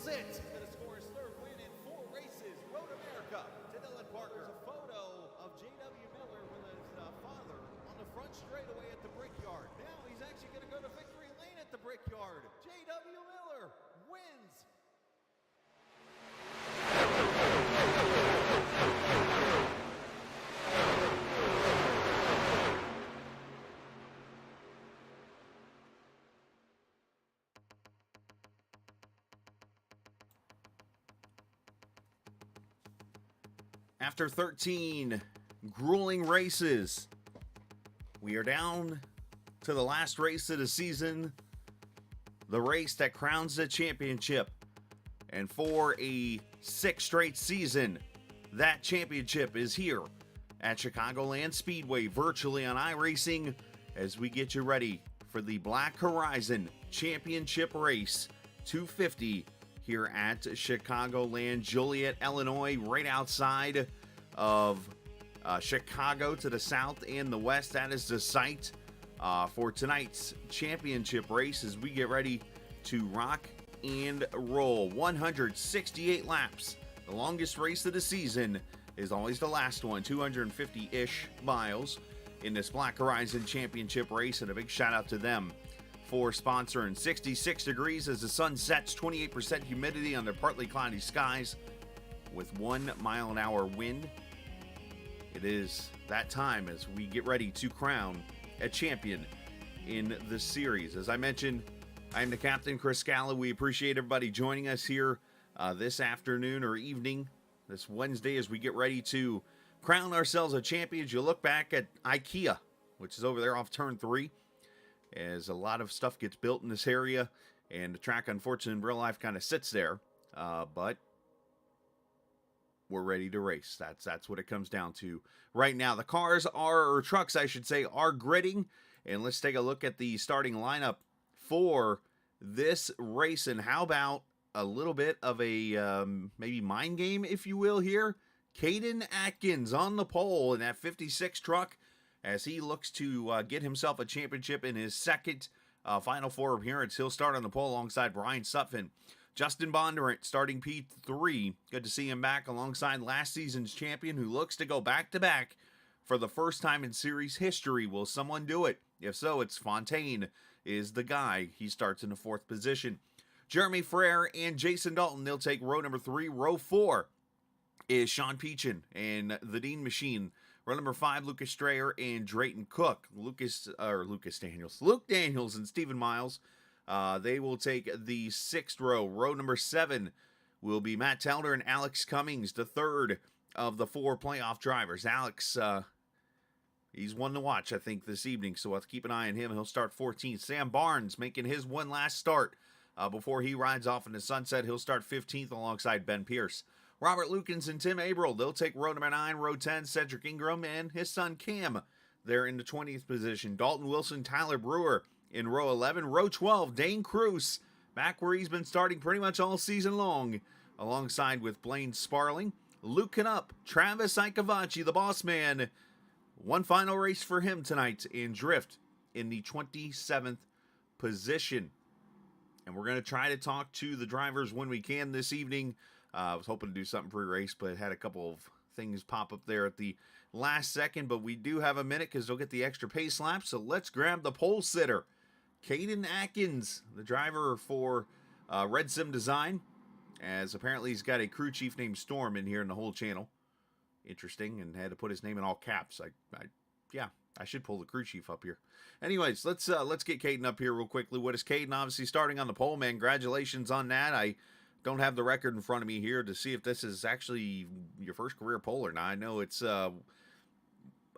nails it. To the score, his third win in 4 races. Road America to Dylan Parker. There's a photo of J.W. Miller with his father on the front straightaway at the Brickyard. Now he's actually going to go to victory lane at the Brickyard. J.W. Miller wins. After 13 grueling races, we are down to the last race of the season, the race that crowns the championship. And for a 6th straight season, that championship is here at Chicagoland Speedway, virtually on iRacing, as we get you ready for the Black Horizon Championship Race 250 here at Chicagoland, Joliet, Illinois, right outside of Chicago to the south and the west. That is the site for tonight's championship race as we get ready to rock and roll. 168 laps. The longest race of the season is always the last one, 250-ish miles in this Black Horizon Championship race, and a big shout out to them for sponsoring. 66 degrees as the sun sets, 28% humidity under partly cloudy skies with 1 mile an hour wind. It is that time as we get ready to crown a champion in the series. As I mentioned, I'm the captain, Chris Scala. We appreciate everybody joining us here this afternoon or evening, this Wednesday, as we get ready to crown ourselves a champion. You look back at IKEA, which is over there off turn 3, as a lot of stuff gets built in this area, and the track, unfortunately, in real life kind of sits there, but we're ready to race. That's what it comes down to right now. The cars are, or trucks, I should say, are gridding, and let's take a look at the starting lineup for this race. And how about a little bit of a maybe mind game, if you will, here? Caden Atkins on the pole in that 56 truck, as he looks to get himself a championship in his second Final Four appearance. He'll start on the pole alongside Brian Sutphin. Justin Bondurant starting P3. Good to see him back alongside last season's champion, who looks to go back-to-back for the first time in series history. Will someone do it? If so, it's Fontaine is the guy. He starts in the 4th position. Jeremy Frere and Jason Dalton, they'll take row number 3. Row 4 is Sean Peachin and the Dean Machine. Row number 5, Lucas Strayer and Drayton Cook. Luke Daniels and Stephen Miles. They will take the 6th row. Row number 7 will be Matt Telder and Alex Cummings, the 3rd of the 4 playoff drivers. Alex, he's one to watch, I think, this evening, so we'll have to keep an eye on him. He'll start 14th. Sam Barnes making his one last start before he rides off in the sunset. He'll start 15th alongside Ben Pierce. Robert Lukens and Tim Averill, they'll take row number 9, row 10, Cedric Ingram and his son Cam. They're in the 20th position. Dalton Wilson, Tyler Brewer in row 11. Row 12, Dane Cruz, back where he's been starting pretty much all season long, alongside with Blaine Sparling. Luke Canup, Travis Icavacci, the boss man. One final race for him tonight in Drift in the 27th position. And we're going to try to talk to the drivers when we can this evening. I was hoping to do something pre-race, but had a couple of things pop up there at the last second. But we do have a minute because they'll get the extra pace lap. So let's grab the pole sitter. Caden Atkins, the driver for Red Sim Design, as apparently he's got a crew chief named Storm in here in the whole channel. Interesting, and had to put his name in all caps. Yeah, I should pull the crew chief up here. Anyways, let's get Caden up here real quickly. What is Caden obviously starting on the pole, man? Congratulations on that. I don't have the record in front of me here to see if this is actually your first career pole or not. I know it's, I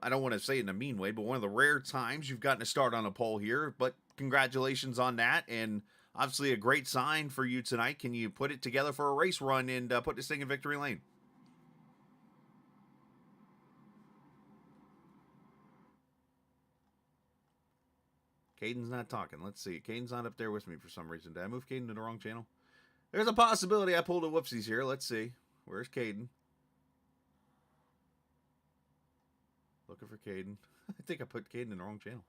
don't want to say it in a mean way, but one of the rare times you've gotten to start on a pole here. But congratulations on that, and obviously a great sign for you tonight. Can you put it together for a race run and put this thing in victory lane? Caden's not talking. Let's see. Caden's not up there with me for some reason. Did I move Caden to the wrong channel? There's a possibility I pulled a whoopsies here. Let's see. Where's Caden? Looking for Caden. I think I put Caden in the wrong channel.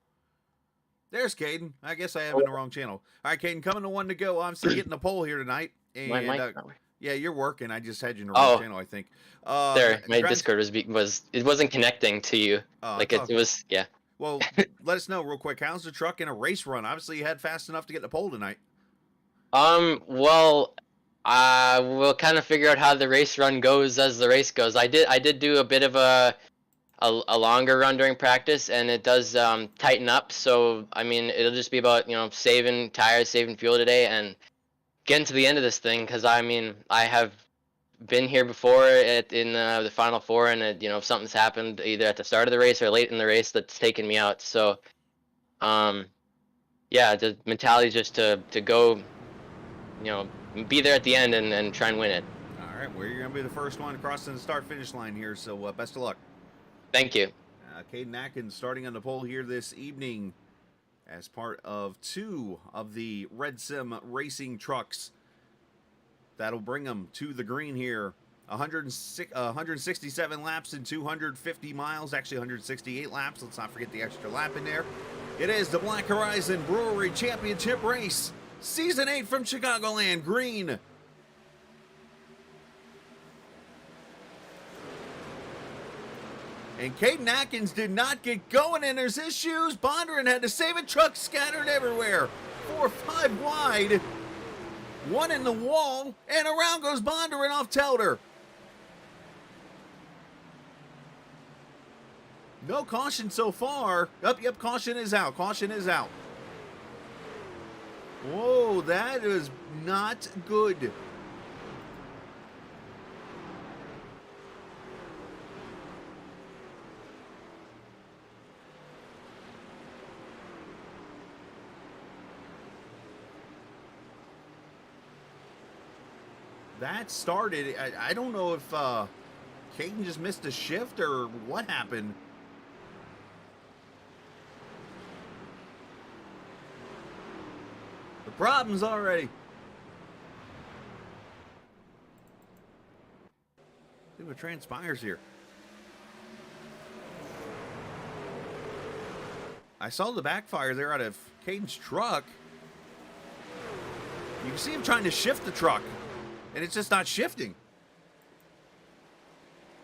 There's Caden. I guess I have in the wrong channel. All right, Caden, coming to 1 to go. I'm still getting the pole here tonight. My And mic's not working. yeah, you're working. I just had you in the wrong Oh, channel, I think. there. My Grand. Discord it wasn't connecting to you. Like It's all it good. was, yeah. Well, let us know real quick. How's the truck in a race run? Obviously, you had fast enough to get the pole tonight. Well, we'll kind of figure out how the race run goes as the race goes. I did do a bit of a longer run during practice, and it does tighten up. So I mean, it'll just be about saving tires, saving fuel today, and getting to the end of this thing. Because I mean, I have been here before in the final four, and if something's happened either at the start of the race or late in the race, that's taken me out. So um, yeah, the mentality is just to go, be there at the end and try and win it. All right, well, you're going to be the first one crossing the start finish line here, so best of luck. Thank you. Caden Atkins starting on the pole here this evening as part of 2 of the Red Sim racing trucks. That'll bring them to the green here. 167 laps and 250 miles, actually 168 laps. Let's not forget the extra lap in there. It is the Black Horizon Brewery Championship race, Season 8 from Chicagoland, green. And Caden Atkins did not get going, and there's issues. Bondurant had to save it. Trucks scattered everywhere. 4 or 5 wide. 1 in the wall, and around goes Bondurant off Telder. No caution so far. Yep, caution is out. Caution is out. Whoa, that is not good. That started, I don't know if Caden just missed a shift or what happened. The problems already. See what transpires here. I saw the backfire there out of Caden's truck. You can see him trying to shift the truck, and it's just not shifting.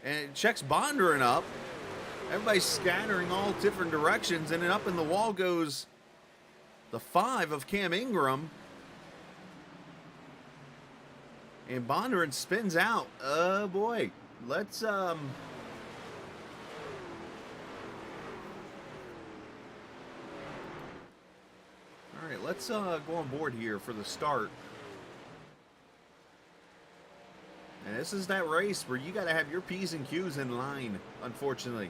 And it checks Bondurant up. Everybody's scattering all different directions, and then up in the wall goes the 5 of Cam Ingram. And Bondurant spins out. Oh boy. Let's all right, let's go on board here for the start. And this is that race where you got to have your P's and Q's in line, unfortunately.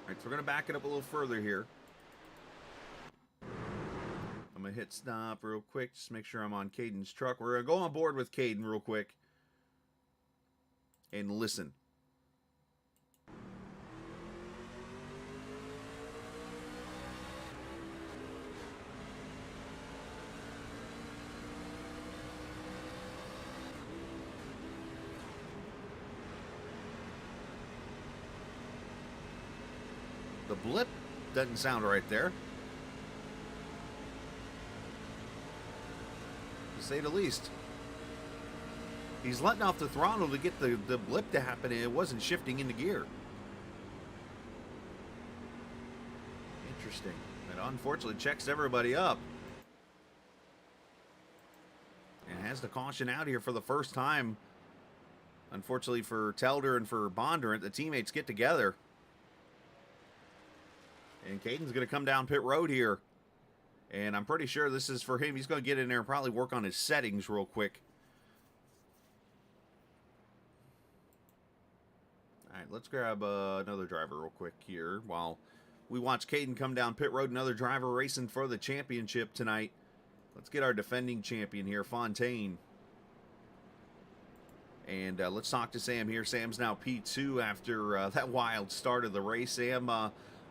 All right, so we're going to back it up a little further here. I'm going to hit stop real quick, just make sure I'm on Caden's truck. We're going to go on board with Caden real quick and listen. The blip doesn't sound right there, to say the least. He's letting off the throttle to get the blip to happen, and it wasn't shifting into gear. Interesting. It unfortunately checks everybody up. And has the caution out here for the first time. Unfortunately for Telder and for Bondurant, the teammates get together. And Caden's going to come down pit road here. And I'm pretty sure this is for him. He's going to get in there and probably work on his settings real quick. All right, let's grab another driver real quick here while we watch Caden come down pit road. Another driver racing for the championship tonight. Let's get our defending champion here, Fontaine. And let's talk to Sam here. Sam's now P2 after that wild start of the race. Sam,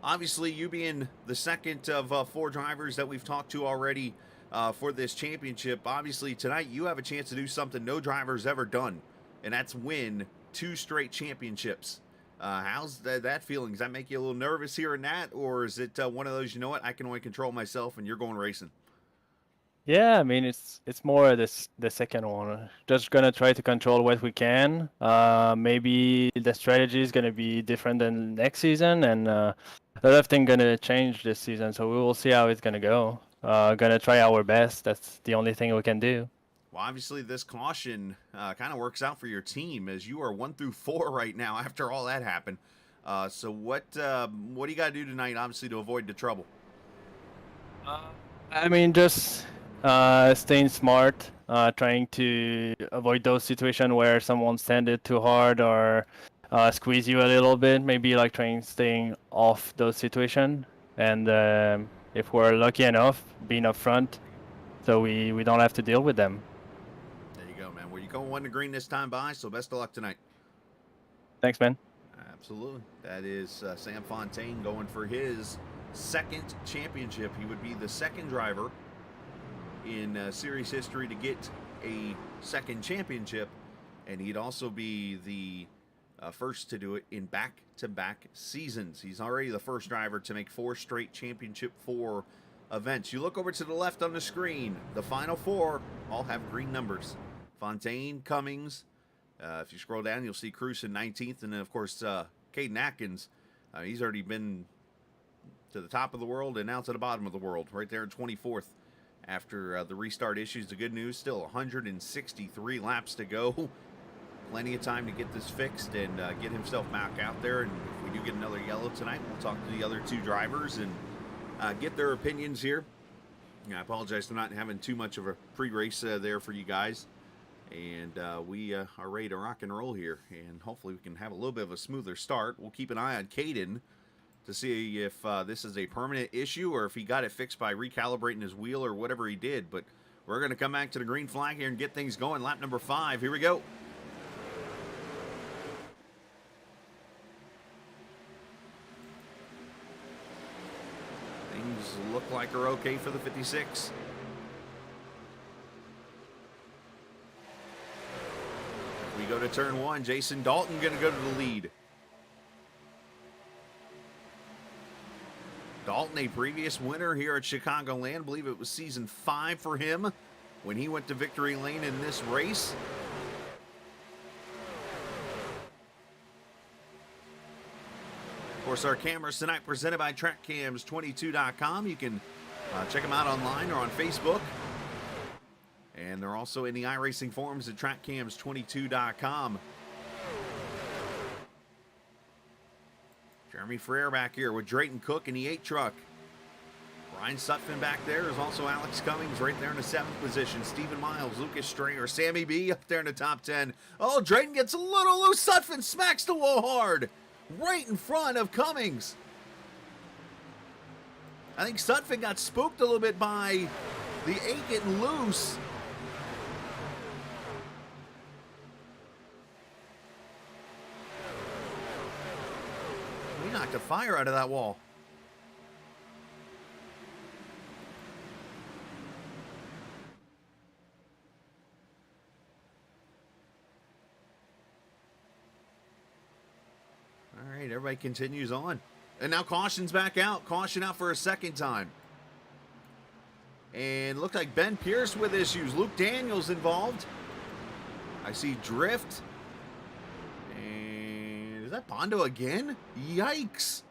obviously, you being the second of 4 drivers that we've talked to already for this championship, obviously tonight you have a chance to do something no driver's ever done, and that's win 2 straight championships. How's that feeling? Does that make you a little nervous here and that, or is it one of those, you know what, I can only control myself and you're going racing? Yeah, I mean it's more the second one. Just gonna try to control what we can. Maybe the strategy is gonna be different than next season, and a lot of things gonna change this season. So we will see how it's gonna go. Gonna try our best. That's the only thing we can do. Well, obviously, this caution kind of works out for your team as you are 1 through 4 right now after all that happened. So what do you got to do tonight, obviously, to avoid the trouble? I mean, just staying smart, trying to avoid those situations where someone send it too hard or squeeze you a little bit. Maybe like staying off those situations. And if we're lucky enough, being up front, so we don't have to deal with them. There you go, man. Well, you going 1 to green this time by, so best of luck tonight. Thanks, man. Absolutely. That is Sam Fontaine going for his second championship. He would be the second driver in series history to get a second championship, and he'd also be the first to do it in back-to-back seasons. He's already the first driver to make 4 straight Championship 4 events. You look over to the left on the screen, the final 4 all have green numbers. Fontaine, Cummings. If you scroll down, you'll see Cruz in 19th, and then, of course, Caden Atkins. He's already been to the top of the world and now to the bottom of the world, right there in 24th. After the restart issues, the good news, still 163 laps to go. Plenty of time to get this fixed and get himself back out there. And if we do get another yellow tonight, we'll talk to the other 2 drivers and get their opinions here. I apologize for not having too much of a pre-race there for you guys. And we are ready to rock and roll here. And hopefully we can have a little bit of a smoother start. We'll keep an eye on Caden to see if this is a permanent issue or if he got it fixed by recalibrating his wheel or whatever he did. But we're going to come back to the green flag here and get things going. Lap number 5. Here we go. Things look like are okay for the 56. We go to turn 1. Jason Dalton going to go to the lead. Dalton, a previous winner here at Chicagoland. I believe it was season 5 for him when he went to victory lane in this race. Of course, our cameras tonight presented by TrackCams22.com. You can check them out online or on Facebook. And they're also in the iRacing forums at TrackCams22.com. Jeremy Ferrer back here with Drayton Cook in the 8 truck. Brian Sutphin back there. There's also Alex Cummings right there in the 7th position. Stephen Miles, Lucas Stringer, Sammy B up there in the top 10. Oh, Drayton gets a little loose. Sutphin smacks the wall hard. Right in front of Cummings. I think Sutphin got spooked a little bit by the 8 getting loose. He knocked the fire out of that wall. All right, everybody continues on. And now caution's back out. Caution out for a second time. And looked like Ben Pierce with issues. Luke Daniels involved. I see drift. And is that Bondo again? Yikes.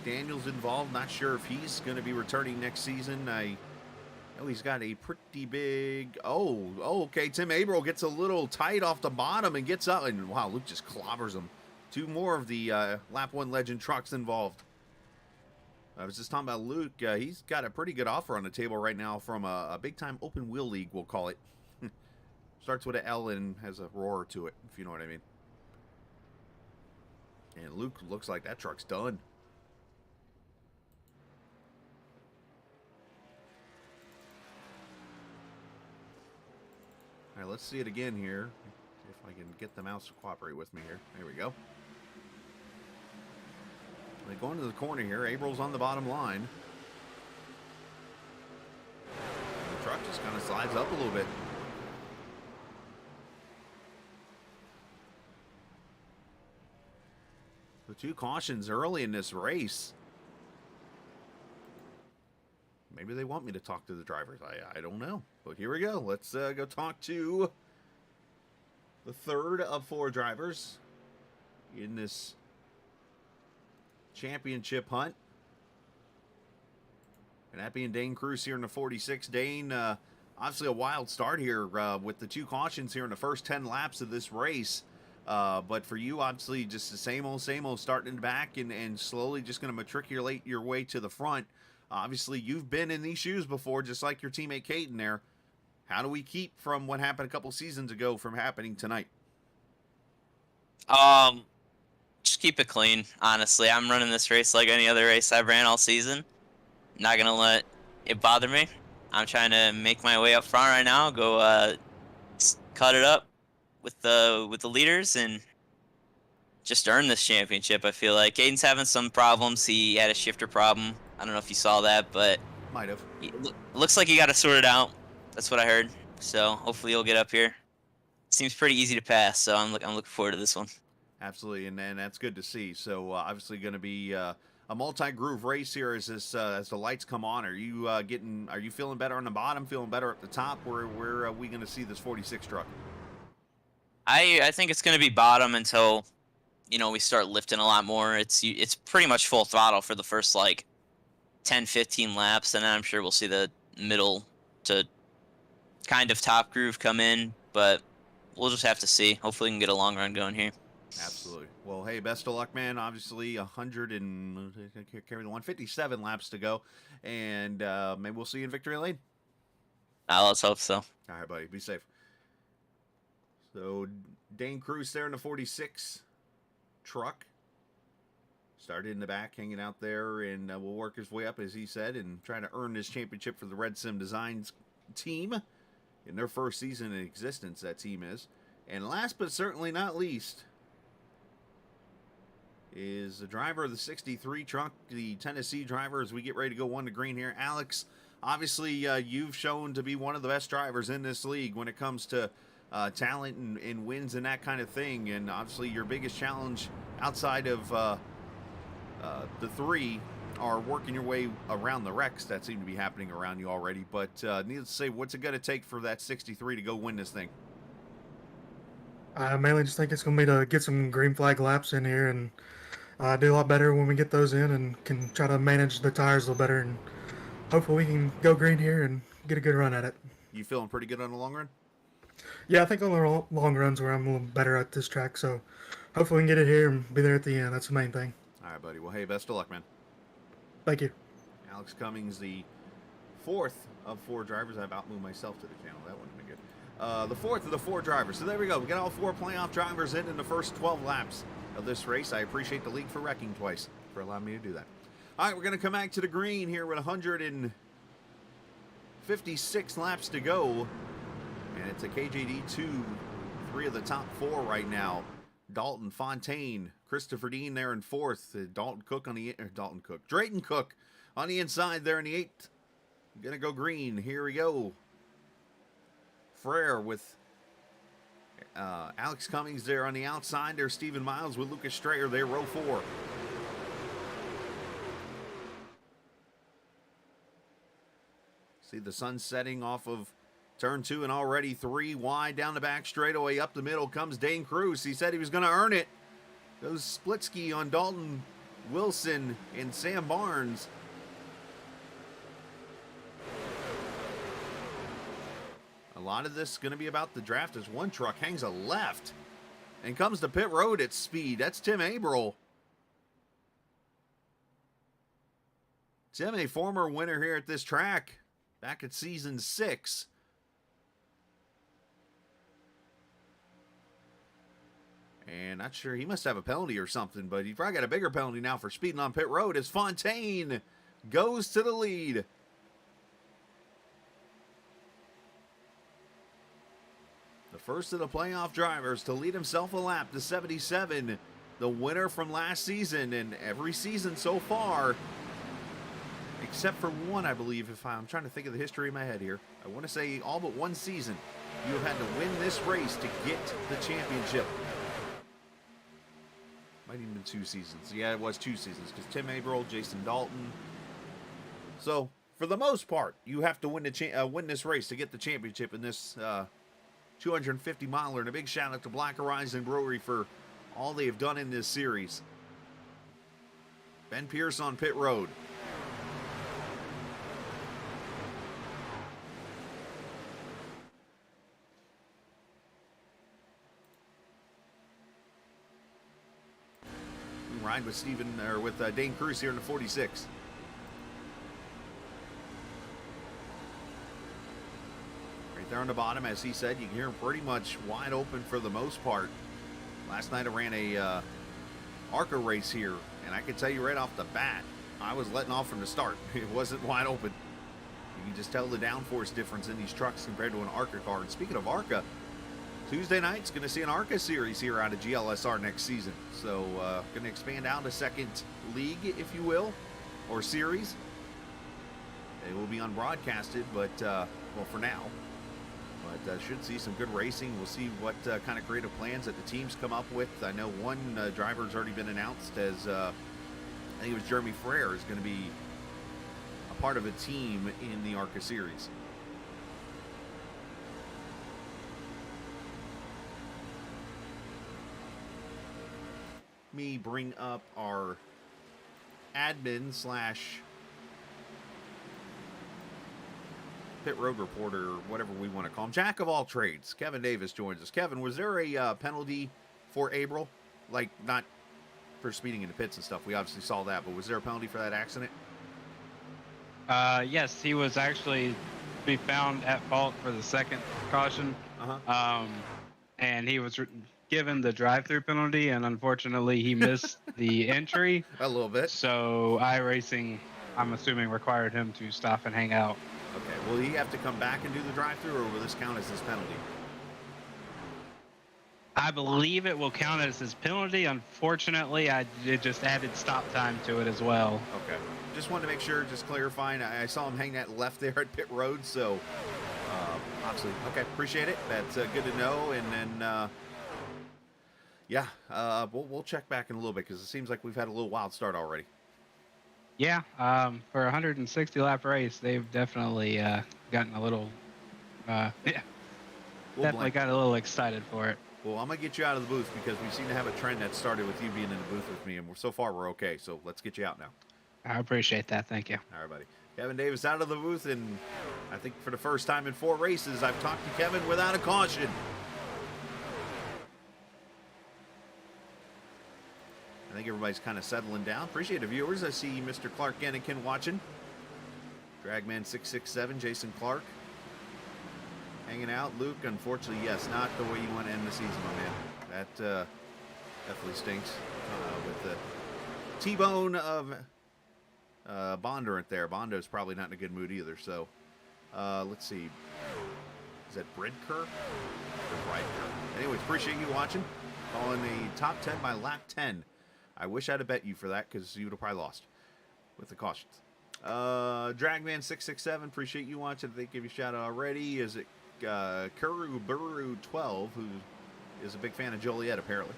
Daniels involved. Not sure if he's going to be returning next season. I know he's got a pretty big... Oh, okay. Tim Averill gets a little tight off the bottom and gets up. And wow, Luke just clobbers him. 2 more of the Lap 1 Legend trucks involved. I was just talking about Luke. He's got a pretty good offer on the table right now from a big-time open wheel league, we'll call it. Starts with an L and has a roar to it, if you know what I mean. And Luke looks like that truck's done. All right, let's see it again here. If I can get the mouse to cooperate with me here. There we go. They go into the corner here. April's on the bottom line. The truck just kind of slides up a little bit. The 2 cautions early in this race. Maybe they want me to talk to the drivers. I don't know. But here we go. Let's go talk to the third of 4 drivers in this championship hunt. And that being Dane Cruz here in the 46. Dane, obviously a wild start here with the 2 cautions here in the first 10 laps of this race. But for you, obviously, just the same old, starting in the back and slowly just going to matriculate your way to the front. Obviously, you've been in these shoes before, just like your teammate Caden there. How do we keep from what happened a couple seasons ago from happening tonight? Just keep it clean, honestly. I'm running this race like any other race I've ran all season. Not going to let it bother me. I'm trying to make my way up front right now, go cut it up with the leaders and just earn this championship. I feel like Caden's having some problems. He had a shifter problem. I don't know if you saw that, but might have. Looks like he got it sorted out. That's what I heard. So hopefully he'll get up here. Seems pretty easy to pass, so I'm looking forward to this one. Absolutely, and that's good to see. So obviously going to be a multi-groove race here as this as the lights come on. Are you feeling better on the bottom? Feeling better at the top? Where are we going to see this 46 truck? I think it's going to be bottom until we start lifting a lot more. It's pretty much full throttle for the first like 10-15 laps, and then I'm sure we'll see the middle to kind of top groove come in, but we'll just have to see. Hopefully we can get a long run going here. Absolutely. Well, hey, best of luck, man. Obviously 157 laps to go, and maybe we'll see you in victory lane. Let's hope so. All right, buddy. Be safe. So Dane Cruz there in the 46 truck. Started in the back, hanging out there, and will work his way up, as he said, and trying to earn this championship for the Red Sim Designs team. In their first season in existence, that team is. And last but certainly not least is the driver of the 63 truck, the Tennessee driver, as we get ready to go 1 to green here. Alex, obviously you've shown to be one of the best drivers in this league when it comes to talent and wins and that kind of thing. And obviously your biggest challenge outside of the 3 are working your way around the wrecks that seem to be happening around you already. But needless to say, what's it going to take for that 63 to go win this thing? I mainly just think it's going to be to get some green flag laps in here and do a lot better when we get those in, and can try to manage the tires a little better, and hopefully we can go green here and get a good run at it. You feeling pretty good on the long run? Yeah, I think on the long runs where I'm a little better at this track, so hopefully we can get it here and be there at the end. That's the main thing. All right, buddy. Well, hey, best of luck, man. Thank you. Alex Cummings, the 4th of 4 drivers. I've outmoved myself to the channel. That wouldn't have been good. The 4th of the 4 drivers. So there we go. We got all 4 playoff drivers in the first 12 laps of this race. I appreciate the league for wrecking twice for allowing me to do that. All right, we're going to come back to the green here with 156 laps to go. And it's a KJD 2, 3 of the top 4 right now. Dalton, Fontaine, Christopher Dean there in 4th. Drayton Cook on the inside there in the 8th. Gonna go green. Here we go. Frere with Alex Cummings there on the outside. There's Stephen Miles with Lucas Strayer there, row 4. See the sun setting off of turn 2 and already 3 wide down the back straightaway. Up the middle comes Dane Cruz. He said he was going to earn it. Goes split ski on Dalton Wilson and Sam Barnes. A lot of this is going to be about the draft as one truck hangs a left and comes to pit road at speed. That's Tim Abril. Tim, a former winner here at this track back at season 6. And not sure, he must have a penalty or something, but he probably got a bigger penalty now for speeding on pit road as Fontaine goes to the lead. The first of the playoff drivers to lead himself a lap to 77. the winner from last season and every season so far, except for one, I believe. If I'm trying to think of the history in my head here, I want to say all but one season, you have had to win this race to get the championship. Might even been 2 seasons. Yeah, it was 2 seasons because Tim Averill, Jason Dalton. So for the most part, you have to win win this race to get the championship in this 250 miler. And a big shout out to Black Horizon Brewery for all they have done in this series. Ben Pierce on pit road. Ride with Dane Cruz here in the 46. Right there on the bottom, as he said, you can hear him pretty much wide open for the most part. Last night I ran a ARCA race here, and I can tell you right off the bat, I was letting off from the start. It wasn't wide open. You can just tell the downforce difference in these trucks compared to an ARCA car. And speaking of ARCA, Tuesday night's going to see an ARCA series here out of GLSR next season. So going to expand out a second league, if you will, or series. They will be unbroadcasted, but, well, for now. But should see some good racing. We'll see what kind of creative plans that the teams come up with. I know one driver's already been announced as, I think it was Jeremy Frere, is going to be a part of a team in the ARCA series. Me bring up our admin slash pit road reporter, whatever we want to call him, jack of all trades. Kevin Davis joins us. Kevin, was there a penalty for Averill? Like, not for speeding in the pits and stuff. We obviously saw that, but was there a penalty for that accident? Yes, he was actually be found at fault for the second caution. And he was given the drive-through penalty, and unfortunately he missed the entry. A little bit. So iRacing, I'm assuming, required him to stop and hang out. Okay, will he have to come back and do the drive-through, or will this count as his penalty? I believe it will count as his penalty. Unfortunately, it just added stop time to it as well. Okay. Just wanted to make sure, just clarifying. I saw him hang that left there at pit road, so obviously, okay, appreciate it. That's good to know. And then, yeah, we'll check back in a little bit because it seems like we've had a little wild start already. Yeah, for a 160 lap race, they've definitely gotten a little, definitely got a little excited for it. Well, I'm gonna get you out of the booth because we seem to have a trend that started with you being in the booth with me, and so far we're okay. So let's get you out now. I appreciate that. Thank you. All right, buddy. Kevin Davis out of the booth, and I think for the first time in 4 races, I've talked to Kevin without a caution. I think everybody's kind of settling down. Appreciate the viewers. I see Mr. Clark Gennikin watching. Dragman667, Jason Clark. Hanging out. Luke, unfortunately, yes, not the way you want to end the season, my man. That definitely stinks. With the T-bone of Bondurant there. Bondo's probably not in a good mood either. So, let's see. Is that Bridker? Or Bridker? Anyways, appreciate you watching. Calling the top 10 by lap 10. I wish I'd have bet you for that because you would have probably lost with the cautions. Dragman667, appreciate you watching. They give you a shout out already. Is it Kuruburu12, who is a big fan of Joliet apparently?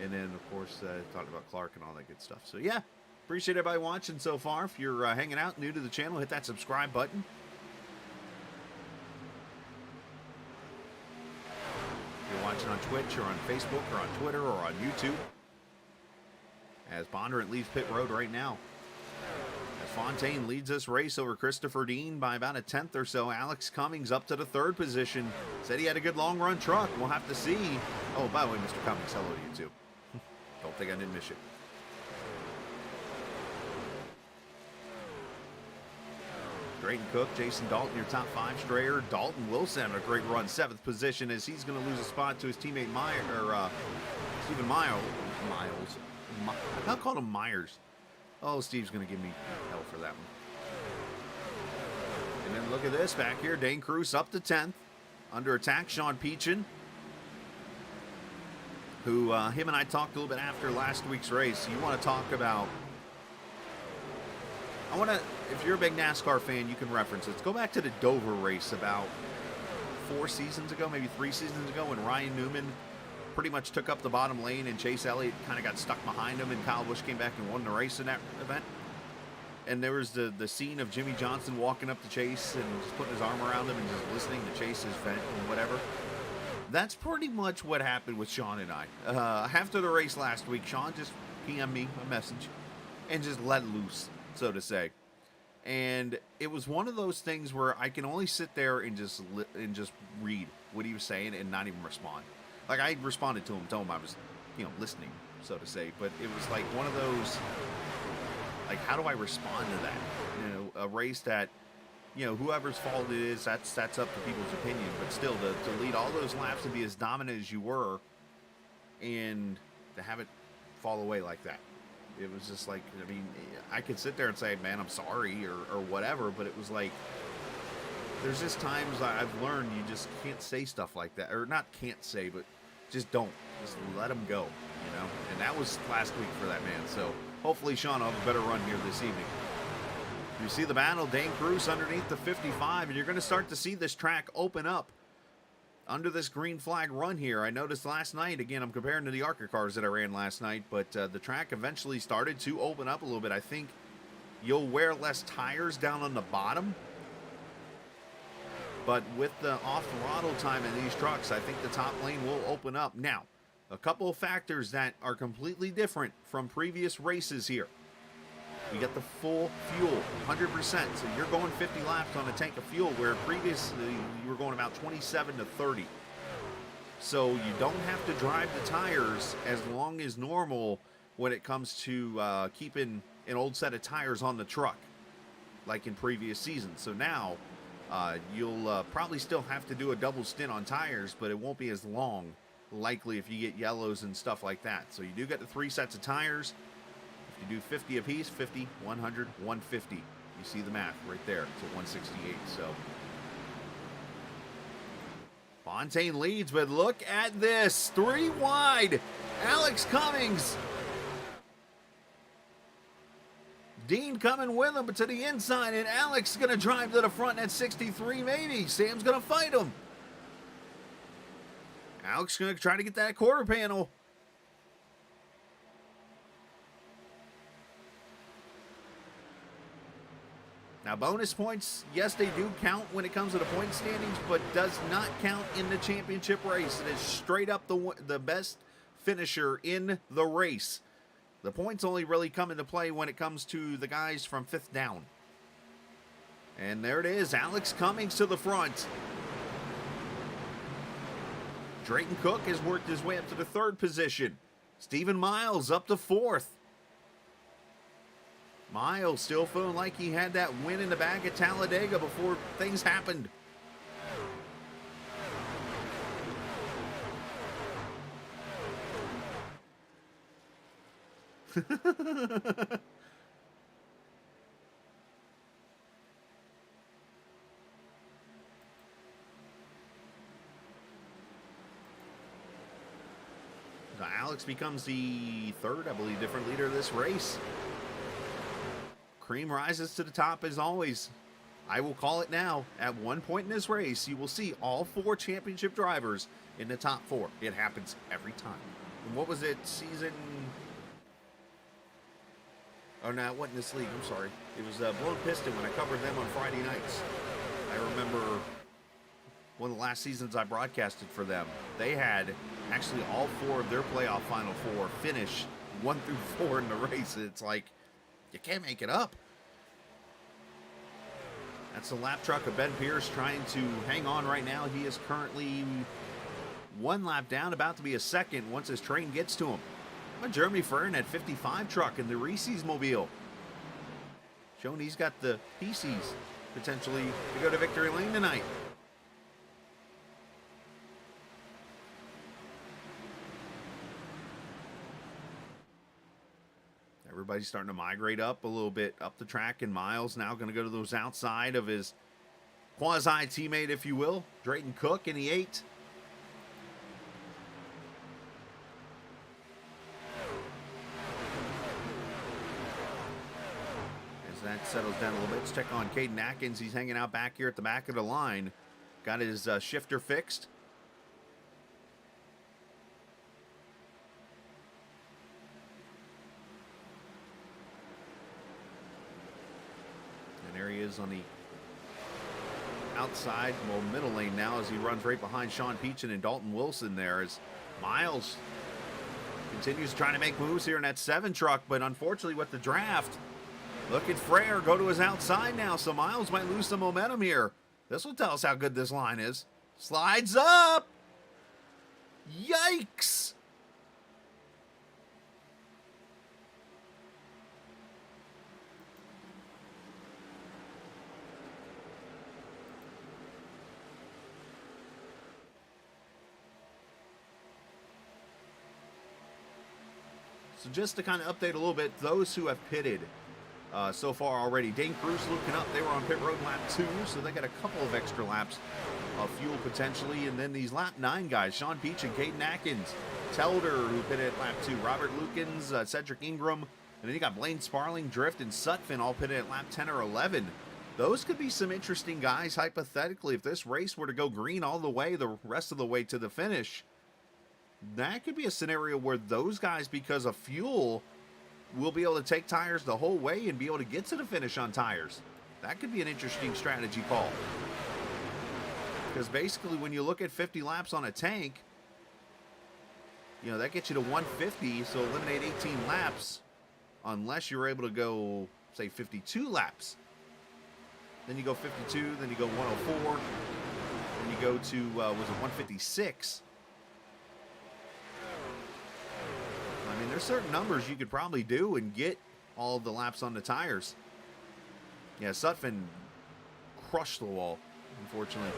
And then, of course, talking about Clark and all that good stuff. So, yeah, appreciate everybody watching so far. If you're hanging out, new to the channel, hit that subscribe button. If you're watching on Twitch or on Facebook or on Twitter or on YouTube, as Bondurant leaves pit road right now. As Fontaine leads this race over Christopher Dean by about a 10th or so. Alex Cummings up to the 3rd position. Said he had a good long run truck. We'll have to see. Oh, by the way, Mr. Cummings, hello to you too. Don't think I didn't miss you. Drayton Cook, Jason Dalton, your top 5 strayer. Dalton Wilson having a great run, 7th position, as he's going to lose a spot to his teammate Stephen Miles. I called him Myers. Oh, Steve's going to give me hell for that one. And then look at this back here. Dane Cruz up to 10th. Under attack, Sean Peachin. who him and I talked a little bit after last week's race. You want to talk about... if you're a big NASCAR fan, you can reference it. Let's go back to the Dover race about 4 seasons ago, maybe 3 seasons ago, when Ryan Newman pretty much took up the bottom lane and Chase Elliott kind of got stuck behind him, and Kyle Busch came back and won the race in that event. And there was the scene of Jimmy Johnson walking up to Chase and just putting his arm around him and just listening to Chase's vent and whatever. That's pretty much what happened with Sean and I. After the race last week, Sean just PM'd me a message and just let loose, so to say. And it was one of those things where I can only sit there and just read what he was saying and not even respond. Like, I responded to him, told him I was, listening, so to say. But it was like one of those, like, how do I respond to that? A race that, whoever's fault it is, that's up to people's opinion. But still, to lead all those laps and be as dominant as you were, and to have it fall away like that. It was just like, I could sit there and say, man, I'm sorry, or whatever, but it was like, there's just times I've learned you just can't say stuff like that. Or not can't say, but just don't. Just let them go, And that was last week for that man. So hopefully Sean will have a better run here this evening. You see the battle, Dane Cruz underneath the 55, and you're going to start to see this track open up under this green flag run here. I noticed last night, again, I'm comparing to the ARCA cars that I ran last night, but the track eventually started to open up a little bit. I think you'll wear less tires down on the bottom, but with the off-throttle time in these trucks, I think the top lane will open up. Now, a couple of factors that are completely different from previous races here. We get the full fuel, 100%. So you're going 50 laps on a tank of fuel, where previously you were going about 27 to 30. So you don't have to drive the tires as long as normal when it comes to keeping an old set of tires on the truck, like in previous seasons. So now you'll probably still have to do a double stint on tires, but it won't be as long, likely, if you get yellows and stuff like that. So you do get the 3 sets of tires. You do 50 apiece, 50, 100, 150. You see the math right there. It's a 168. So Fontaine leads, but look at this. 3 wide. Alex Cummings. Dean coming with him, but to the inside, and Alex is going to drive to the front at 63 maybe. Sam's going to fight him. Alex is going to try to get that quarter panel. Now, bonus points, yes, they do count when it comes to the point standings, but does not count in the championship race. It is straight up the best finisher in the race. The points only really come into play when it comes to the guys from 5th down. And there it is, Alex Cummings to the front. Drayton Cook has worked his way up to the 3rd position. Stephen Miles up to 4th. Miles still feeling like he had that win in the bag at Talladega before things happened. Alex becomes the 3rd, I believe, different leader of this race. Cream rises to the top as always. I will call it now. At one point in this race, you will see all 4 championship drivers in the top 4. It happens every time. And what was it, season... Oh, no, it wasn't this league. I'm sorry. It was Blown Piston when I covered them on Friday nights. I remember one of the last seasons I broadcasted for them. They had actually all 4 of their playoff Final 4 finish 1 through 4 in the race. It's like, you can't make it up. That's the lap truck of Ben Pierce trying to hang on right now. He is currently 1 lap down, about to be a 2nd once his train gets to him. But Jeremy Fern at 55 truck in the Reese's Mobile. Showing he's got the PCs potentially to go to victory lane tonight. Everybody's starting to migrate up a little bit up the track, and Miles now going to go to those outside of his quasi-teammate, if you will, Drayton Cook in the 8. As that settles down a little bit, let's check on Caden Atkins. He's hanging out back here at the back of the line. Got his shifter fixed. And there he is on the outside, well, middle lane now as he runs right behind Sean Peachin and Dalton Wilson there as Miles continues trying to make moves here in that 7 truck, but unfortunately with the draft, look at Frere go to his outside now, so Miles might lose some momentum here. This will tell us how good this line is. Slides up! Yikes! So just to kind of update a little bit, those who have pitted so far already, Dane Cruz looking up. They were on pit road lap 2, so they got a couple of extra laps of fuel potentially. And then these lap 9 guys, Sean Peach and Caden Atkins, Telder, who pitted at lap 2, Robert Lukens, Cedric Ingram, and then you got Blaine Sparling, Drift, and Sutphin all pitted at lap 10 or 11. Those could be some interesting guys, hypothetically. If this race were to go green all the way, the rest of the way to the finish, that could be a scenario where those guys, because of fuel, will be able to take tires the whole way and be able to get to the finish on tires. That could be an interesting strategy call. Because basically when you look at 50 laps on a tank, you know, that gets you to 150, so eliminate 18 laps unless you're able to go, say, 52 laps. Then you go 52, then you go 104, then you go to, was it 156? I mean, there's certain numbers you could probably do and get all of the laps on the tires. Yeah, Sutphin crushed the wall, unfortunately.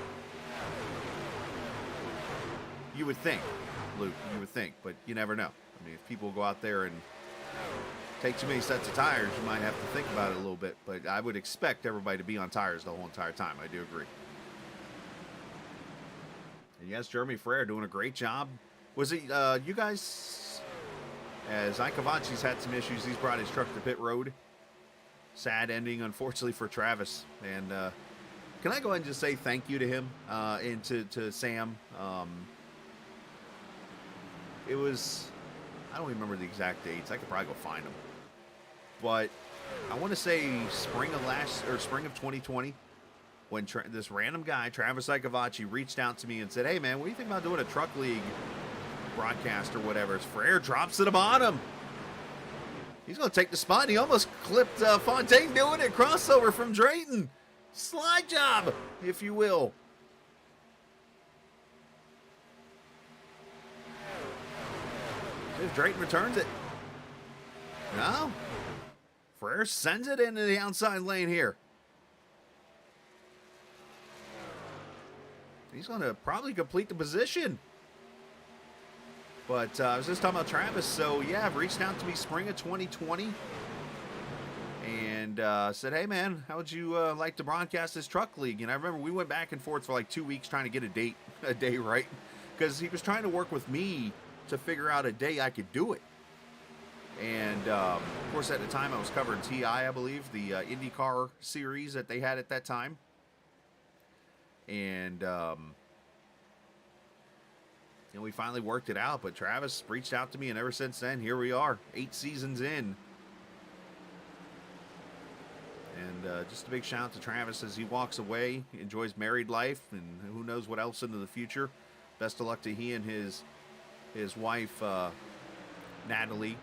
You would think, Luke, you would think, but you never know. I mean, if people go out there and take too many sets of tires, you might have to think about it a little bit. But I would expect everybody to be on tires the whole entire time. I do agree. And yes, Jeremy Frere doing a great job. Was it you guys, as Icavaci's had some issues, he's brought his truck to pit road. Sad ending, unfortunately, for Travis. And can I go ahead and just say thank you to him and to Sam? It was, I don't remember the exact dates. I could probably go find them. But I want to say spring of 2020, when this random guy, Travis Icavaci, reached out to me and said, "Hey man, what do you think about doing a truck league broadcast or whatever?" As Frere drops to the bottom. He's going to take the spot. He almost clipped Fontaine doing it. Crossover from Drayton. Slide job, if you will. If Drayton returns it. No. Frere sends it into the outside lane here. He's going to probably complete the position. But I was just talking about Travis. So, yeah, I've reached out to me spring of 2020. And said, "Hey, man, how would you like to broadcast this truck league?" And I remember we went back and forth for like 2 weeks trying to get a day right. Because he was trying to work with me to figure out a day I could do it. And, of course, at the time I was covering TI, I believe, the IndyCar series that they had at that time. And, we finally worked it out, but Travis reached out to me, and ever since then, here we are, 8 seasons in. And just a big shout out to Travis as he walks away, enjoys married life, and who knows what else into the future. Best of luck to he and his wife, Natalie.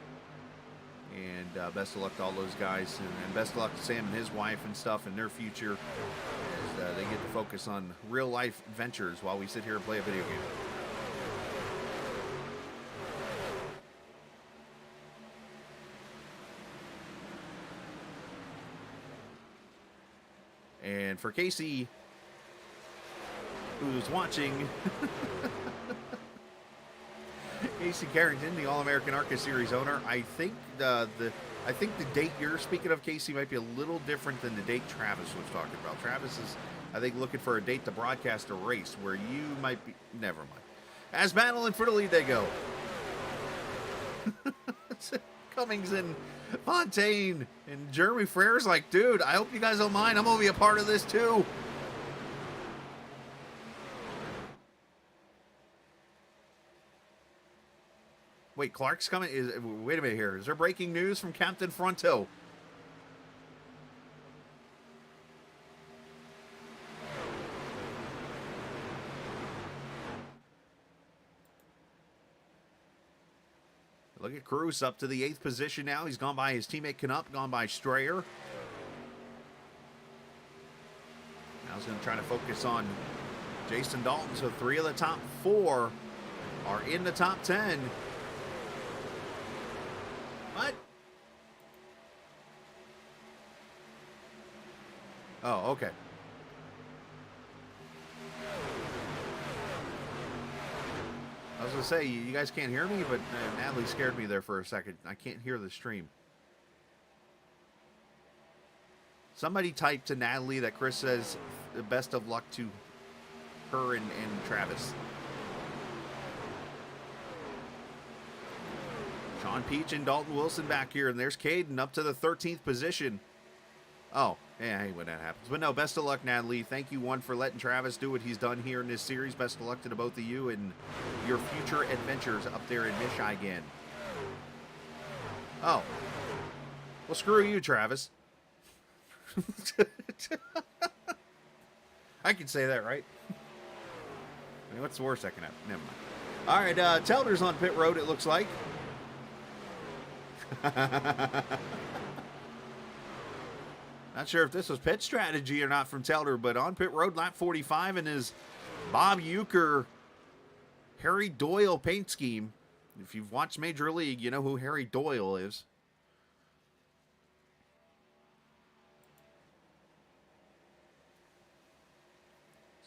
And best of luck to all those guys. And best of luck to Sam and his wife and stuff in their future. As they get to focus on real life adventures while we sit here and play a video game. And for Casey, who's watching, Casey Carrington, the All-American ARCA Series owner, I think the date you're speaking of, Casey, might be a little different than the date Travis was talking about. Travis is, I think, looking for a date to broadcast a race where you might be. Never mind. As battling for the lead they go. Cummings and Fontaine and Jeremy Frere's like, dude, I hope you guys don't mind. I'm going to be a part of this too. Wait, Clark's coming. Wait a minute here. Is there breaking news from Captain Fronto? Look at Cruz up to the 8th position now. He's gone by his teammate Knupp, gone by Strayer. Now he's going to try to focus on Jason Dalton. So 3 of the top 4 are in the top 10. What? Oh, okay. I was going to say, you guys can't hear me, but Natalie scared me there for a second. I can't hear the stream. Somebody typed to Natalie that Chris says the best of luck to her and Travis. Sean Peach and Dalton Wilson back here, and there's Caden up to the 13th position. Oh, yeah, I hate when that happens. But no, best of luck, Natalie. Thank you, one, for letting Travis do what he's done here in this series. Best of luck to the both of you and your future adventures up there in Michigan. Oh. Well, screw you, Travis. I can say that, right? I mean, what's the worst that can happen? Never mind. All right, Telder's on pit road, it looks like. Not sure if this was pit strategy or not from Telder, but on pit road, lap 45 in his Bob Uecker Harry Doyle paint scheme. If you've watched Major League, you know who Harry Doyle is.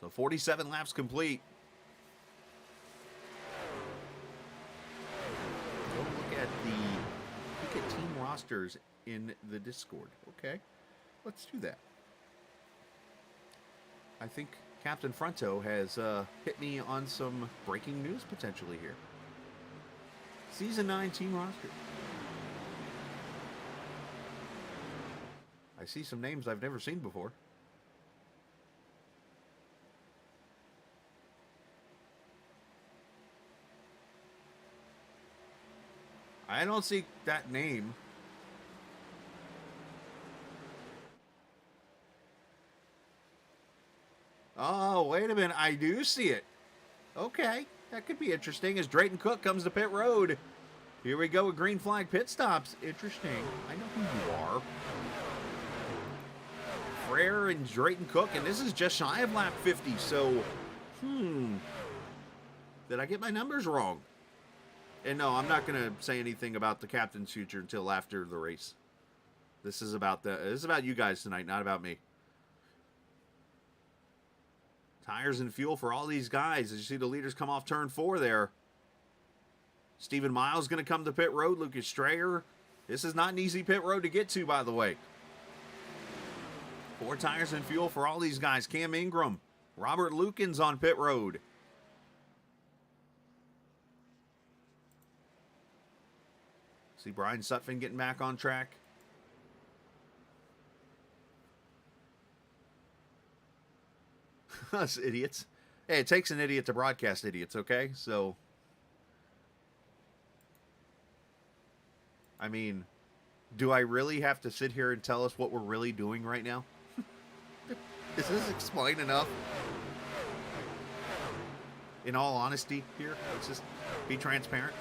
So 47 laps complete. Go look at team rosters in the Discord. Okay. Let's do that. I think Captain Fronto has hit me on some breaking news potentially here. Season 9 team roster. I see some names I've never seen before. I don't see that name. Oh, wait a minute. I do see it. Okay. That could be interesting as Drayton Cook comes to pit road. Here we go with green flag pit stops. Interesting. I know who you are. Frere and Drayton Cook, and this is just shy of lap 50, so, did I get my numbers wrong? And no, I'm not going to say anything about the captain's future until after the race. This is about you guys tonight, not about me. Tires and fuel for all these guys. As you see the leaders come off turn 4 there. Stephen Miles going to come to pit road. Lucas Strayer. This is not an easy pit road to get to, by the way. 4 tires and fuel for all these guys. Cam Ingram. Robert Lukens on pit road. See Brian Sutphin getting back on track. Us idiots. Hey, it takes an idiot to broadcast idiots, okay? So, I mean, do I really have to sit here and tell us what we're really doing right now? Is this explain enough? In all honesty here, let's just be transparent.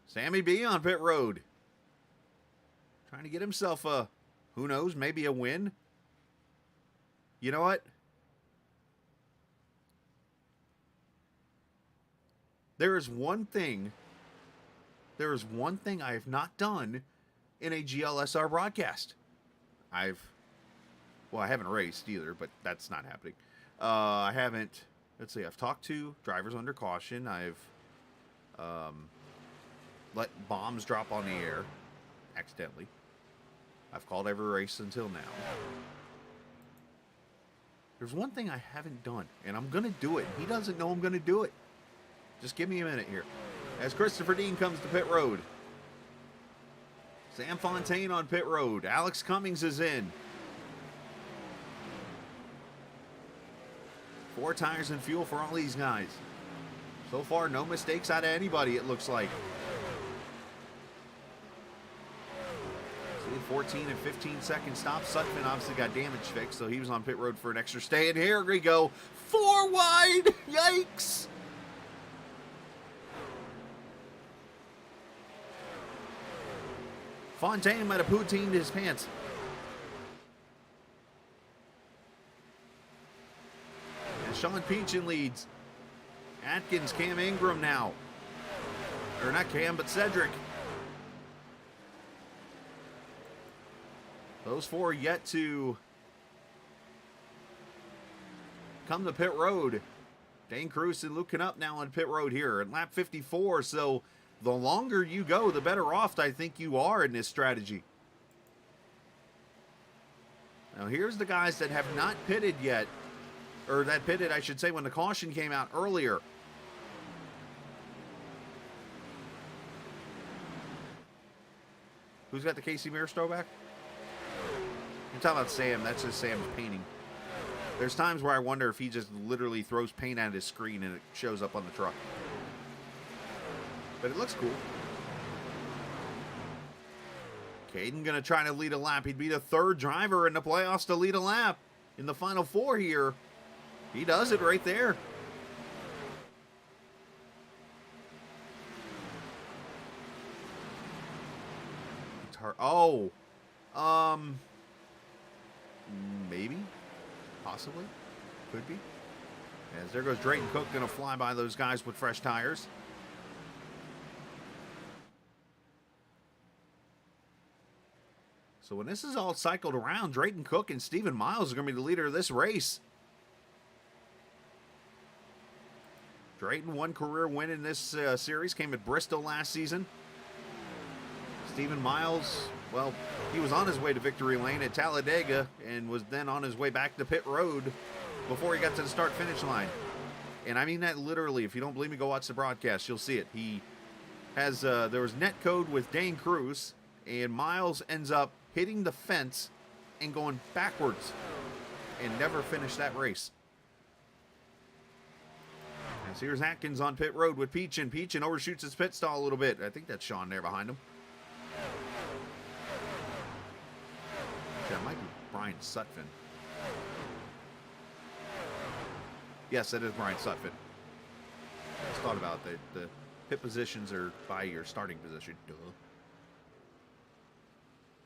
Sammy B on pit road. Trying to get himself a, who knows, maybe a win. You know what? There is one thing I have not done in a GLSR broadcast. I haven't raced either, but that's not happening. I haven't, let's see, I've talked to drivers under caution. I've let bombs drop on the air accidentally. I've called every race until now. There's one thing I haven't done, and I'm going to do it. He doesn't know I'm going to do it. Just give me a minute here. As Christopher Dean comes to pit road. Sam Fontaine on pit road. Alex Cummings is in. 4 tires and fuel for all these guys. So far, no mistakes out of anybody, it looks like. See, 14 and 15 second stop. Sutphin obviously got damage fixed, so he was on pit road for an extra stay. And here we go. 4 wide. Yikes. Fontaine might have poutined his pants. And Sean Peachin leads. Atkins, Cam Ingram now. Or not Cam, but Cedric. Those 4 yet to come to pit road. Dane Cruz and Luke Knupp now on pit road here at lap 54. So the longer you go, the better off I think you are in this strategy. Now here's the guys that have not pitted yet. Or that pitted, I should say, when the caution came out earlier. Who's got the Casey Mears throwback? You're talking about Sam. That's just Sam's painting. There's times where I wonder if he just literally throws paint at his screen and it shows up on the truck. But it looks cool. Caden going to try to lead a lap. He'd be the 3rd driver in the playoffs to lead a lap in the final 4 here. He does it right there. It's hard. Oh. Maybe. Possibly. Could be. As there goes Drayton Cook, going to fly by those guys with fresh tires. So when this is all cycled around, Drayton Cook and Stephen Miles are going to be the leader of this race. Drayton, 1 career win in this series, came at Bristol last season. Stephen Miles, well, he was on his way to victory lane at Talladega and was then on his way back to pit road before he got to the start-finish line. And I mean that literally. If you don't believe me, go watch the broadcast. You'll see it. He has, there was net code with Dane Cruz, and Miles ends up hitting the fence and going backwards and never finished that race. As here's Atkins on pit road with Peachin. Peachin overshoots his pit stall a little bit. I think that's Sean there behind him. That might be Brian Sutphin. Yes, that is Brian Sutphin. I just thought about the pit positions are by your starting position. Duh.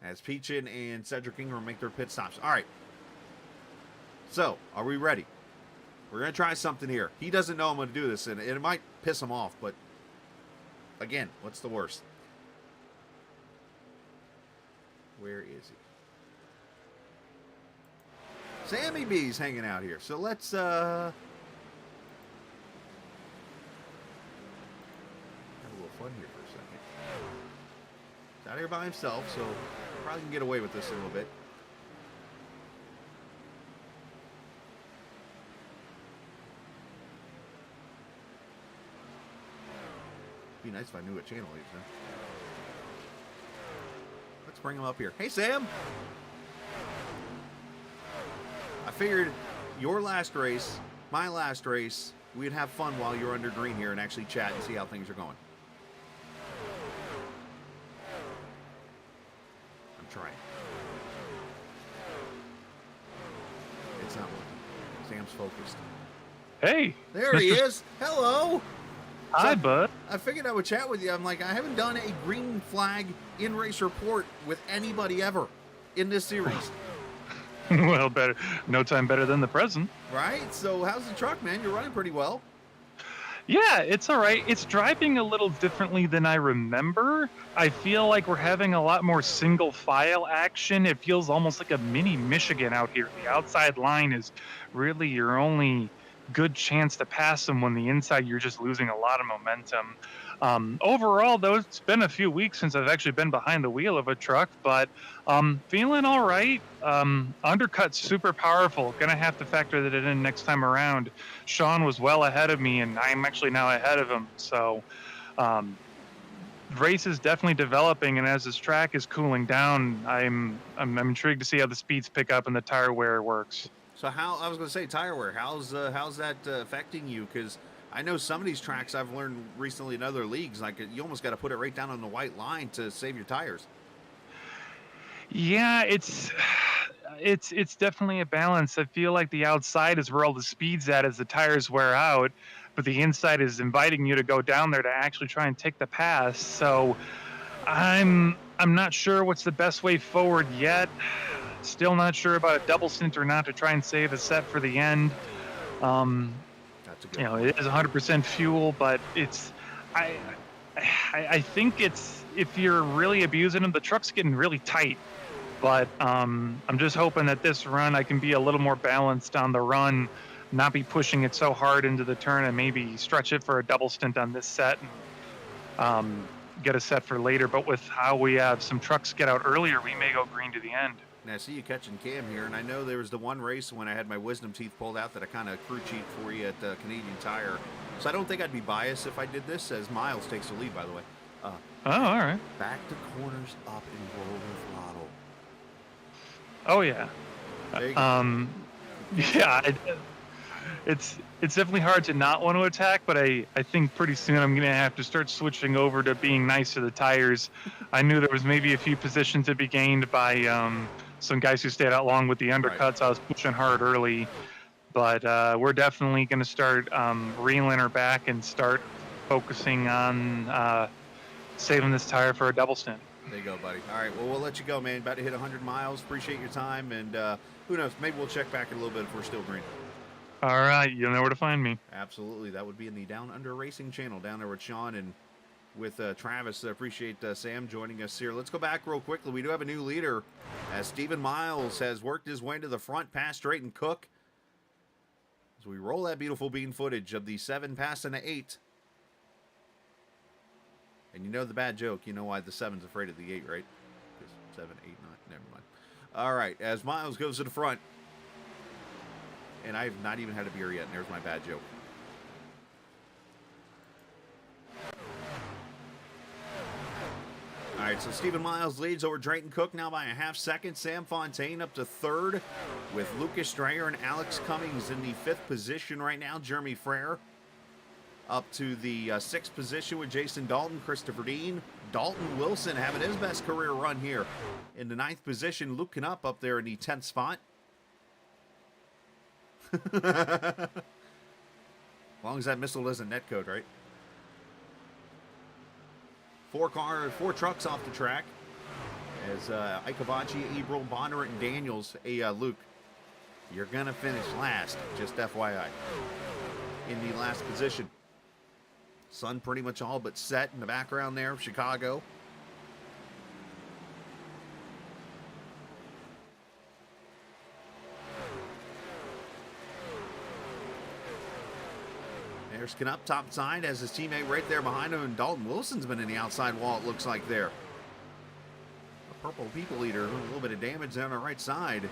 As Peachin and Cedric Ingram make their pit stops. All right. So, are we ready? We're going to try something here. He doesn't know I'm going to do this, and it might piss him off, but again, what's the worst? Where is he? Sammy B's hanging out here. So let's have a little fun here for a second. He's out here by himself, so probably can get away with this a little bit. Be nice if I knew what channel he was in. Let's bring him up here. Hey, Sam! I figured your last race, my last race, we'd have fun while you're under green here and actually chat and see how things are going. I'm trying. It's not working. Sam's focused. Hey! There he is! Hello! Hi, So, bud. I figured I would chat with you. I'm like, I haven't done a green flag in-race report with anybody ever in this series. Well, better. No time better than the present. Right? So how's the truck, man? You're running pretty well. Yeah, it's all right. It's driving a little differently than I remember. I feel like we're having a lot more single file action. It feels almost like a mini Michigan out here. The outside line is really your only good chance to pass them when the inside you're just losing a lot of momentum. Overall, though, it's been a few weeks since I've actually been behind the wheel of a truck, but feeling all right. Undercut's super powerful. Gonna have to factor that in next time around. Sean was well ahead of me, and I'm actually now ahead of him. So race is definitely developing, and as this track is cooling down, I'm intrigued to see how the speeds pick up and the tire wear works. So I was going to say tire wear. How's that affecting you? Because I know some of these tracks I've learned recently in other leagues, like you almost got to put it right down on the white line to save your tires. Yeah, it's definitely a balance. I feel like the outside is where all the speed's at as the tires wear out, but the inside is inviting you to go down there to actually try and take the pass. So I'm not sure what's the best way forward yet. Still not sure about a double stint or not to try and save a set for the end. That's a good point. It is 100% fuel, but I think it's, if you're really abusing them, the truck's getting really tight. But I'm just hoping that this run I can be a little more balanced on the run, not be pushing it so hard into the turn, and maybe stretch it for a double stint on this set and get a set for later. But with how we have some trucks get out earlier, we may go green to the end. And I see you catching Cam here, and I know there was the one race when I had my wisdom teeth pulled out that I kind of crew cheat for you at Canadian Tire. So I don't think I'd be biased if I did this, as Miles takes the lead, by the way. Oh, all right. Back to corners, up and roll the throttle. Oh yeah. There you go. Yeah. It's definitely hard to not want to attack, but I think pretty soon I'm gonna have to start switching over to being nice to the tires. I knew there was maybe a few positions to be gained by some guys who stayed out long with the undercuts. Right. I was pushing hard early, but we're definitely gonna start reeling her back and start focusing on saving this tire for a double stint. There you go, buddy. All right, well, we'll let you go, man. About to hit 100 miles. Appreciate your time, and who knows, maybe we'll check back in a little bit if we're still green. All right, you'll know where to find me. Absolutely. That would be in the Down Under Racing channel, down there with Sean and with Travis. I appreciate Sam joining us here. Let's go back real quickly. We do have a new leader, as Stephen Miles has worked his way to the front past Drayton Cook. As we roll that beautiful bean footage of the 7 passing the 8. And you know the bad joke. You know why the 7's afraid of the 8, right? Because 7, 8, 9. Never mind. All right. As Miles goes to the front. And I've not even had a beer yet. And there's my bad joke. All right. So Stephen Miles leads over Drayton Cook now by a half second. Sam Fontaine up to third with Lucas Strayer and Alex Cummings in the 5th position right now. Jeremy Frere up to the 6th position with Jason Dalton, Christopher Dean. Dalton Wilson having his best career run here in the 9th position. Luke Knupp up there in the 10th spot. As long as that missile doesn't netcode, right? 4 trucks off the track. As Ikevachi, Ebrel, Bonner, and Daniels. Hey, Luke, you're going to finish last, just FYI, in the last position. Sun pretty much all but set in the background there of Chicago. There's Knupp top side, as his teammate right there behind him, and Dalton Wilson's been in the outside wall, it looks like there. A purple people eater, a little bit of damage there on the right side.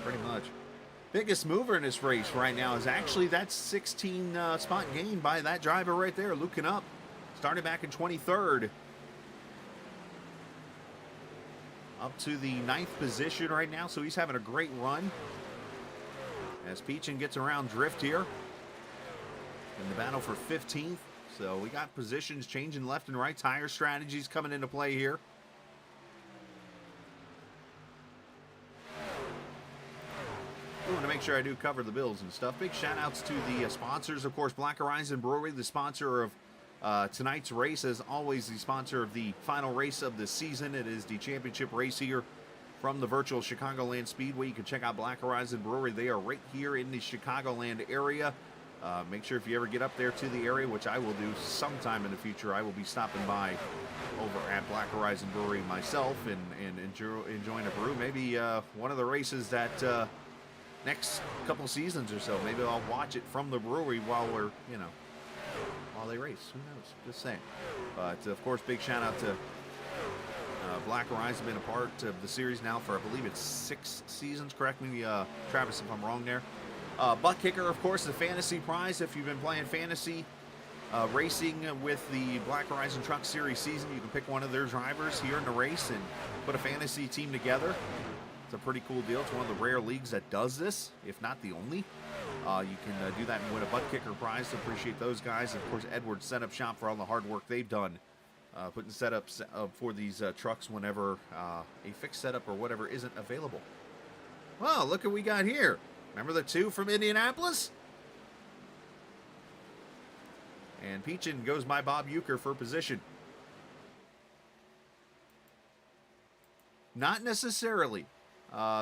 Pretty much. Biggest mover in this race right now is actually that 16 spot gain by that driver right there, Luke Knupp. Started back in 23rd. Up to the 9th position right now, so he's having a great run. As Peachin gets around Drift here in the battle for 15th. So we got positions changing left and right. Tire strategies coming into play here. I want to make sure I do cover the bills and stuff. Big shout outs to the sponsors. Of course, Black Horizon Brewery, the sponsor of tonight's race, as always, the sponsor of the final race of the season. It is the championship race here from the virtual Chicagoland Speedway. You can check out Black Horizon Brewery. They are right here in the Chicagoland area. Make sure if you ever get up there to the area, which I will do sometime in the future, I will be stopping by over at Black Horizon Brewery myself and enjoying a brew. Maybe one of the races that next couple seasons or so, maybe I'll watch it from the brewery while we're, while they race. Who knows? Just saying. But, of course, big shout out to Black Horizon, been a part of the series now for, I believe it's 6 seasons. Correct me, Travis, if I'm wrong there. Butt Kicker, of course, the fantasy prize. If you've been playing fantasy racing with the Black Horizon Truck Series season, you can pick one of their drivers here in the race and put a fantasy team together. It's a pretty cool deal. It's one of the rare leagues that does this, if not the only. You can do that and win a Butt Kicker prize. So appreciate those guys. And of course, Edwards Setup Shop for all the hard work they've done putting setups for these trucks whenever a fixed setup or whatever isn't available. Well, look what we got here. Remember the 2 from Indianapolis? And Peachin goes by Bob Euchre for position. Not necessarily.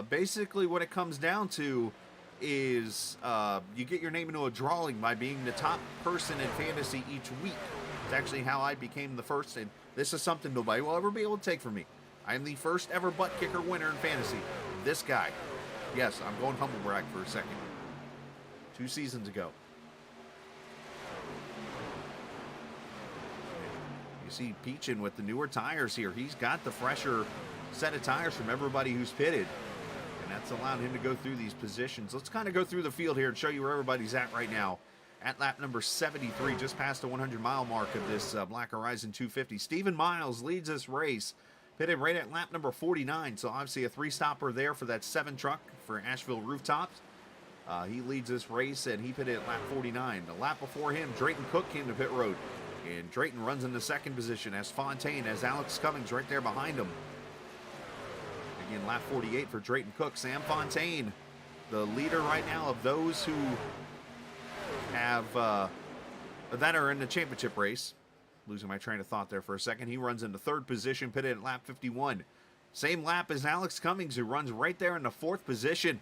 Basically, what it comes down to is you get your name into a drawing by being the top person in fantasy each week. It's actually how I became the first, and this is something nobody will ever be able to take from me. I am the first ever Butt Kicker winner in fantasy. This guy. Yes, I'm going humble brag for a second. 2 seasons ago. You see Peachin with the newer tires here. He's got the fresher set of tires from everybody who's pitted. And that's allowed him to go through these positions. Let's kind of go through the field here and show you where everybody's at right now. At lap number 73, just past the 100-mile mark of this Black Horizon 250. Stephen Miles leads this race. Pitted right at lap number 49, so obviously a 3-stopper there for that 7 truck for Asheville Rooftops. He leads this race, and he pitted at lap 49. The lap before him, Drayton Cook came to pit road, and Drayton runs in the 2nd position as Fontaine, as Alex Cummings right there behind him. Again, lap 48 for Drayton Cook. Sam Fontaine, the leader right now of those who have that are in the championship race. Losing my train of thought there for a second. He runs into 3rd position, pitted at lap 51. Same lap as Alex Cummings, who runs right there in the 4th position.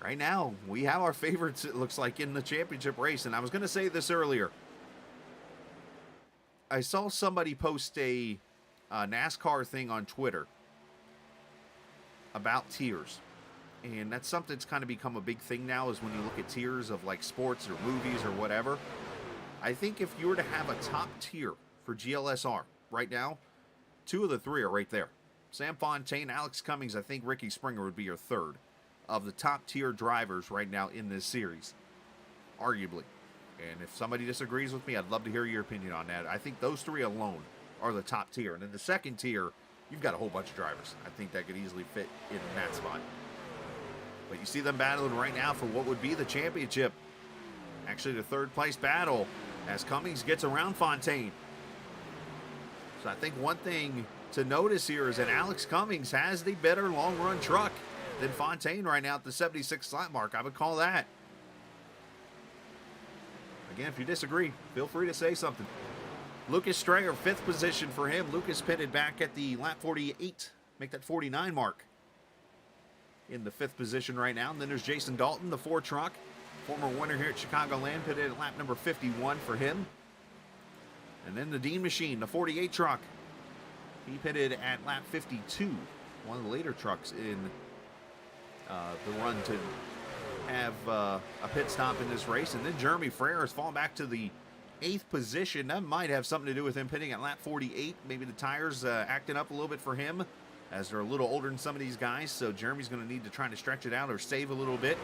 Right now, we have our favorites, it looks like, in the championship race. And I was going to say this earlier. I saw somebody post a NASCAR thing on Twitter about tiers. And that's something that's kind of become a big thing now, is when you look at tiers of like sports or movies or whatever. I think if you were to have a top tier for GLSR right now, 2 of the 3 are right there. Sam Fontaine, Alex Cummings, I think Ricky Springer would be your 3rd of the top tier drivers right now in this series, arguably. And if somebody disagrees with me, I'd love to hear your opinion on that. I think those 3 alone are the top tier. And in the 2nd tier, you've got a whole bunch of drivers. I think that could easily fit in that spot. But you see them battling right now for what would be the championship. Actually, the 3rd place battle as Cummings gets around Fontaine. So I think one thing to notice here is that Alex Cummings has the better long-run truck than Fontaine right now at the 76 lap mark. I would call that. Again, if you disagree, feel free to say something. Lucas Strayer, 5th position for him. Lucas pitted back at the lap 48, make that 49 mark. In the 5th position right now. And then there's Jason Dalton, the 4 truck. Former winner here at Chicagoland, pitted at lap number 51 for him. And then the Dean Machine, the 48 truck. He pitted at lap 52. One of the later trucks in the run to have a pit stop in this race. And then Jeremy Frere has fallen back to the 8th position. That might have something to do with him pitting at lap 48. Maybe the tires acting up a little bit for him, as they're a little older than some of these guys. So Jeremy's going to need to try to stretch it out or save a little bit.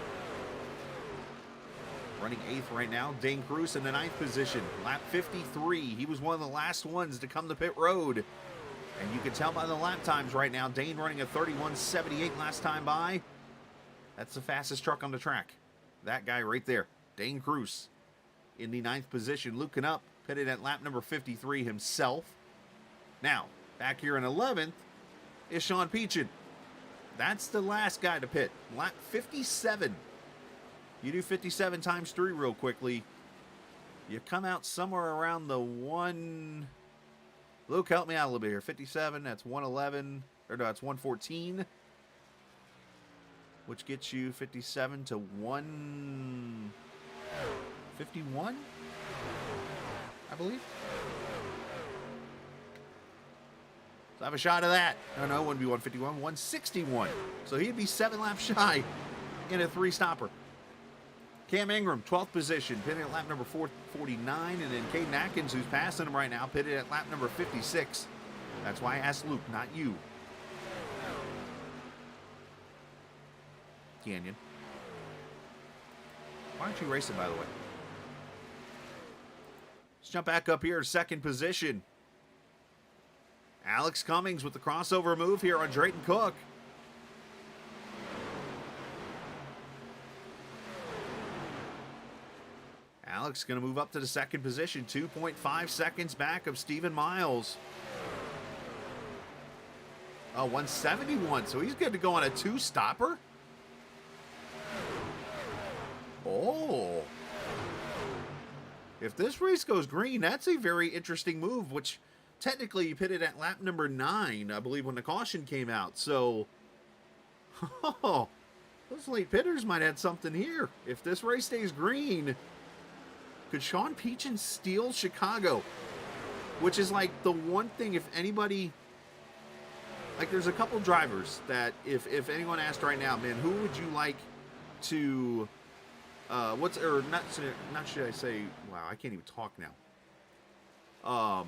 Running 8th right now, Dane Cruz in the 9th position. Lap 53. He was one of the last ones to come to pit road. And you can tell by the lap times right now, Dane running a 31.78 last time by. That's the fastest truck on the track. That guy right there, Dane Cruz, in the 9th position. Luking up, pitted at lap number 53 himself. Now, back here in 11th is Sean Peachin. That's the last guy to pit. Lap 57. You do 57 times 3 real quickly. You come out somewhere around the one. Luke, help me out a little bit here. 57, that's 111. Or no, that's 114. Which gets you 57 to 1. 51, I believe. So I have a shot of that. No, it wouldn't be 151, 161. So he'd be 7 laps shy in a 3-stopper. Cam Ingram, 12th position, pitted at lap number 449, and then Caden Atkins, who's passing him right now, pitted at lap number 56. That's why I asked Luke, not you. Canyon. Why aren't you racing, by the way? Let's jump back up here, 2nd position. Alex Cummings with the crossover move here on Drayton Cook. Alex going to move up to the 2nd position, 2.5 seconds back of Stephen Miles. Oh, 171, so he's good to go on a 2-stopper? Oh. If this race goes green, that's a very interesting move, which technically you pitted at lap number 9, I believe, when the caution came out. So, oh, those late pitters might have something here. If this race stays green, could Sean Peachin steal Chicago? Which is like the one thing, if anybody, like there's a couple drivers that if anyone asked right now, man, who would you like to, not should I say, wow, I can't even talk now.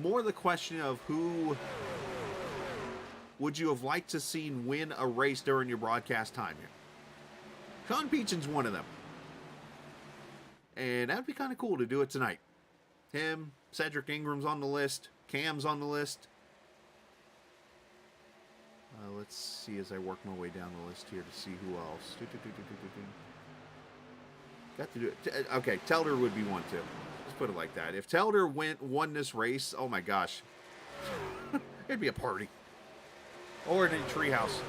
More the question of who would you have liked to seen win a race during your broadcast time here? Sean Peachin's one of them. And that'd be kind of cool to do it tonight. Him, Cedric Ingram's on the list. Cam's on the list. Let's see as I work my way down the list here to see who else. Got to do it. Okay, Telder would be one too. Let's put it like that. If Telder won this race, oh my gosh. It'd be a party. Or in a treehouse.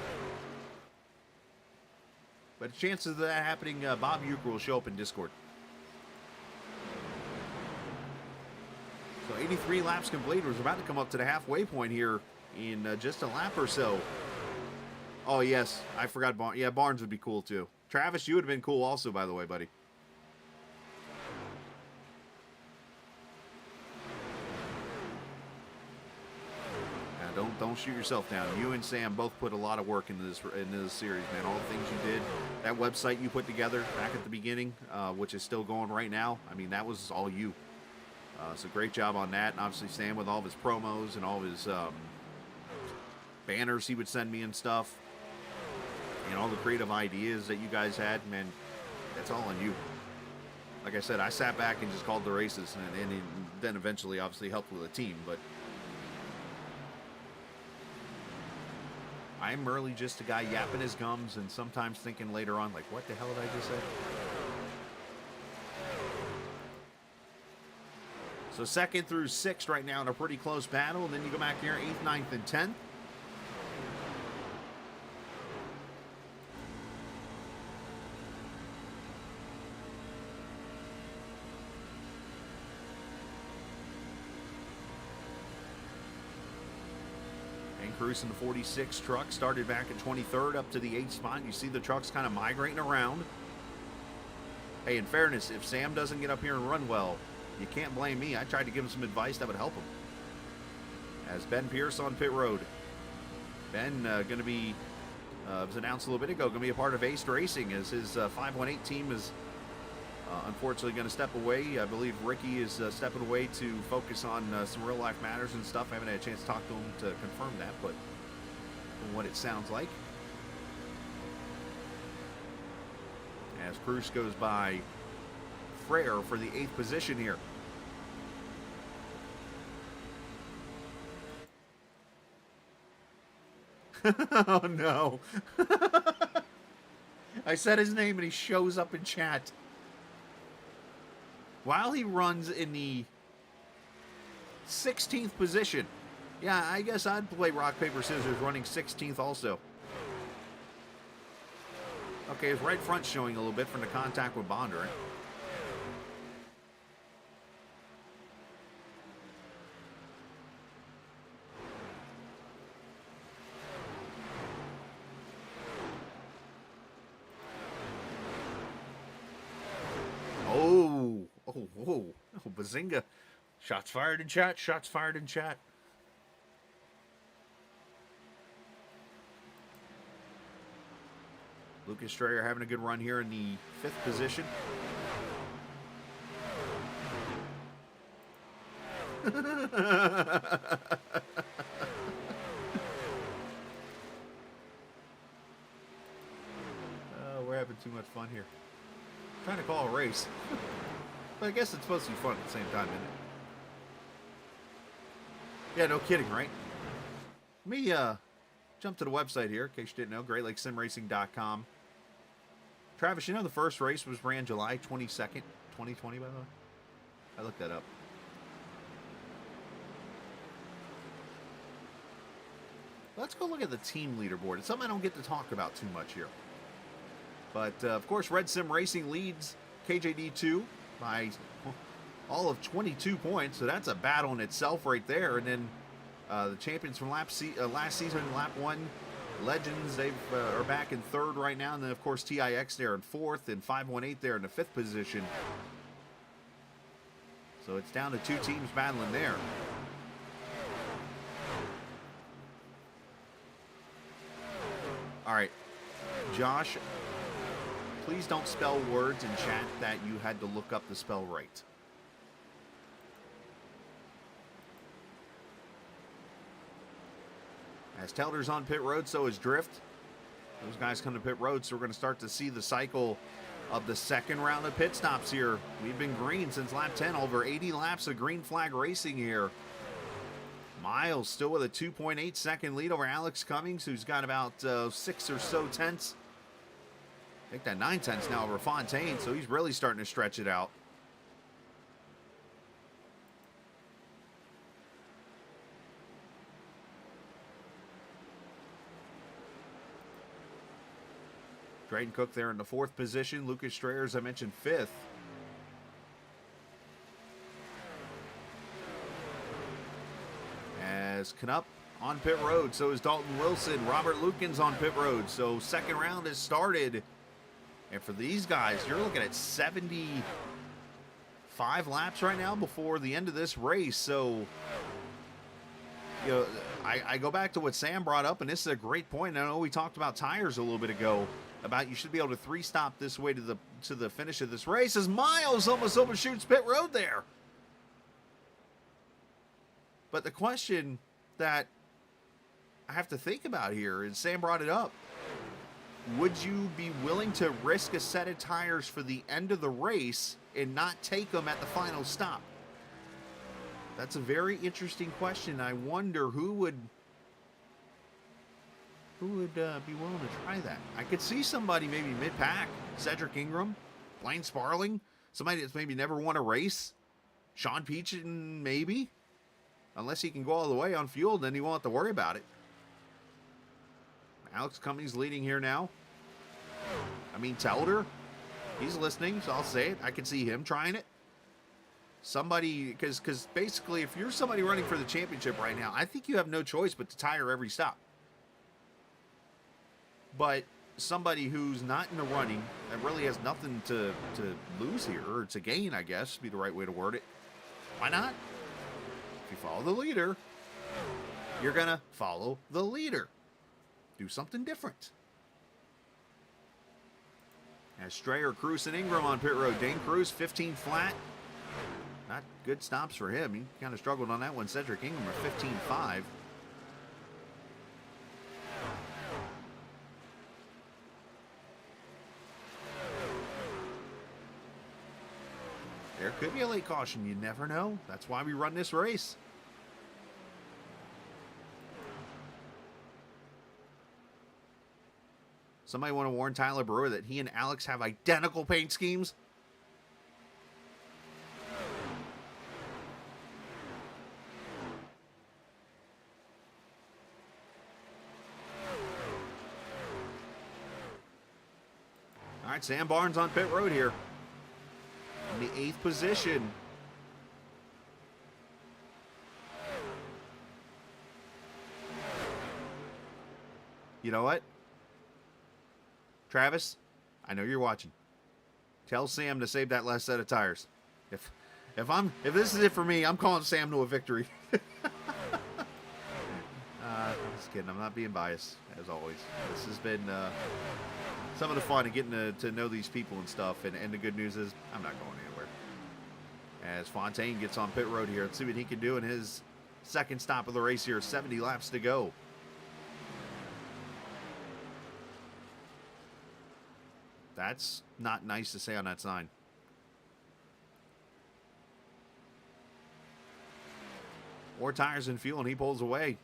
But the chances of that happening, Bob Euchre will show up in Discord. So 83 laps completed. We're about to come up to the halfway point here in just a lap or so. Oh, yes. I forgot Barnes. Yeah, Barnes would be cool, too. Travis, you would have been cool also, by the way, buddy. Yeah, don't shoot yourself down. You and Sam both put a lot of work into this series, man. All the things you did. That website you put together back at the beginning, which is still going right now. I mean, that was all you. So great job on that. And obviously Sam with all of his promos and all of his banners he would send me and stuff. And all the creative ideas that you guys had, man, that's all on you. Like I said, I sat back and just called the races and then eventually obviously helped with a team. But I'm merely just a guy yapping his gums and sometimes thinking later on, like, what the hell did I just say? So 2nd through 6th right now in a pretty close battle. And then you go back here, 8th, 9th, and 10th. And Cruz in the 46 truck started back at 23rd up to the 8th spot. You see the trucks kind of migrating around. Hey, in fairness, if Sam doesn't get up here and run well, you can't blame me. I tried to give him some advice that would help him. As Ben Pierce on pit road. Ben going to be, was announced a little bit ago, going to be a part of Ace Racing as his 518 team is unfortunately going to step away. I believe Ricky is stepping away to focus on some real life matters and stuff. I haven't had a chance to talk to him to confirm that, but from what it sounds like. As Cruz goes by Frere for the 8th position here. Oh no. I said his name and he shows up in chat. While he runs in the 16th position. Yeah, I guess I'd play rock, paper, scissors running 16th also. Okay, his right front's showing a little bit from the contact with Bondurant. Whoa. Oh, bazinga. Shots fired in chat. Shots fired in chat. Lucas Strayer having a good run here in the 5th position. We're having too much fun here. I'm trying to call a race. But I guess it's supposed to be fun at the same time, isn't it? Yeah, no kidding, right? Let me jump to the website here, in case you didn't know, GreatLakesSimRacing.com. Travis, you know the first race was ran July 22nd, 2020, by the way? I looked that up. Let's go look at the team leaderboard. It's something I don't get to talk about too much here. But, of course, Red Sim Racing leads KJD2 by all of 22 points. So that's a battle in itself right there. And then the champions from last season, Lap 1, Legends, they are back in 3rd right now. And then, of course, TIX there in 4th and 518 there in the 5th position. So it's down to 2 teams battling there. All right, Josh, please don't spell words in chat that you had to look up the spell right. As Telder's on pit road, so is Drift. Those guys come to pit road, so we're going to start to see the cycle of the second round of pit stops here. We've been green since lap 10, over 80 laps of green flag racing here. Miles still with a 2.8 second lead over Alex Cummings, who's got about 6 or so tenths. I think that 9 tenths now over Fontaine, so he's really starting to stretch it out. Drayden Cook there in the 4th position. Lucas Strayer, as I mentioned, 5th. As Knupp on pit road, so is Dalton Wilson. Robert Lukens on pit road, so second round has started. And for these guys, you're looking at 75 laps right now before the end of this race. So, you know, I go back to what Sam brought up, and this is a great point. I know we talked about tires a little bit ago, about you should be able to 3-stop this way to the finish of this race, as Miles almost overshoots pit road there. But the question that I have to think about here, and Sam brought it up, would you be willing to risk a set of tires for the end of the race and not take them at the final stop? That's a very interesting question. I wonder who would be willing to try that. I could see somebody maybe mid-pack, Cedric Ingram, Blaine Sparling, somebody that's maybe never won a race, Sean Peachin maybe. Unless he can go all the way on fuel, then he won't have to worry about it. Alex Cummings leading here now. I mean, Telder, he's listening, so I'll say it. I can see him trying it. Somebody, because basically, if you're somebody running for the championship right now, I think you have no choice but to tire every stop. But somebody who's not in the running, that really has nothing to lose here, or to gain, I guess, would be the right way to word it. Why not? If you follow the leader, you're going to follow the leader. Do something different. As Strayer, Cruz, and Ingram on pit road. Dane Cruz, 15 flat. Not good stops for him. He kind of struggled on that one. Cedric Ingram at 15.5. There could be a late caution. You never know. That's why we run this race. Somebody want to warn Tyler Brewer that he and Alex have identical paint schemes? All right, Sam Barnes on pit road here. In the 8th position. You know what? Travis, I know you're watching. Tell Sam to save that last set of tires. If this is it for me, I'm calling Sam to a victory. Just kidding. I'm not being biased, as always. This has been some of the fun of getting to know these people and stuff. And the good news is I'm not going anywhere. As Fontaine gets on pit road here, let's see what he can do in his second stop of the race here. 70 laps to go. That's not nice to say on that sign. More tires and fuel, and he pulls away.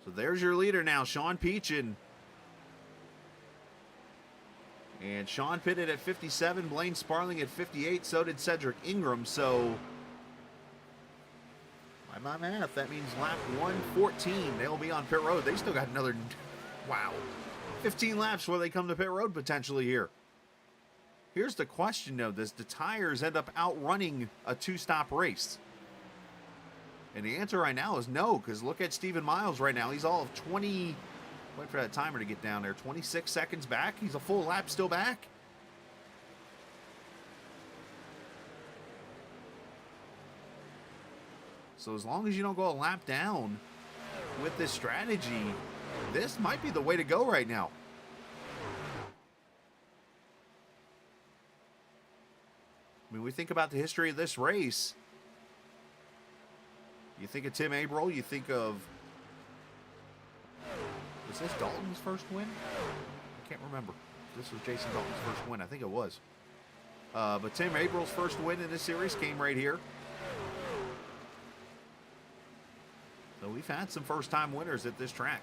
So there's your leader now, Sean Peachin. And Sean pitted at 57, Blaine Sparling at 58, so did Cedric Ingram. So, by my math, that means lap 114, they'll be on pit road. They still got another, wow, 15 laps before they come to pit road potentially here. Here's the question, though. Does the tires end up outrunning a two-stop race? And the answer right now is no, because look at Stephen Miles right now. He's all of 20, wait for that timer to get down there, 26 seconds back. He's a full lap still back. So as long as you don't go a lap down with this strategy, this might be the way to go right now. I mean, we think about the history of this race. You think of Tim Abreu, you think of... Was this Dalton's first win? I can't remember. This was Jason Dalton's first win. I think it was. But Tim Abreu's first win in this series came right here. So we've had some first-time winners at this track.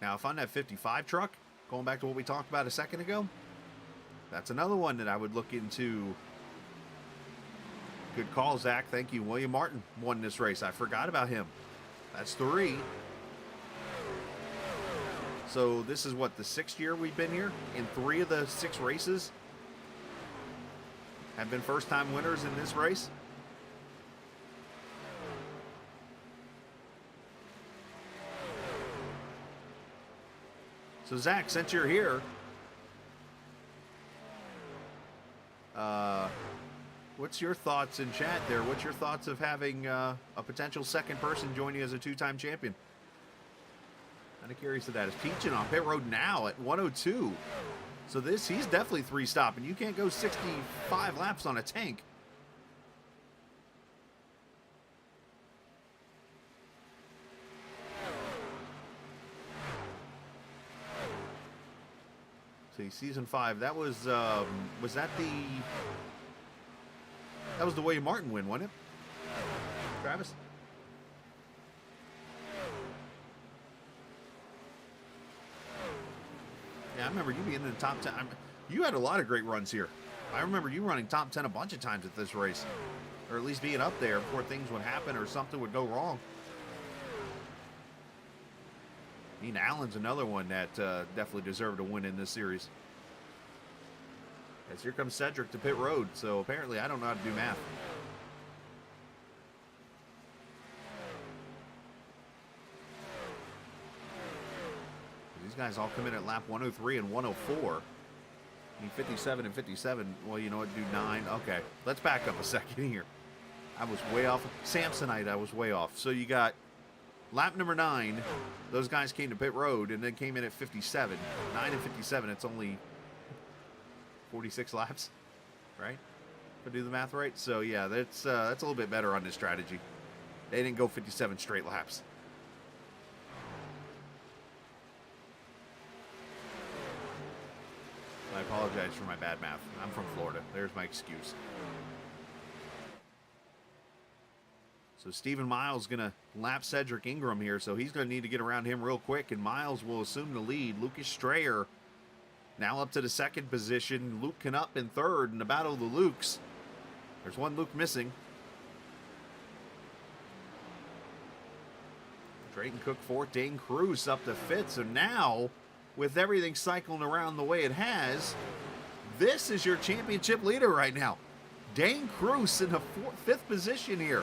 Now, if on that 55 truck, going back to what we talked about a second ago, that's another one that I would look into. Good call, Zach. Thank you. William Martin won this race. I forgot about him. That's 3. So this is what, the 6th year we've been here? In 3 of the 6 races have been first-time winners in this race. So, Zach, since you're here, what's your thoughts in chat there? What's your thoughts of having a potential second person join you as a 2-time champion? Kind of curious to that. Is Peachin on pit road now at 102? So he's definitely 3-stop, and you can't go 65 laps on a tank. See, season 5. That was that was the William Martin win, wasn't it? Travis? Yeah, I remember you being in the top 10. You had a lot of great runs here. I remember you running top 10 a bunch of times at this race. Or at least being up there before things would happen or something would go wrong. Ian Allen's another one that definitely deserved a win in this series. As here comes Cedric to pit road, so apparently I don't know how to do math. These guys all come in at lap 103 and 104. I mean, 57 and 57. Well, you know what? Do 9. Okay, let's back up a second here. I was way off. Samsonite, I was way off. So you got lap number 9, those guys came to pit road and then came in at 57. 9 and 57, it's only 46 laps, right? If I do the math right. So yeah, that's a little bit better on this strategy. They didn't go 57 straight laps. I apologize for my bad math. I'm from Florida. There's my excuse. So Stephen Miles going to lap Cedric Ingram here, so he's going to need to get around him real quick, and Miles will assume the lead. Lucas Strayer now up to the 2nd position. Luke Knupp in 3rd in the battle of the Lukes. There's one Luke missing. Drayton Cook 4th, Dane Cruz up to 5th. So now, with everything cycling around the way it has, This is your championship leader right now. Dane Cruz in the fifth position here.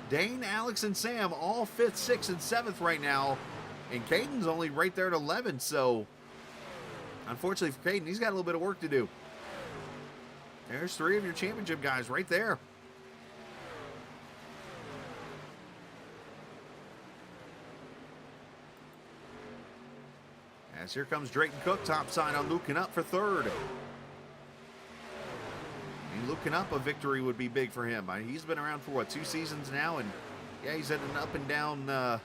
Dane, Alex, and Sam all 5th, 6th, and 7th right now. And Caden's only right there at 11, so unfortunately for Caden, he's got a little bit of work to do. There's 3 of your championship guys right there. As here comes Drayton Cook, top sign on Luke Knupp for 3rd. And Luke Knupp, a victory would be big for him. He's been around for, what, 2 seasons now? And, yeah, he's had an up and down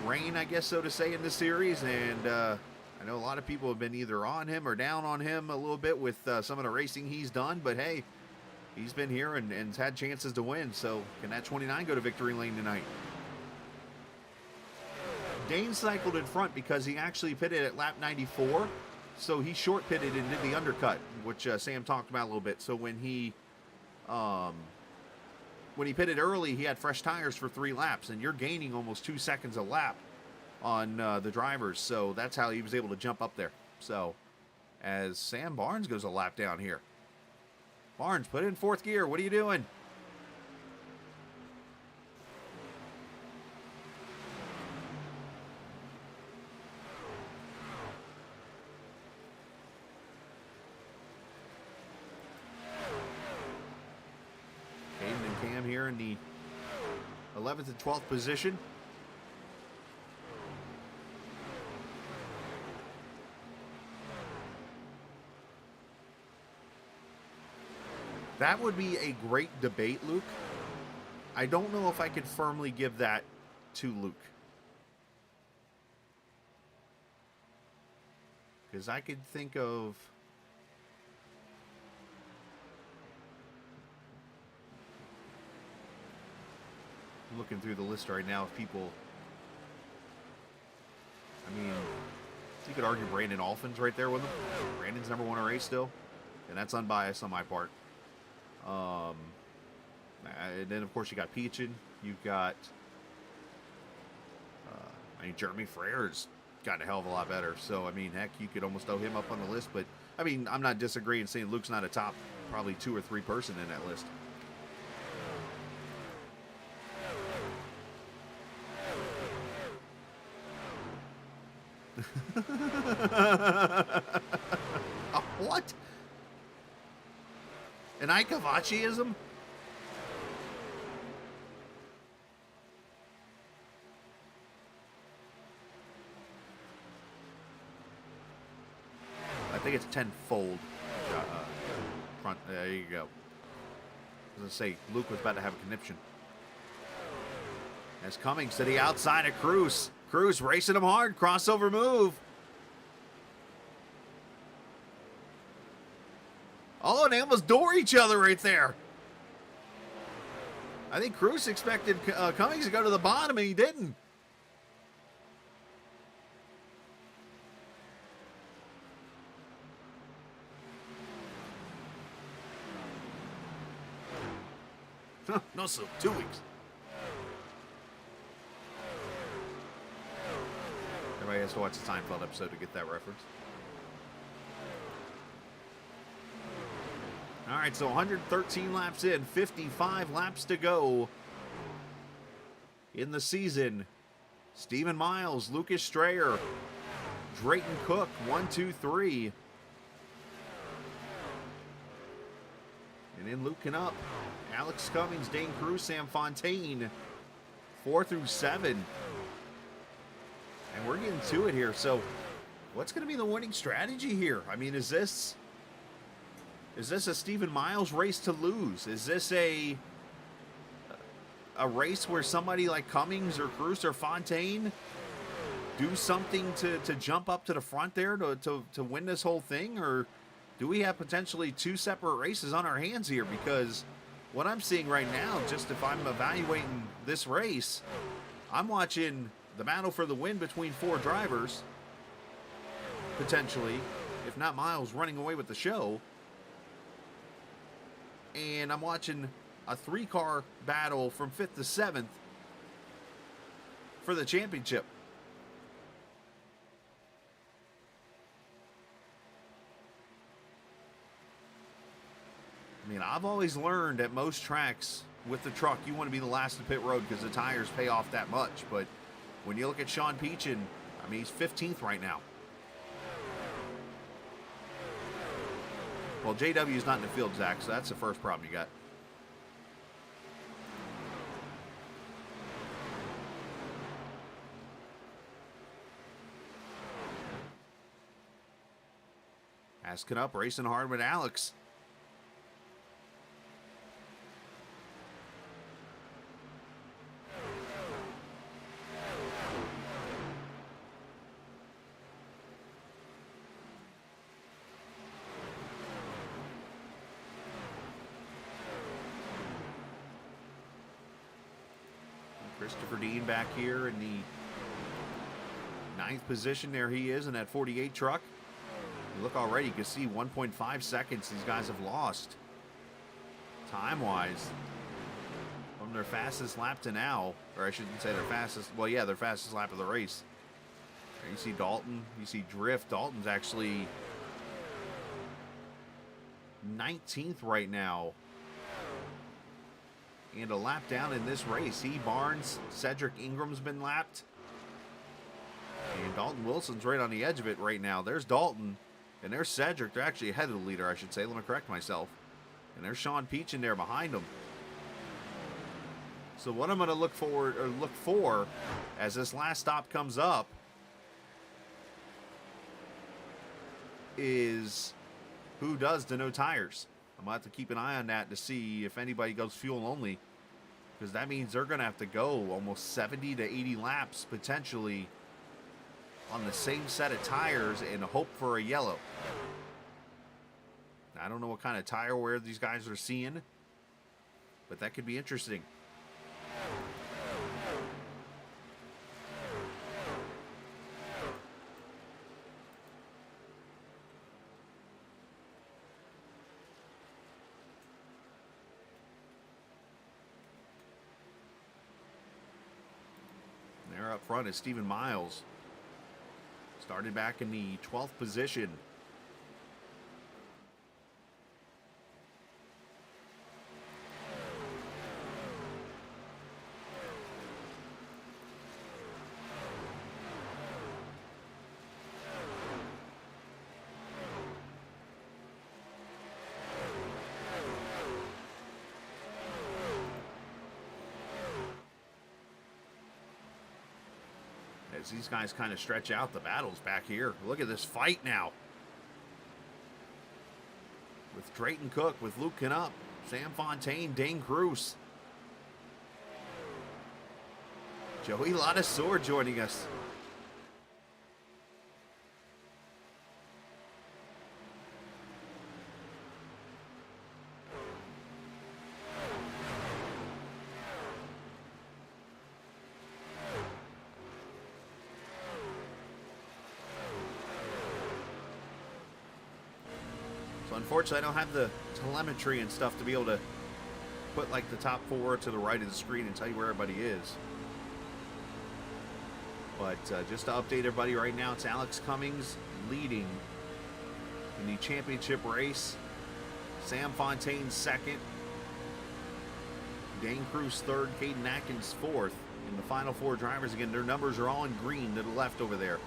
reign, I guess, so to say, in this series. And I know a lot of people have been either on him or down on him a little bit with some of the racing he's done. But, hey, he's been here and has had chances to win. So can that 29 go to victory lane tonight? Dane cycled in front because he actually pitted at lap 94. So he short pitted and did the undercut, which Sam talked about a little bit. So when he pitted early, he had fresh tires for 3 laps, and you're gaining almost 2 seconds a lap on the drivers. So that's how he was able to jump up there. So as Sam Barnes goes a lap down here. Barnes, put it in 4th gear. What are you doing? Here in the 11th and 12th position. That would be a great debate, Luke. I don't know if I could firmly give that to Luke. Because I could think of... looking through the list right now of people. I mean, you could argue Brandon Alfin's right there with him. Brandon's never won a race still, and that's unbiased on my part. And then of course you got Peachin. You've got Jeremy Frere's gotten a hell of a lot better. So I mean, heck, you could almost throw him up on the list. But I mean, I'm not disagreeing saying Luke's not a top probably 2 or 3 person in that list. What? An Icavachiism? I think it's tenfold. Front. There you go. I was gonna say Luke was about to have a conniption. As Cummings to the outside of Cruz. Cruz racing him hard. Crossover move. Oh, and they almost door each other right there. I think Cruz expected Cummings to go to the bottom, and he didn't. No, so 2 weeks. Everybody has to watch the Seinfeld episode to get that reference. All right, so 113 laps in, 55 laps to go in the season. Stephen Miles, Lucas Strayer, Drayton Cook, 1, 2, 3. And then Luke Knupp, Alex Cummings, Dane Cruz, Sam Fontaine, 4 through 7. And we're getting to it here. So what's going to be the winning strategy here? I mean, is this a Stephen Miles race to lose? Is this a race where somebody like Cummings or Cruz or Fontaine do something to jump up to the front there to win this whole thing? Or do we have potentially 2 separate races on our hands here? Because what I'm seeing right now, just if I'm evaluating this race, I'm watching the battle for the win between 4 drivers, potentially, if not Miles running away with the show. And I'm watching a 3-car battle from 5th to 7th for the championship. I mean, I've always learned at most tracks with the truck, you want to be the last to pit road because the tires pay off that much. But when you look at Sean Peachin, I mean, he's 15th right now. Well, JW's not in the field, Zach, so that's the first problem you got. Asking up, racing hard with Alex. Christopher Dean back here in the 9th position. There he is in that 48 truck. You look already, you can see 1.5 seconds these guys have lost. Time-wise. From their fastest lap to now. Or I shouldn't say their fastest. Well, yeah, their fastest lap of the race. There you see Dalton. You see Drift. Dalton's actually 19th right now. And a lap down in this race. He, Barnes, Cedric Ingram's been lapped. And Dalton Wilson's right on the edge of it right now. There's Dalton. And there's Cedric. They're actually ahead of the leader, I should say. Let me correct myself. And there's Sean Peach in there behind him. So what I'm going to look for as this last stop comes up is who does the no tires. I'm going to have to keep an eye on that to see if anybody goes fuel only, because that means they're going to have to go almost 70 to 80 laps potentially on the same set of tires and hope for a yellow. I don't know what kind of tire wear these guys are seeing, but that could be interesting. There up front is Stephen Miles. Started back in the 12th position. As these guys kind of stretch out the battles back here. Look at this fight now. With Drayton Cook, with Luke Knupp, Sam Fontaine, Dane Cruz. Joey Ladasor joining us. Unfortunately, I don't have the telemetry and stuff to be able to put like the top 4 to the right of the screen and tell you where everybody is. But just to update everybody right now, it's Alex Cummings leading in the championship race. Sam Fontaine second. Dane Cruz third. Caden Atkins fourth. And the final 4 drivers, again, their numbers are all in green to the left over there.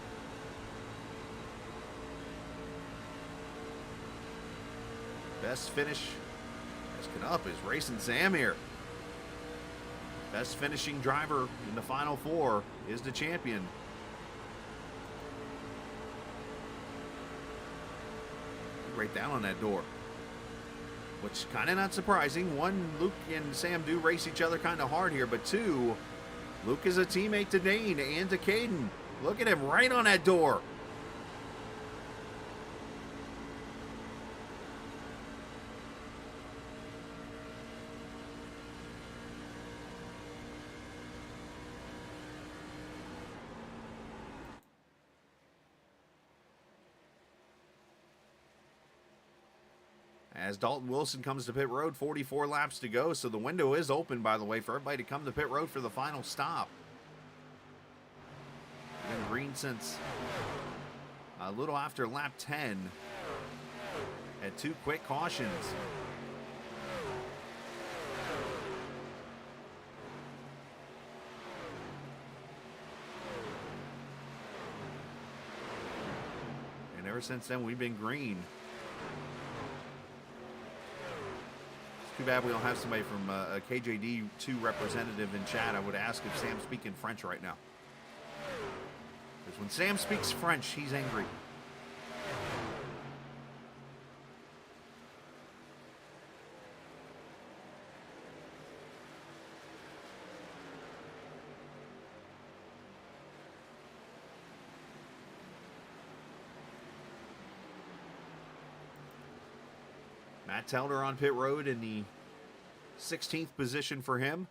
Best finish, as Knupp is racing Sam here. Best finishing driver in the final 4 is the champion. Right down on that door. Which kind of not surprising. 1, Luke and Sam do race each other kind of hard here, but 2, Luke is a teammate to Dane and to Caden. Look at him right on that door. As Dalton Wilson comes to pit road, 44 laps to go, so the window is open, by the way, for everybody to come to pit road for the final stop. Been green since a little after lap 10. Had 2 quick cautions. And ever since then, we've been green. It's too bad we don't have somebody from a KJD2 representative in chat. I would ask if Sam's speaking French right now. Because when Sam speaks French, he's angry. Matt Telder on pit road in the 16th position for him.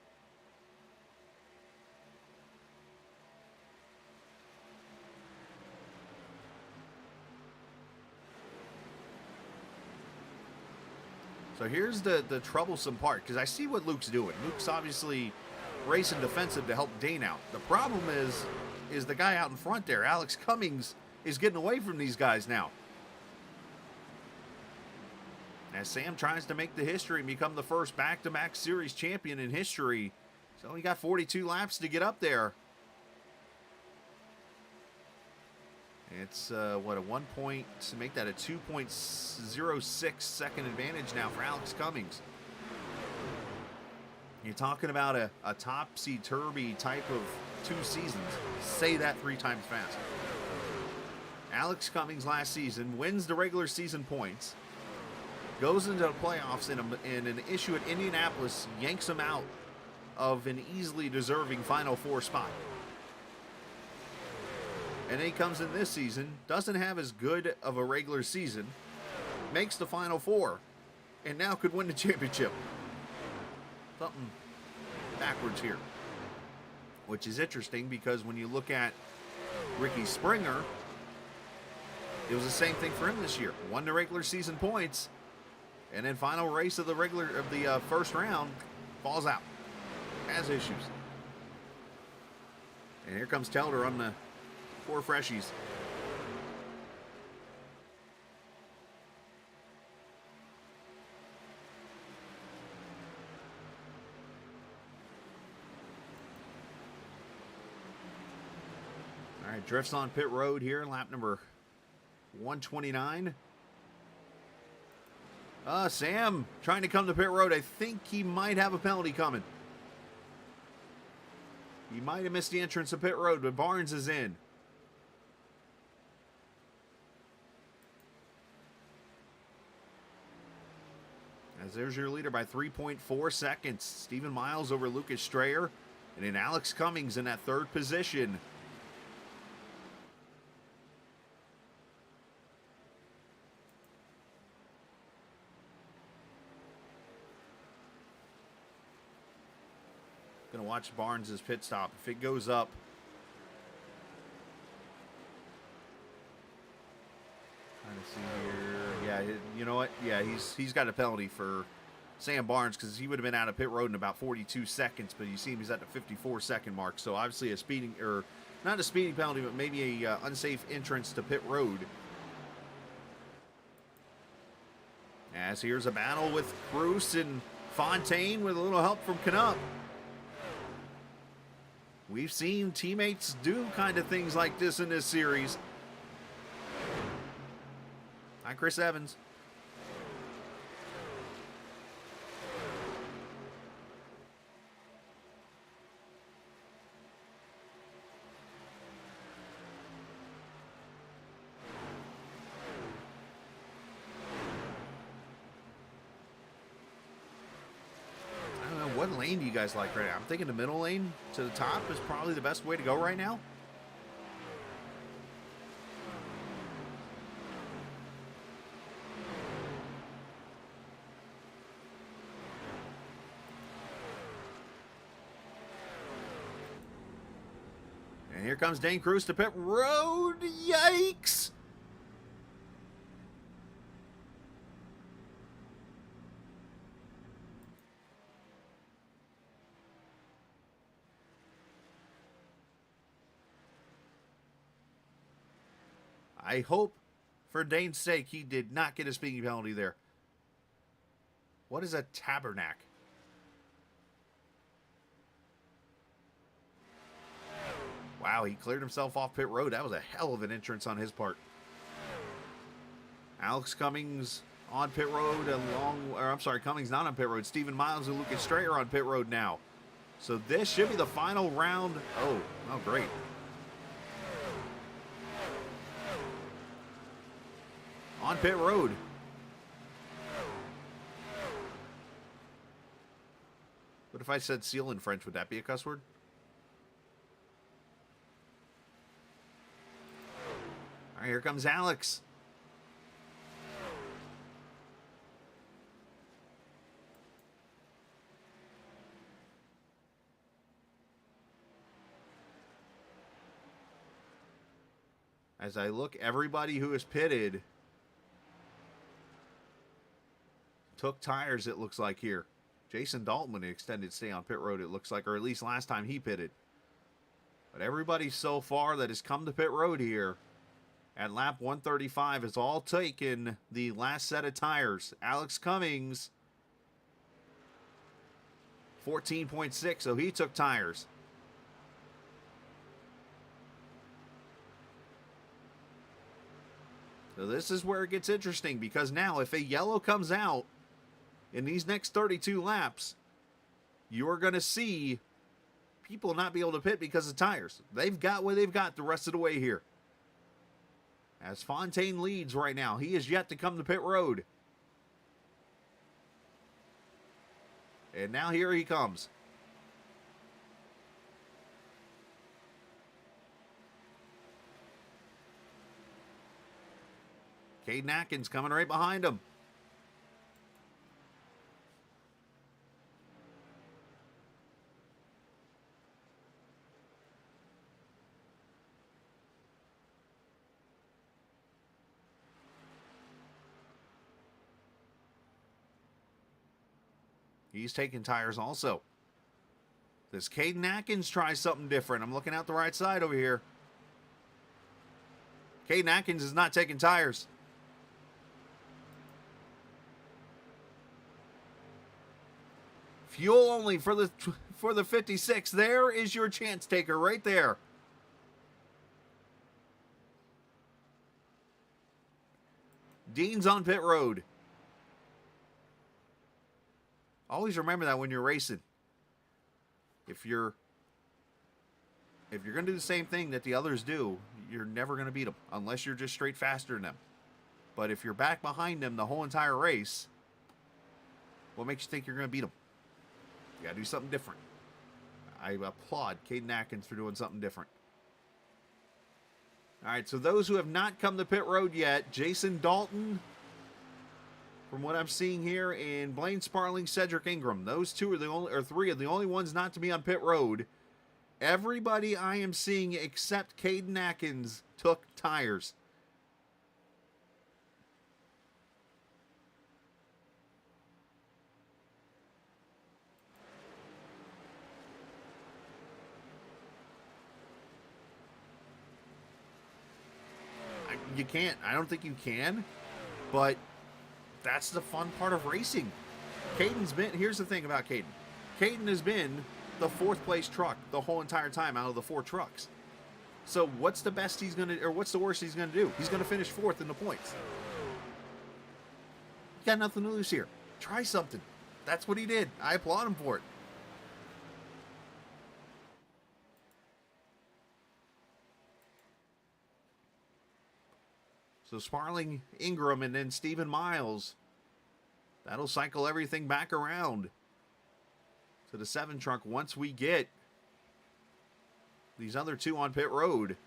So here's the troublesome part, because I see what Luke's doing. Luke's obviously racing defensive to help Dane out. The problem is the guy out in front there, Alex Cummings, is getting away from these guys now. As Sam tries to make the history and become the first back-to-back series champion in history. So he got 42 laps to get up there. It's, what, a 1 point, to make that a 2.06 second advantage now for Alex Cummings. You're talking about a topsy-turvy type of 2 seasons. Say that 3 times fast. Alex Cummings last season wins the regular season points. Goes into the playoffs in an issue at Indianapolis, yanks him out of an easily deserving Final Four spot. And then he comes in this season, doesn't have as good of a regular season, makes the Final Four, and now could win the championship. Something backwards here. Which is interesting because when you look at Ricky Springer, it was the same thing for him this year. Won the regular season points, and then final race of the first round, falls out. Has issues. And here comes Telder on the 4 freshies. All right, drifts on pit road here, lap number 129. Sam trying to come to pit road. I think he might have a penalty coming. He might have missed the entrance of pit road, but Barnes is in. As there's your leader by 3.4 seconds. Stephen Miles over Lucas Strayer. And then Alex Cummings in that 3rd position. Gonna watch Barnes' pit stop. If it goes up, trying to see here. Yeah, you know what? Yeah, he's got a penalty for Sam Barnes because he would have been out of pit road in about 42 seconds. But you see him, he's at the 54-second mark. So obviously a speeding, or not a speeding penalty, but maybe a unsafe entrance to pit road. As here's a battle with Cruz and Fontaine with a little help from Canup. We've seen teammates do kind of things like this in this series. Hi, Chris Evans. What lane do you guys like right now? I'm thinking the middle lane to the top is probably the best way to go right now. And here comes Dane Cruz to pit road. Yikes! I hope, for Dane's sake, he did not get a speeding penalty there. What is a tabernacle? Wow, he cleared himself off pit road. That was a hell of an entrance on his part. Alex Cummings on pit road Cummings not on pit road. Stephen Miles and Lucas Strayer on pit road now. So this should be the final round. Oh, great. On pit road. What if I said seal in French? Would that be a cuss word? All right, here comes Alex. As I look, everybody who is pitted took tires, it looks like here. Jason Dalton, an extended stay on pit road, it looks like, or at least last time he pitted. But everybody so far that has come to pit road here at lap 135 has all taken the last set of tires. Alex Cummings, 14.6, so he took tires. So this is where it gets interesting, because now if a yellow comes out in these next 32 laps, you're going to see people not be able to pit because of tires. They've got what they've got the rest of the way here. As Fontaine leads right now, he is yet to come to pit road. And now here he comes. Caden Atkins coming right behind him. He's taking tires also. Does Caden Atkins try something different? I'm looking out the right side over here. Caden Atkins is not taking tires. Fuel only for the 56. There is your chance taker right there. Dean's on pit road. Always remember that when you're racing. If you're going to do the same thing that the others do, you're never going to beat them unless you're just straight faster than them. But if you're back behind them the whole entire race, what makes you think you're going to beat them? You got to do something different. I applaud Caden Atkins for doing something different. All right, so those who have not come to pit road yet, Jason Dalton, from what I'm seeing here, and Blaine Sparling, Cedric Ingram. Those two are the only, or three are the only ones not to be on pit road. Everybody I am seeing except Caden Atkins took tires. You can't. I don't think you can, but that's the fun part of racing. Caden's been, here's the thing about Caden. Caden has been the fourth place truck the whole entire time out of the four trucks. So what's the best he's going to, or what's the worst he's going to do? He's going to finish fourth in the points. You got nothing to lose here. Try something. That's what he did. I applaud him for it. So Sparling, Ingram, and then Stephen Miles. That'll cycle everything back around to the 7 truck once we get these other two on pit road.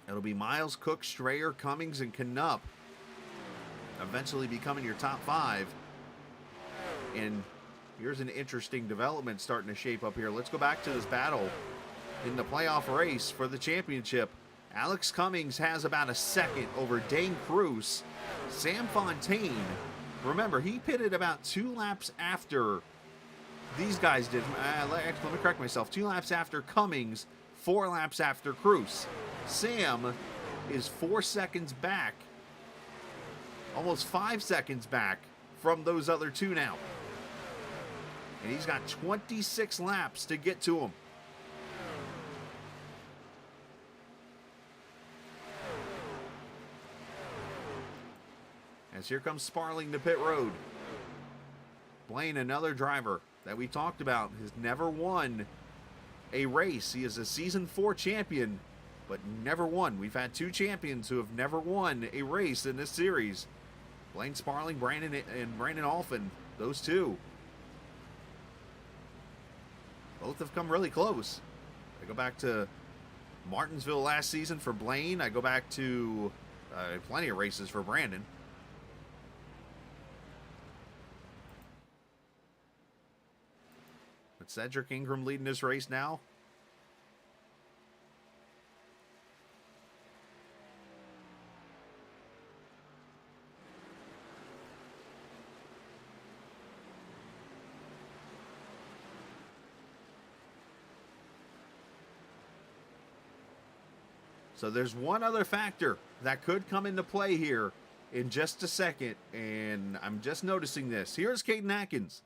It'll be Miles, Cook, Strayer, Cummings, and Knupp eventually becoming your top 5. And here's an interesting development starting to shape up here. Let's go back to this battle in the playoff race for the championship. Alex Cummings has about a second over Dane Cruz. Sam Fontaine, remember, he pitted about 2 laps after these guys did. Let me correct myself. 2 laps after Cummings, 4 laps after Cruz. Sam is 4 seconds back, almost 5 seconds back from those other 2 now. And he's got 26 laps to get to him. As here comes Sparling to pit road. Blaine, another driver that we talked about, has never won a race. He is a Season 4 champion, but never won. We've had 2 champions who have never won a race in this series. Blaine Sparling, Brandon Alphin, those two. Both have come really close. I go back to Martinsville last season for Blaine. I go back to plenty of races for Brandon. But Cedric Ingram leading this race now. So there's one other factor that could come into play here in just a second, and I'm just noticing this. Here's Caden Atkins.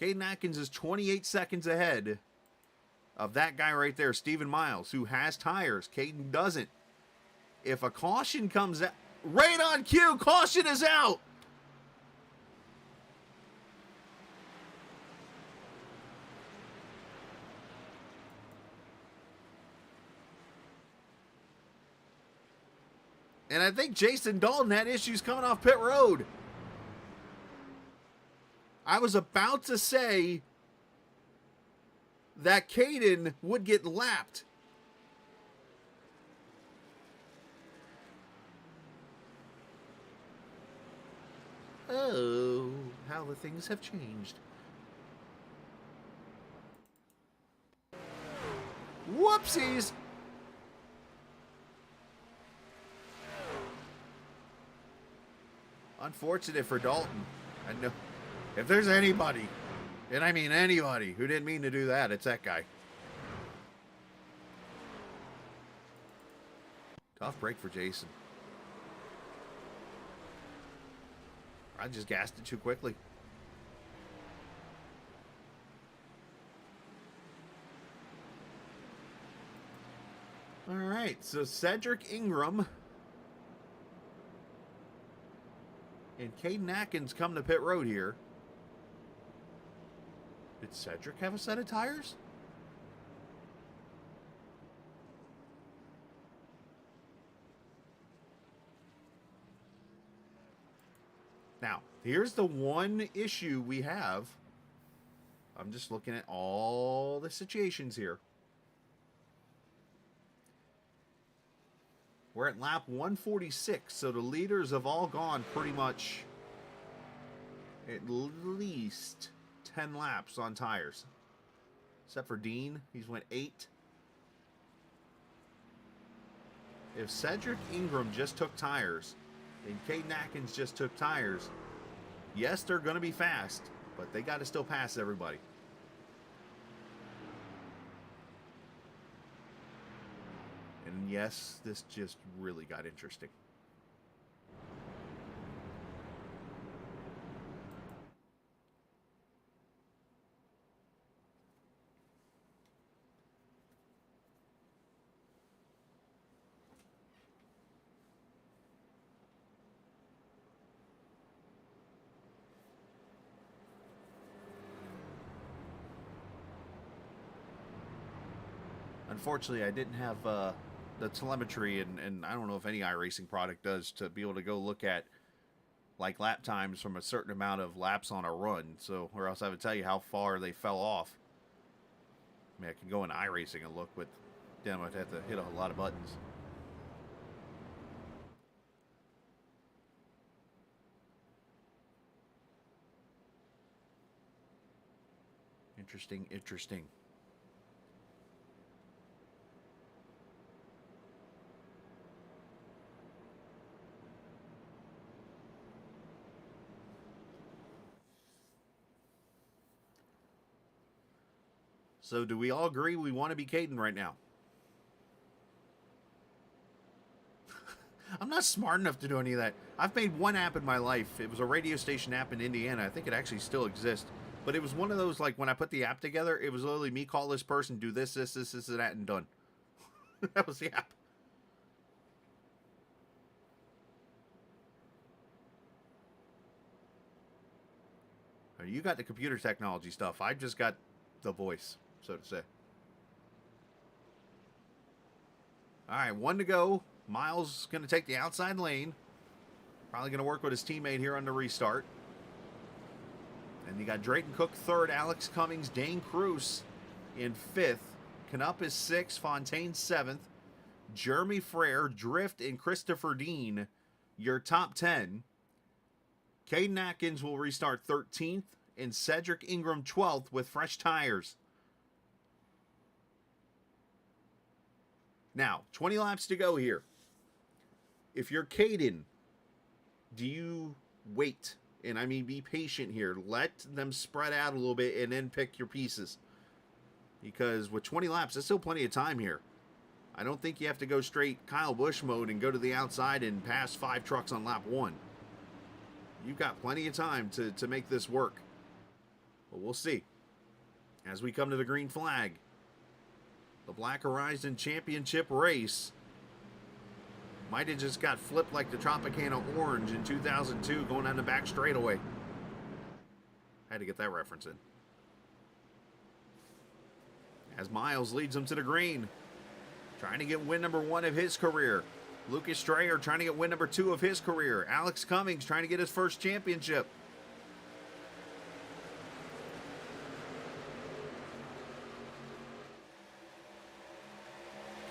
Caden Atkins is 28 seconds ahead of that guy right there, Stephen Miles, who has tires. Caden doesn't. If a caution comes out, right on cue, caution is out. And I think Jason Dalton had issues coming off pit road. I was about to say that Caden would get lapped. Oh, how the things have changed. Whoopsies! Unfortunate for Dalton. I know if there's anybody, and I mean anybody, who didn't mean to do that, it's that guy. Tough break for Jason. I just gassed it too quickly. All right, so Cedric Ingram and Caden Atkins come to pit road here. Did Cedric have a set of tires? Now, here's the one issue we have. I'm just looking at all the situations here. We're at lap 146, so the leaders have all gone pretty much at least 10 laps on tires. Except for Dean, he's went 8. If Cedric Ingram just took tires and Caden Atkins just took tires, yes, they're going to be fast, but they got to still pass everybody. And yes, this just really got interesting. Unfortunately, I didn't have the telemetry, and I don't know if any iRacing product does, to be able to go look at like lap times from a certain amount of laps on a run. So, or else I would tell you how far they fell off. I mean, I could go in iRacing and look, but then I'd have to hit a lot of buttons. Interesting, interesting. So do we all agree we want to be Caden right now? I'm not smart enough to do any of that. I've made one app in my life. It was a radio station app in Indiana. I think it actually still exists. But it was one of those, like, when I put the app together, it was literally me call this person, do this, this, this, this, and that, and done. That was the app. You got the computer technology stuff. I just got the voice, so to say. All right, 1 to go. Miles going to take the outside lane. Probably going to work with his teammate here on the restart. And you got Drayton Cook 3rd, Alex Cummings, Dane Cruz in 5th. Canup is 6th, Fontaine 7th. Jeremy Frere, Drift, and Christopher Dean, your top 10. Caden Atkins will restart 13th, and Cedric Ingram 12th with fresh tires. Now, 20 laps to go here. If you're Caden, do you wait? And I mean, be patient here. Let them spread out a little bit and then pick your pieces. Because with 20 laps, there's still plenty of time here. I don't think you have to go straight Kyle Busch mode and go to the outside and pass 5 trucks on lap 1. You've got plenty of time to make this work. But we'll see. As we come to the green flag. The Black Horizon Championship race. Might have just got flipped like the Tropicana Orange in 2002 going down the back straightaway. Had to get that reference in. As Miles leads him to the green. Trying to get win number 1 of his career. Lucas Strayer trying to get win number 2 of his career. Alex Cummings trying to get his first championship.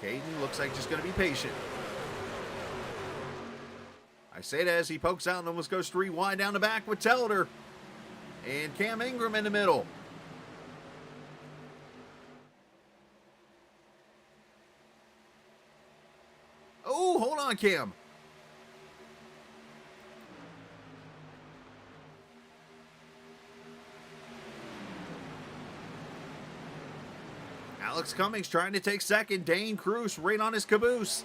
Caden looks like just going to be patient. I say that as he pokes out and almost goes 3 wide down the back with Telder. And Cam Ingram in the middle. Oh, hold on, Cam. Alex Cummings trying to take second. Dane Cruz right on his caboose.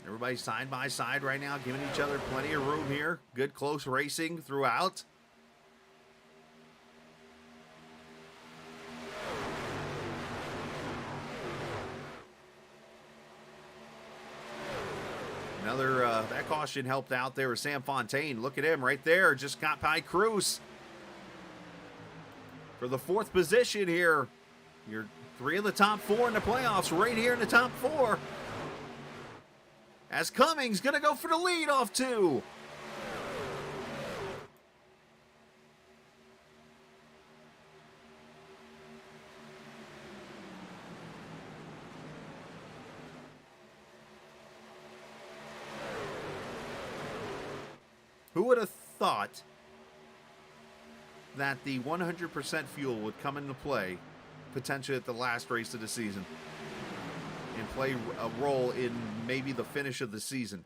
Everybody side by side right now, giving each other plenty of room here. Good close racing throughout. Another, that caution helped out there with Sam Fontaine. Look at him right there, just got by Cruz. For the 4th position here. You're 3 of the top 4 in the playoffs right here in the top 4. As Cummings going to go for the lead off 2. Who would have thought that the 100% fuel would come into play potentially at the last race of the season? And play a role in maybe the finish of the season.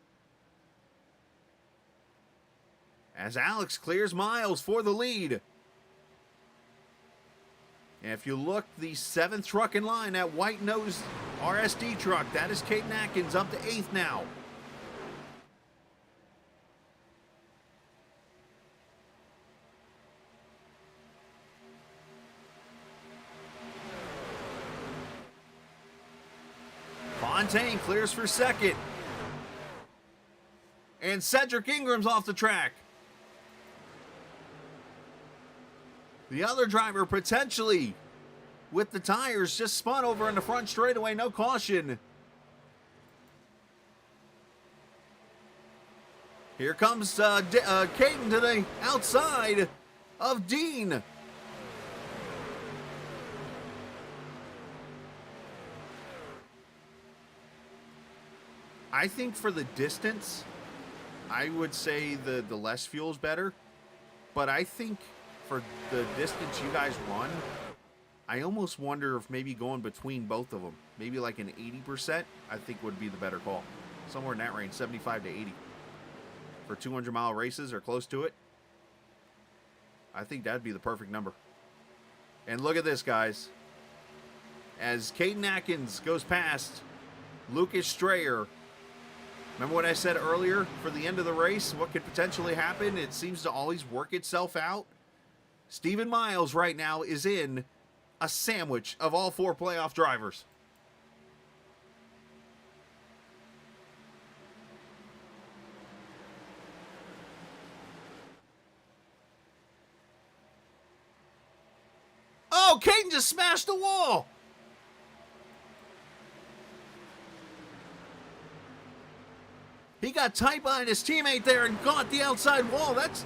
As Alex clears Miles for the lead. And if you look, the 7th truck in line, that white nose RSD truck, that is Caden Atkins up to 8th now. Fontaine clears for 2nd. And Cedric Ingram's off the track. The other driver potentially with the tires just spun over in the front straightaway, no caution. Here comes Caden to the outside of Dean. I think for the distance, I would say the less fuel is better. But I think for the distance you guys run, I almost wonder if maybe going between both of them, maybe like an 80%, I think would be the better call. Somewhere in that range, 75 to 80. For 200-mile races or close to it, I think that'd be the perfect number. And look at this, guys. As Caden Atkins goes past Lucas Strayer. Remember what I said earlier for the end of the race? What could potentially happen? It seems to always work itself out. Stephen Miles right now is in a sandwich of all 4 playoff drivers. Oh, Caden just smashed the wall. He got tight behind his teammate there and caught the outside wall. That's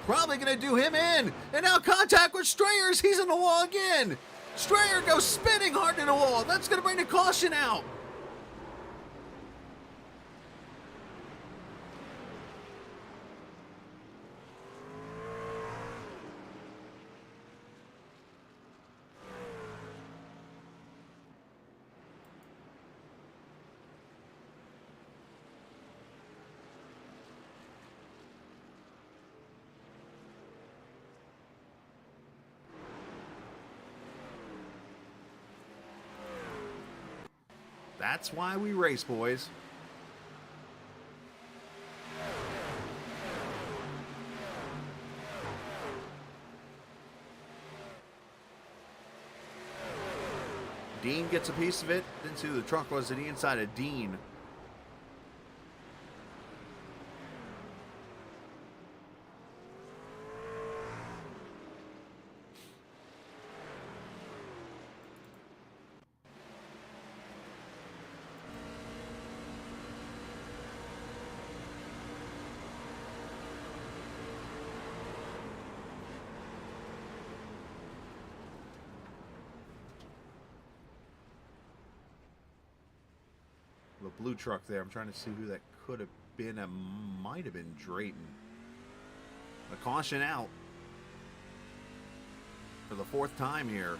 probably going to do him in. And now contact with Strayers. He's in the wall again. Strayer goes spinning hard in the wall. That's going to bring the caution out. That's why we race, boys. Dean gets a piece of it. Didn't see who the truck was on the inside of Dean. The blue truck there. I'm trying to see who that could have been. It might have been Drayton. A caution out for the 4th time here.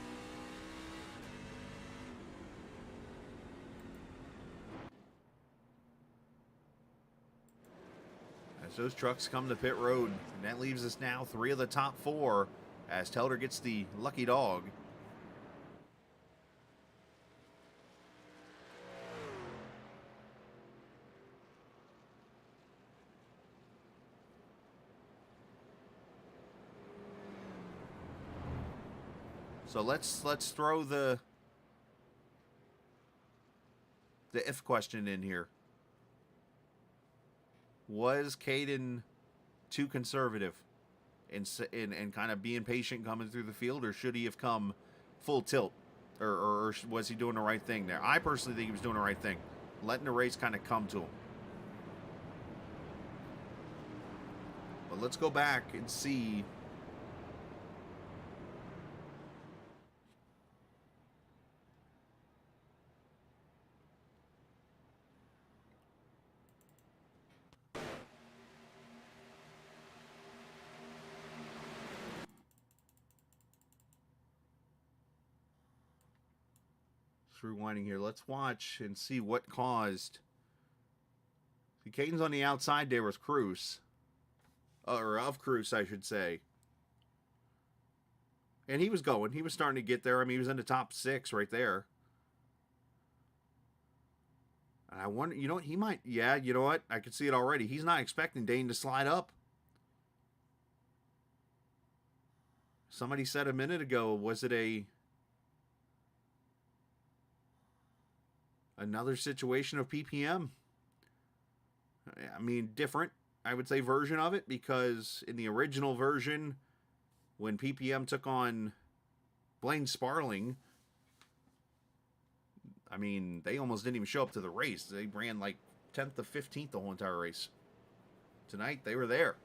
As those trucks come to pit road, and that leaves us now 3 of the top 4 as Telder gets the lucky dog. So let's throw the if question in here. Was Caden too conservative in kind of being patient coming through the field, or should he have come full tilt, or was he doing the right thing there? I personally think he was doing the right thing, letting the race kind of come to him. But let's go back and see. Rewinding here. Let's watch and see what caused. See, Caden's on the outside there with Cruz. Or of Cruz, I should say. And he was going. He was starting to get there. I mean, he was in the top 6 right there. And I wonder, you know what? He might, yeah, you know what? I could see it already. He's not expecting Dane to slide up. Somebody said a minute ago, was it another situation of PPM? I mean, different, I would say, version of it, because in the original version, when PPM took on Blaine Sparling, I mean, they almost didn't even show up to the race. They ran like 10th to 15th the whole entire race. Tonight, they were there.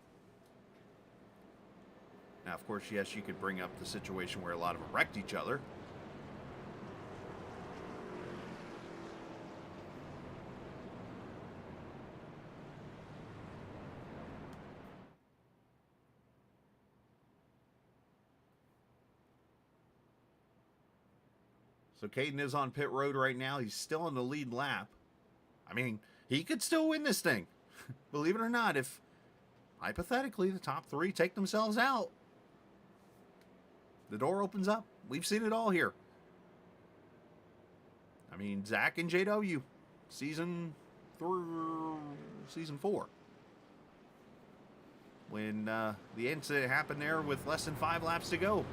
Now, of course, yes, you could bring up the situation where a lot of them wrecked each other. So Caden is on pit road right now. He's still in the lead lap. I mean, he could still win this thing. Believe it or not, if hypothetically the top 3 take themselves out, the door opens up. we've seen it all here. I mean, Zach and JW, season 4, when the incident happened there with less than 5 laps to go.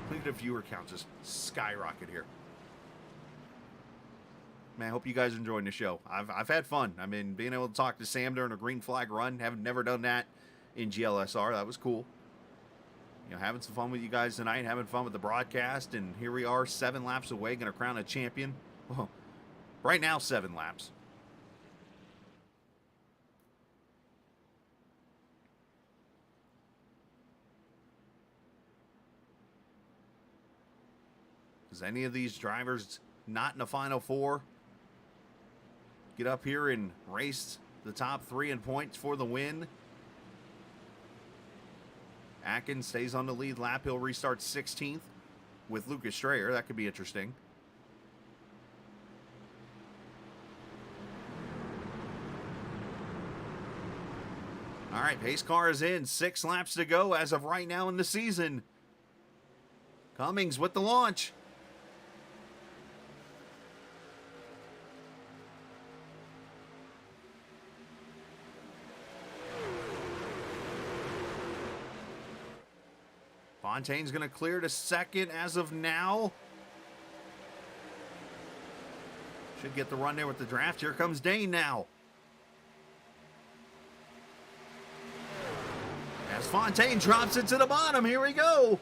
Look at the viewer count just skyrocket here. Man, I hope you guys are enjoying the show. I've had fun. I mean, being able to talk to Sam during a green flag run, never done that in GLSR. That was cool. You know, having some fun with you guys tonight, having fun with the broadcast, and here we are 7 laps away, going to crown a champion. Well, right now, 7 laps. Does any of these drivers not in the Final 4 get up here and race the top 3 in points for the win? Atkins stays on the lead lap. He'll restart 16th with Lucas Strayer. That could be interesting. All right, pace car is in. 6 laps to go as of right now in the season. Cummings with the launch. Fontaine's going to clear to second as of now. Should get the run there with the draft. Here comes Dane now. As Fontaine drops it to the bottom. Here we go.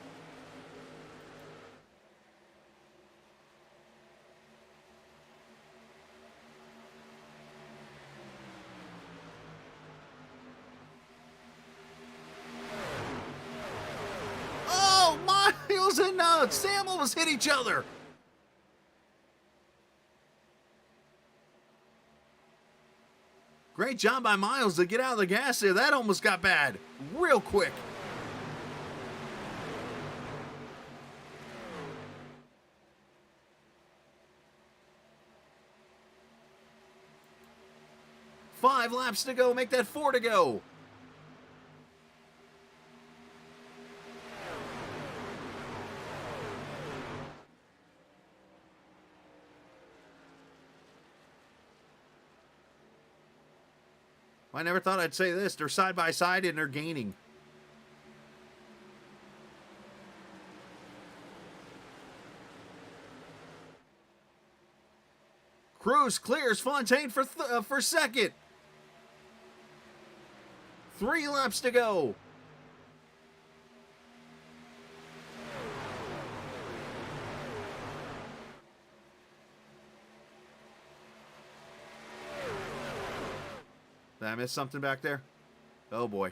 And Sam almost hit each other. Great job by Miles to get out of the gas there. That almost got bad real quick. Five laps to go. Make that 4 to go. I never thought I'd say this. They're side by side and they're gaining. Cruz clears Fontaine for second. 3 laps to go. Did I miss something back there? Oh boy.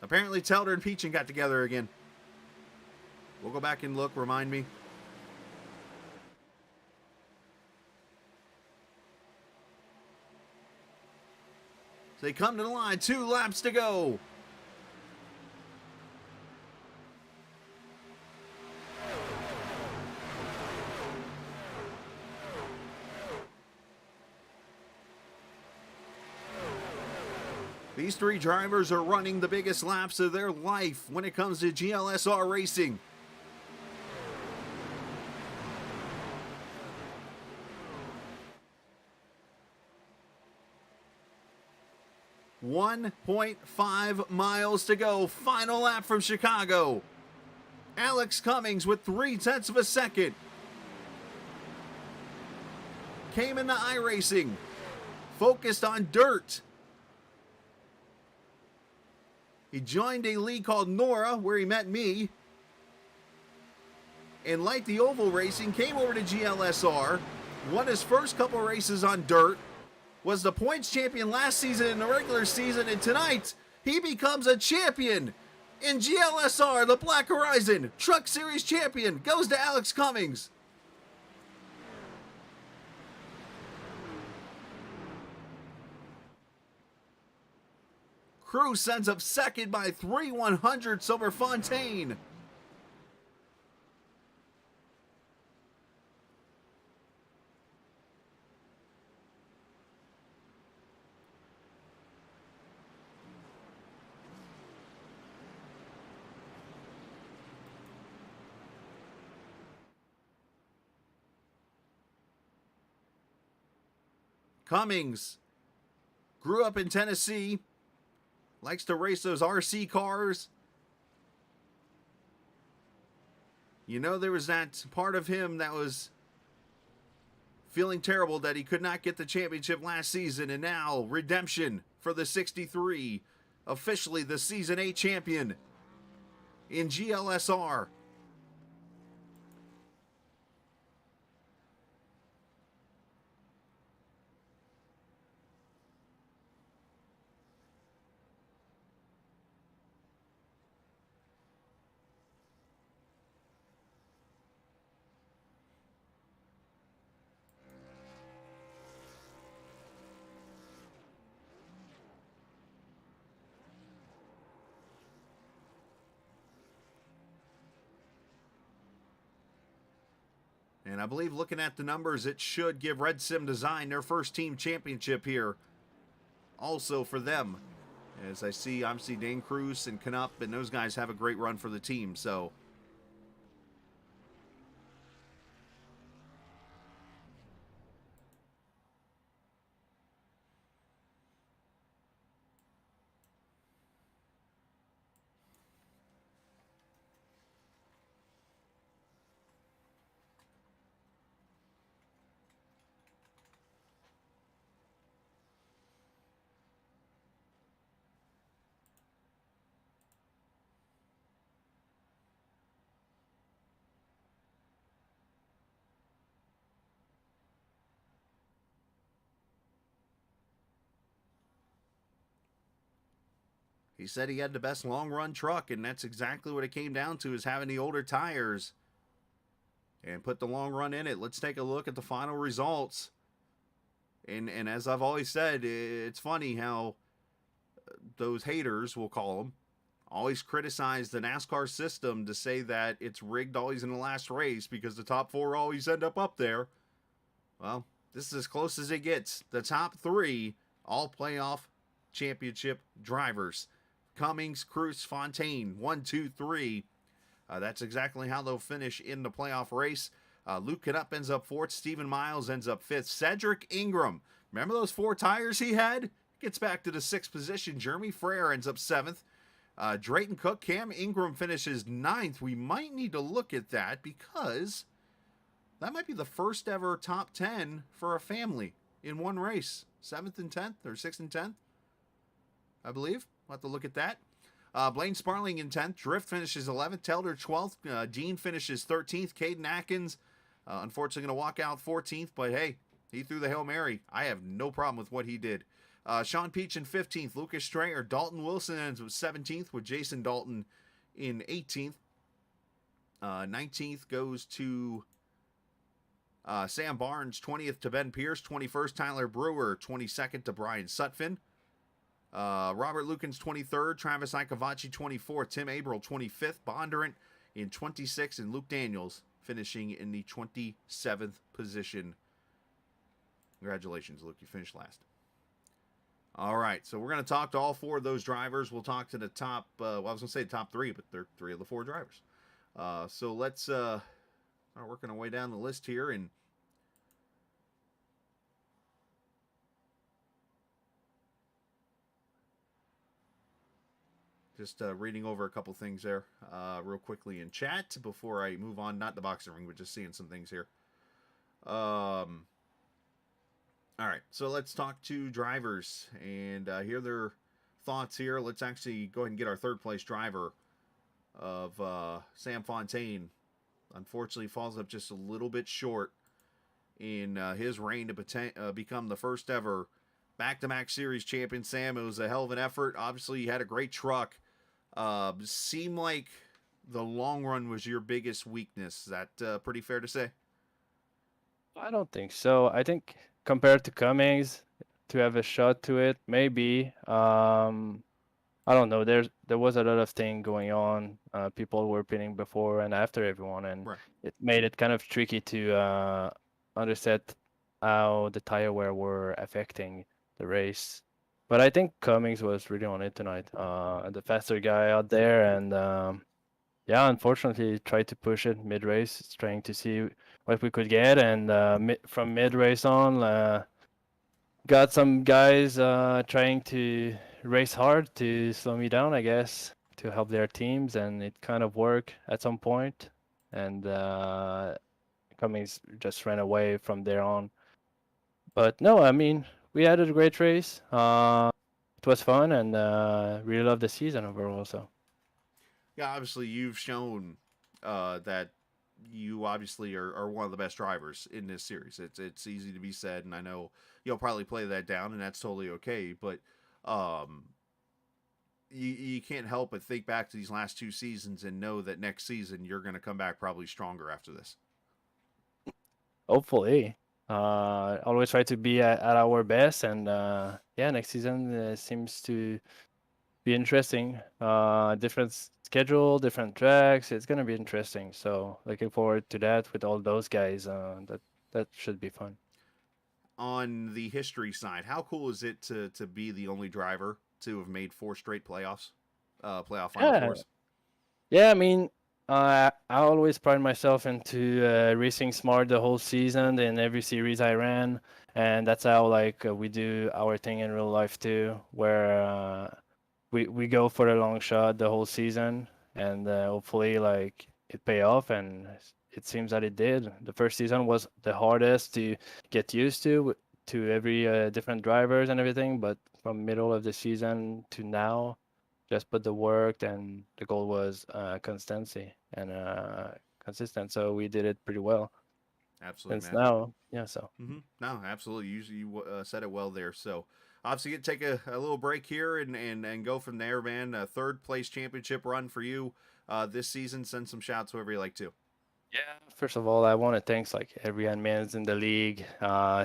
Apparently Telder and Peachin got together again. We'll go back and look, remind me. So they come to the line, 2 laps to go. These 3 drivers are running the biggest laps of their life when it comes to GLSR racing. .5 miles to go. Final lap from Chicago. Alex Cummings with 0.3 of a second. Came into iRacing. Focused on dirt. He joined a league called Nora, where he met me. And like the oval racing, came over to GLSR, won his first couple races on dirt, was the points champion last season in the regular season, and tonight he becomes a champion in GLSR, the Black Horizon Truck Series champion, goes to Alex Cummings. Cruz sends up second by 3/100 over Fontaine. Cummings grew up in Tennessee, likes to race those RC cars. You know, there was that part of him that was feeling terrible that he could not get the championship last season, and now redemption for the 63, officially the Season 8 champion in GLSR. And I believe looking at the numbers, it should give Red Sim Design their first team championship here. Also for them. As I see, obviously, Dane Cruz and Knupp and those guys have a great run for the team. So he said he had the best long run truck, and that's exactly what it came down to, is having the older tires and put the long run in it. Let's take a look at the final results. And as I've always said, it's funny how those haters, we'll call them, always criticize the NASCAR system to say that it's rigged always in the last race because the top four always end up there. Well, this is as close as it gets. The top three, all playoff championship drivers. Cummings, Cruz, Fontaine, 1, 2, 3. That's exactly how they'll finish in the playoff race. Luke Knupp ends up 4th. Stephen Miles ends up 5th. Cedric Ingram, remember those 4 tires he had? Gets back to the 6th position. Jeremy Frere ends up 7th. Drayton Cook, Cam Ingram finishes 9th. We might need to look at that because that might be the first ever top 10 for a family in one race. 7th and 10th, or 6th and 10th, I believe. We'll have to look at that. Blaine Sparling in 10th. Drift finishes 11th. Telder 12th. Dean finishes 13th. Caden Atkins, unfortunately, going to walk out 14th. But hey, he threw the Hail Mary. I have no problem with what he did. Sean Peach in 15th. Lucas Strayer. Dalton Wilson ends with 17th with Jason Dalton in 18th. 19th goes to Sam Barnes. 20th to Ben Pierce. 21st, Tyler Brewer. 22nd to Brian Sutphin. Robert Lukens 23rd, Travis Ikavachi 24th, Tim Abril 25th, Bondurant in 26th, and Luke Daniels finishing in the 27th position. Congratulations, Luke, you finished last. All right, so we're going to talk to all 4 of those drivers. We'll talk to the top, well, I was going to say top 3, but they're 3 of the 4 drivers. So let's start working our way down the list here, and just reading over a couple things there real quickly in chat before I move on. Not the boxing ring, but just seeing some things here. All right, so let's talk to drivers and hear their thoughts here. Let's actually go ahead and get our 3rd place driver of Sam Fontaine. Unfortunately, falls up just a little bit short in his reign to become the first ever back-to-back series champion. Sam, it was a hell of an effort. Obviously, you had a great truck. Seemed like the long run was your biggest weakness. Is that pretty fair to say? I don't think so. I think compared to Cummings, to have a shot to it, maybe. I don't know. There was a lot of thing going on. People were pinning before and after everyone, and Right. it made it kind of tricky to understand how the tire wear were affecting the race. But I think Cummings was really on it tonight. The faster guy out there, and yeah, unfortunately, tried to push it mid-race, trying to see what we could get, and from mid-race on, got some guys trying to race hard to slow me down, I guess, to help their teams, and it kind of worked at some point. And Cummings just ran away from there on. But no, I mean, we had a great race. It was fun, and really loved the season overall. So Yeah, obviously you've shown that you obviously are one of the best drivers in this series. It's easy to be said, and I know you'll probably play that down, and that's totally okay. But um, you can't help but think back to these last 2 seasons and know that next season you're going to come back probably stronger after this. hopefully, always try to be at our best, and yeah, next season seems to be interesting. Different schedule, different tracks. It's gonna be interesting. So looking forward to that with all those guys. That should be fun. On the history side, how cool is it to be the only driver to have made 4 straight playoff Final Yeah, Fours? yeah. I mean, I always pride myself into racing smart the whole season in every series I ran, and that's how like we do our thing in real life too, where we go for the long shot the whole season, and hopefully like it pay off, and it seems that it did. The first season was the hardest to get used to every different drivers and everything, but from middle of the season to now, just put the work, and the goal was consistency and consistent. So we did it pretty well Absolutely, since man. now. Yeah, so. No, absolutely. You said it well there. So obviously, you take a little break here and go from there, man. A third place championship run for you this season. Send some shouts whoever you like to. Yeah. First of all, I want to thanks like every man's in the league,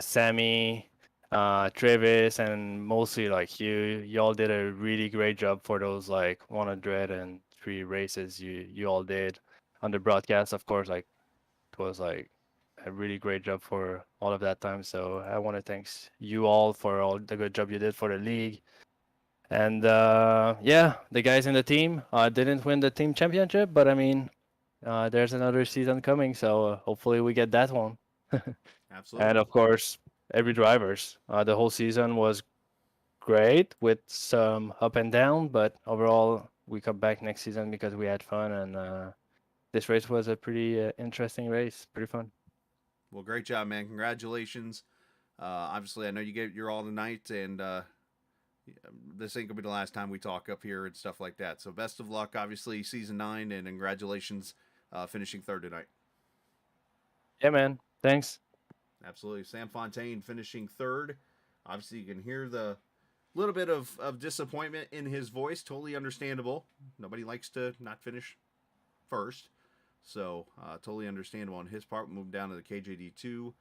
Sammy, Travis, and mostly like you. Y'all did a really great job for those like 103 races you all did on the broadcast. Of course, like it was like a really great job for all of that time. So I want to thanks you all for all the good job you did for the league. And yeah, the guys in the team didn't win the team championship, but I mean, there's another season coming, so hopefully we get that one. Absolutely. And of course, every drivers. The whole season was great with some up and down, but overall we come back next season because we had fun, and this race was a pretty interesting race, pretty fun. Well, great job, man. Congratulations. Obviously, I know you gave your all tonight, and this ain't gonna be the last time we talk up here and stuff like that. So best of luck, obviously, season 9, and congratulations finishing third tonight. Yeah, man. Thanks. Absolutely. Sam Fontaine finishing third. Obviously, you can hear the little bit of disappointment in his voice. Totally understandable. Nobody likes to not finish first. So, totally understandable on his part. Moved down to the KJD2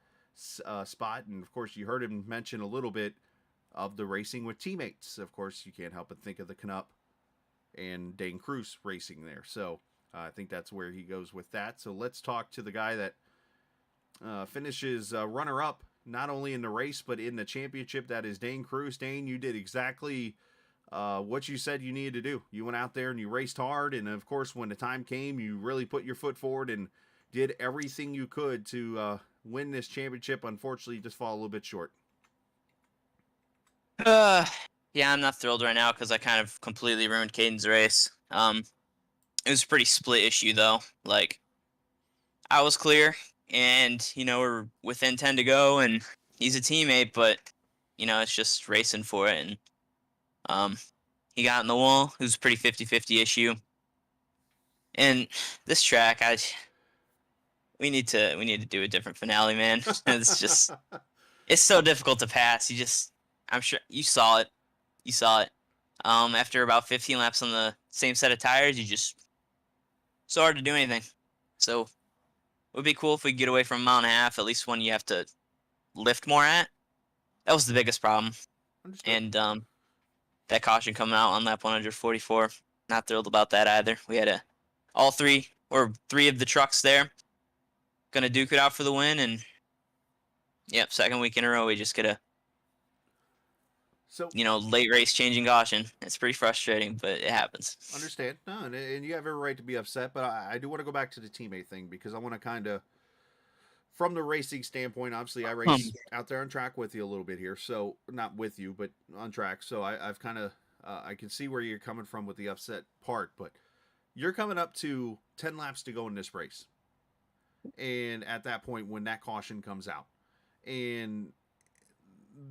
spot. And, of course, you heard him mention a little bit of the racing with teammates. Of course, you can't help but think of the Knupp and Dane Cruz racing there. So, I think that's where he goes with that. So, let's talk to the guy that finishes runner-up, not only in the race, but in the championship. That is Dane Cruz. Dane, you did exactly what you said you needed to do. You went out there and you raced hard, and of course, when the time came, you really put your foot forward and did everything you could to win this championship. Unfortunately, you just fall a little bit short. Yeah, I'm not thrilled right now because I kind of completely ruined Caden's race. It was a pretty split issue though. Like, I was clear, and we're within 10 to go, and he's a teammate, but it's just racing for it, and he got in the wall. It was a pretty 50-50 issue. And this track, we need to do a different finale, man. It's so difficult to pass. I'm sure you saw it. After about 15 laps on the same set of tires, so hard to do anything. So it would be cool if we could get away from a mile and a half, at least one you have to lift more at. That was the biggest problem. Understood. And that caution coming out on lap 144, not thrilled about that either. We had all three of the trucks there gonna duke it out for the win, and yep, second week in a row we just get a late race changing caution. It's pretty frustrating, but it happens. Understand. No, and you have every right to be upset, but I do want to go back to the teammate thing because I want to kind of from the racing standpoint, obviously I race out there on track with you a little bit here. So not with you, but on track. So I've kind of I can see where you're coming from with the upset part, but you're coming up to 10 laps to go in this race. And at that point, when that caution comes out, and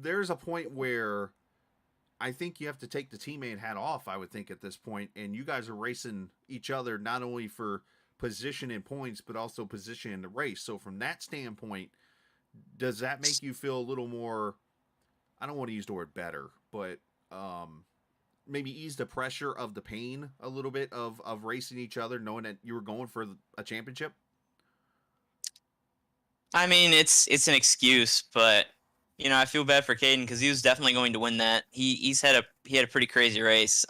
there's a point where I think you have to take the teammate hat off, I would think, at this point. And you guys are racing each other not only for position and points, but also position in the race. So from that standpoint, does that make you feel a little more, I don't want to use the word better, but maybe ease the pressure of the pain a little bit of racing each other, knowing that you were going for a championship? I mean, it's an excuse, but you know, I feel bad for Caden because he was definitely going to win that. He had a pretty crazy race.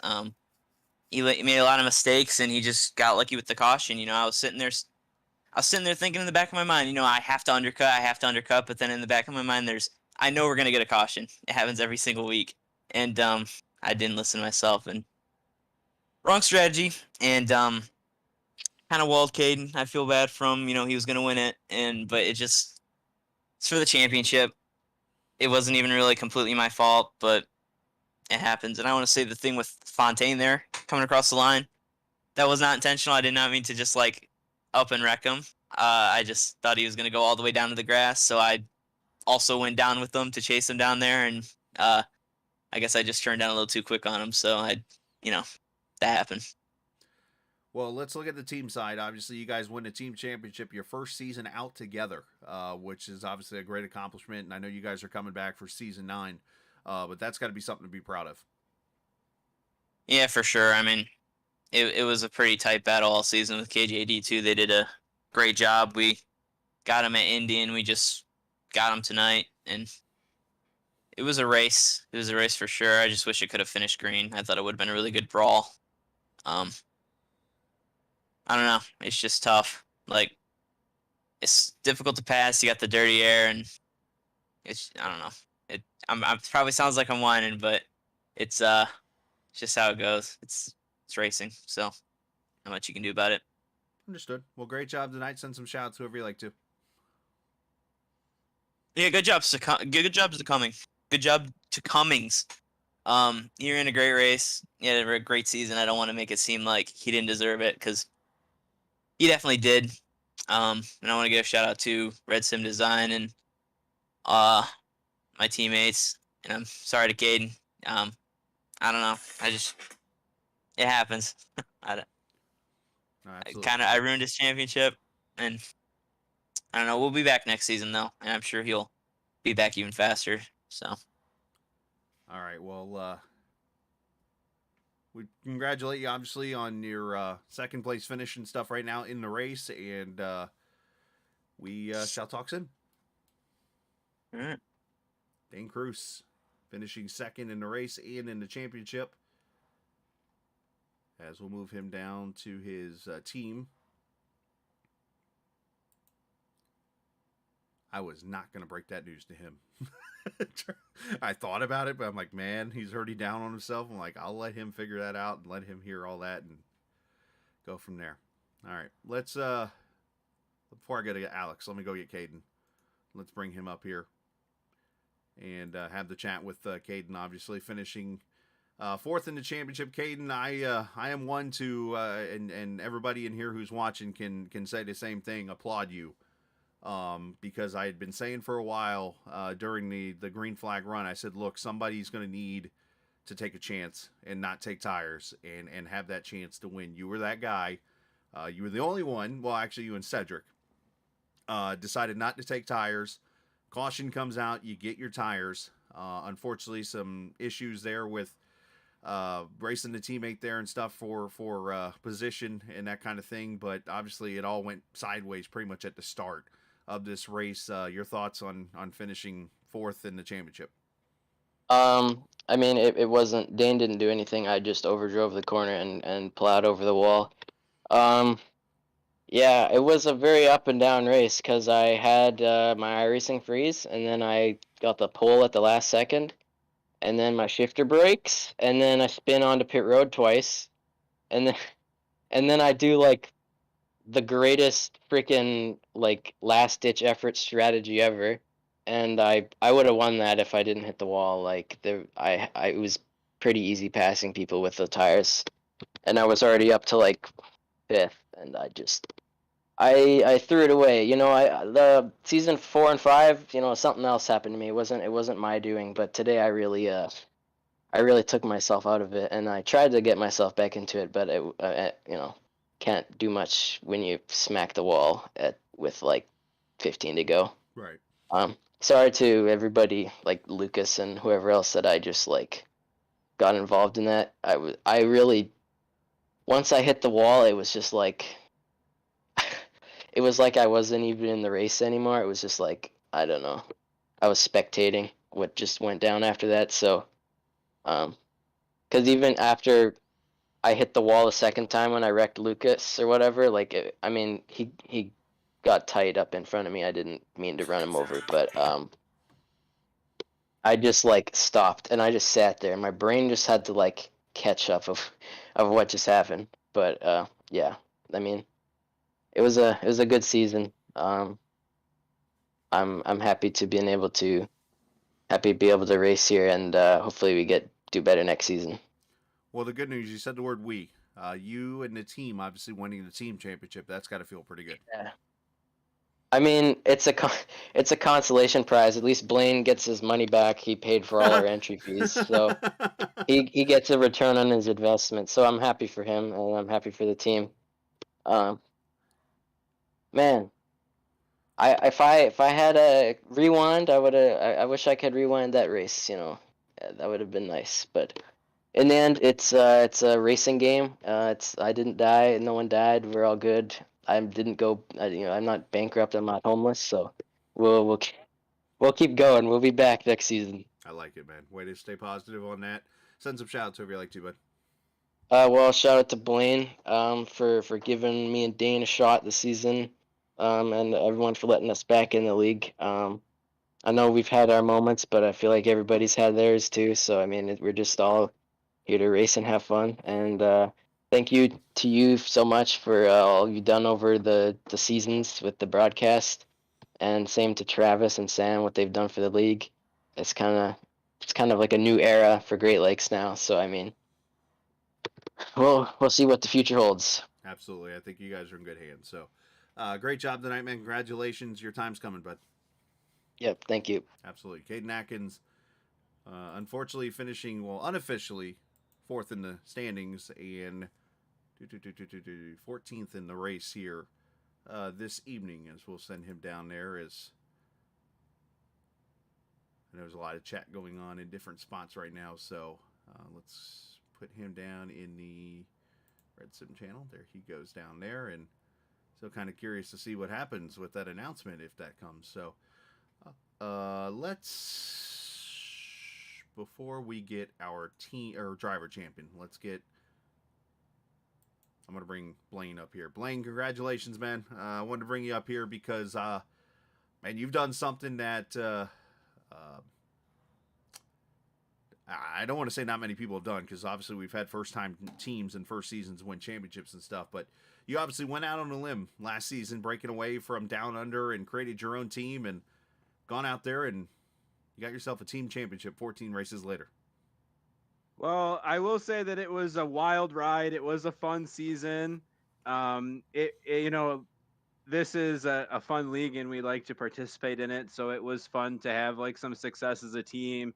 He made a lot of mistakes and he just got lucky with the caution. You know, I was sitting there thinking in the back of my mind, you know, I have to undercut. But then in the back of my mind, I know we're gonna get a caution. It happens every single week, and I didn't listen to myself and wrong strategy, and kind of walled Caden. I feel bad from, you know, he was gonna win it, but it's for the championship. It wasn't even really completely my fault, but it happens. And I want to say the thing with Fontaine there coming across the line, that was not intentional. I did not mean to just like up and wreck him. I just thought he was going to go all the way down to the grass, so I also went down with him to chase him down there, and I guess I just turned down a little too quick on him, so you know, that happened. Well, let's look at the team side. Obviously, you guys win the team championship your first season out together, which is obviously a great accomplishment, and I know you guys are coming back for season 9, but that's got to be something to be proud of. Yeah, for sure. I mean, it was a pretty tight battle all season with KJD too. They did a great job. We got him at Indy, and we just got him tonight, and it was a race. It was a race for sure. I just wish it could have finished green. I thought it would have been a really good brawl. I don't know. It's just tough. Like, it's difficult to pass. You got the dirty air, and I don't know. It probably sounds like I'm whining, but it's just how it goes. It's racing, so not much you can do about it. Understood. Well, great job tonight. Send some shout outs whoever you like to. Yeah, good job to Cummings. Good job to Cummings. You're in a great race. You had a great season. I don't want to make it seem like he didn't deserve it, because he definitely did. And I want to give a shout out to Red Sim Design and my teammates. And I'm sorry to Caden. I don't know. It happens. I ruined his championship, and I don't know. We'll be back next season though, and I'm sure he'll be back even faster. So. All right. Well, we congratulate you obviously on your second place finish and stuff right now in the race, and we shall talk soon. All right. Dane Cruz finishing second in the race and in the championship, as we'll move him down to his team. I was not going to break that news to him. I thought about it, but I'm like, man, he's already down on himself. I'm like, I'll let him figure that out and let him hear all that and go from there. All right, let's, before I go to Alex, let me go get Caden. Let's bring him up here and have the chat with Caden, obviously finishing fourth in the championship. Caden, I am one to, and everybody in here who's watching can say the same thing, applaud you. Because I had been saying for a while during the green flag run, I said, look, somebody's going to need to take a chance and not take tires and have that chance to win. You were that guy. You were the only one. Well, actually, you and Cedric decided not to take tires. Caution comes out. You get your tires. Unfortunately, some issues there with racing the teammate there and stuff for position and that kind of thing. But obviously, it all went sideways pretty much at the start of this race. Your thoughts on finishing fourth in the championship? I mean, it wasn't, Dane didn't do anything. I just overdrove the corner and plowed over the wall. Yeah, it was a very up and down race because I had my iRacing freeze, and then I got the pole at the last second, and then my shifter breaks, and then I spin onto pit road twice, and then I do like the greatest freaking like last ditch effort strategy ever, and I would have won that if I didn't hit the wall. Like I it was pretty easy passing people with the tires, and I was already up to like fifth, and I threw it away. You know, I the season 4 and 5. You know, something else happened to me. It wasn't my doing, but today I really took myself out of it, and I tried to get myself back into it, but you know, can't do much when you smack the wall with like 15 to go. Right. Sorry to everybody like Lucas and whoever else that I just like got involved in that. I really once I hit the wall, it was just like it was like I wasn't even in the race anymore. It was just like I don't know. I was spectating what just went down after that. So, because even after I hit the wall a second time when I wrecked Lucas or whatever, like I mean, he got tied up in front of me. I didn't mean to run him over, but I just like stopped and I just sat there. My brain just had to like catch up of what just happened. But yeah, I mean, it was a good season. I'm happy to be able to race here, and hopefully we do better next season. Well, the good news, you said the word we. You and the team obviously winning the team championship. That's got to feel pretty good. Yeah. I mean, it's a consolation prize. At least Blaine gets his money back. He paid for all our entry fees, so he gets a return on his investment. So I'm happy for him, and I'm happy for the team. Um, man, if I had a rewind, I wish I could rewind that race. You know, that would have been nice. But in the end, it's a racing game. I didn't die. No one died. We're all good. I didn't go. You know, I'm not bankrupt. I'm not homeless. So we'll keep going. We'll be back next season. I like it, man. Way to stay positive on that. Send some shout outs over you like to, bud. Well, shout out to Blaine for giving me and Dane a shot this season, and everyone for letting us back in the league. I know we've had our moments, but I feel like everybody's had theirs too. So I mean, we're just all here to race and have fun. And thank you to you so much for all you've done over the seasons with the broadcast, and same to Travis and Sam what they've done for the league. It's kind of like a new era for Great Lakes now. So I mean, we'll see what the future holds. Absolutely. I think you guys are in good hands. So, great job tonight, man. Congratulations. Your time's coming, bud. Yep, thank you. Absolutely. Caden Atkins, unfortunately, finishing, well, unofficially, fourth in the standings and 14th in the race here this evening, as we'll send him down there. As I know there's a lot of chat going on in different spots right now, so let's put him down in the Red Sim channel. There he goes down there, and so kind of curious to see what happens with that announcement if that comes. So let's, before we get our team or driver champion, I'm gonna bring Blaine up here. Blaine, congratulations, man. I wanted to bring you up here because man, you've done something that I don't want to say not many people have done, because obviously we've had first-time teams and first seasons win championships and stuff, but you obviously went out on a limb last season, breaking away from down under and created your own team and gone out there and you got yourself a team championship 14 races later. Well, I will say that it was a wild ride. It was a fun season. You know, this is a fun league and we like to participate in it. So it was fun to have like some success as a team.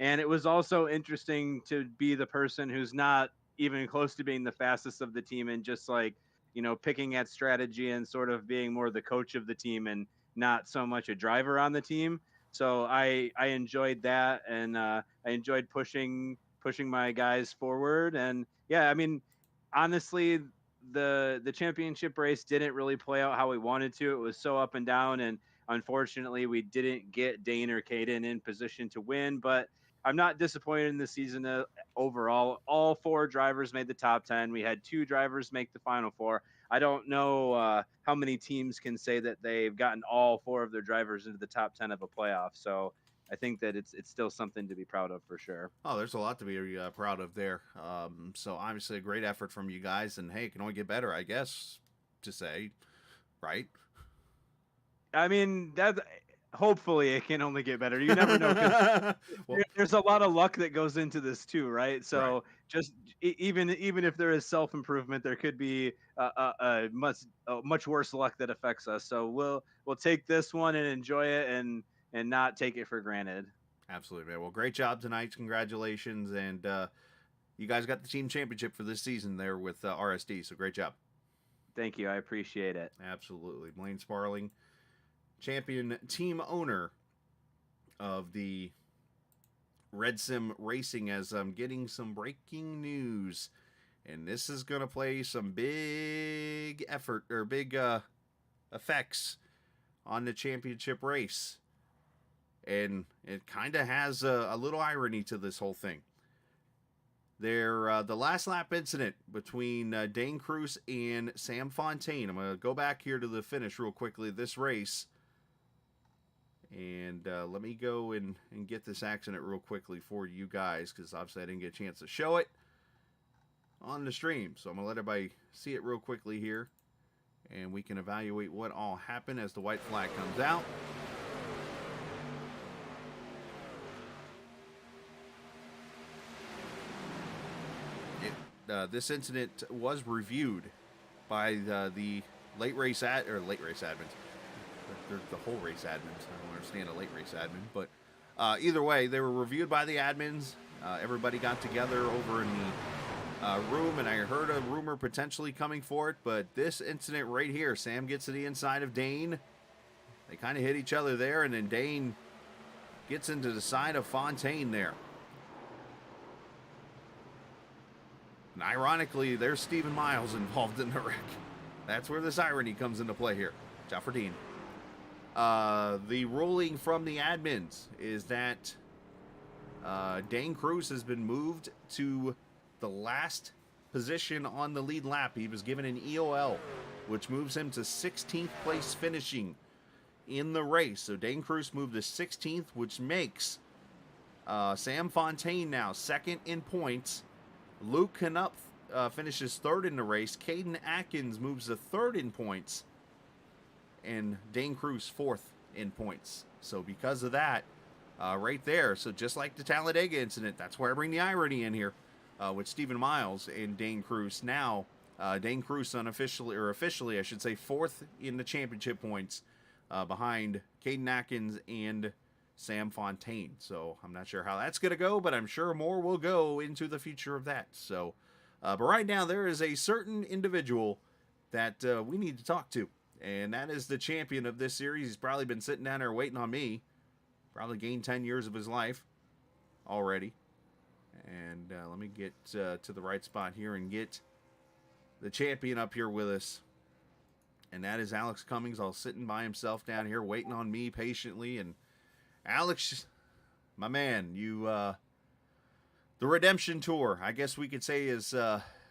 And it was also interesting to be the person who's not even close to being the fastest of the team and just like, you know, picking at strategy and sort of being more the coach of the team and not so much a driver on the team. So I enjoyed that, and I enjoyed pushing my guys forward. And yeah, I mean, honestly, the championship race didn't really play out how we wanted to. It was so up and down, and unfortunately, we didn't get Dane or Caden in position to win. But I'm not disappointed in the season overall. All 4 drivers made the top 10. We had 2 drivers make the final 4. I don't know how many teams can say that they've gotten all 4 of their drivers into the top 10 of a playoff. So I think that it's still something to be proud of for sure. Oh, there's a lot to be proud of there. So obviously a great effort from you guys, and hey, it can only get better, I guess. to say, right? I mean, that hopefully it can only get better. You never know, 'cause Well, there's a lot of luck that goes into this too, right? So Right. just even if there is self improvement, there could be a much worse luck that affects us. So we'll take this one and enjoy it and not take it for granted. absolutely, man. Well, great job tonight. Congratulations. And you guys got the team championship for this season there with RSD. So great job. Thank you, I appreciate it. Absolutely. Blaine Sparling, champion team owner of the Red Sim Racing, as I'm getting some breaking news. And this is going to play some big effort or big effects on the championship race. And it kind of has a little irony to this whole thing. The last lap incident between Dane Cruz and Sam Fontaine. I'm going to go back here to the finish real quickly of this race. And let me go and get this accident real quickly for you guys, because obviously I didn't get a chance to show it on the stream. So I'm going to let everybody see it real quickly here. And we can evaluate what all happened as the white flag comes out. This incident was reviewed by the late race admins. They're the whole race admins. I don't understand a late race admin, but either way, they were reviewed by the admins. Everybody got together over in the room, and I heard a rumor potentially coming for it. But this incident right here, Sam gets to the inside of Dane. They kind of hit each other there, and then Dane gets into the side of Fontaine there. And ironically, there's Stephen Miles involved in the wreck. That's where this irony comes into play here. Watch out for Dean. The ruling from the admins is that Dane Cruz has been moved to the last position on the lead lap. He was given an EOL, which moves him to 16th place finishing in the race. So Dane Cruz moved to 16th, which makes Sam Fontaine now second in points. Luke Knupp finishes third in the race. Caden Atkins moves to third in points. And Dane Cruz fourth in points. So because of that, right there, so just like the Talladega incident, that's where I bring the irony in here with Stephen Miles and Dane Cruz. Now, Dane Cruz unofficially, or officially, I should say, fourth in the championship points behind Caden Atkins and Sam Fontaine. So I'm not sure how that's going to go, but I'm sure more will go into the future of that. So, but right now there is a certain individual that we need to talk to, and that is the champion of this series. He's probably been sitting down there waiting on me. Probably gained 10 years of his life already. And let me get to the right spot here and get the champion up here with us. And that is Alex Cummings, all sitting by himself down here waiting on me patiently. And Alex, my man, you the redemption tour, I guess we could say, is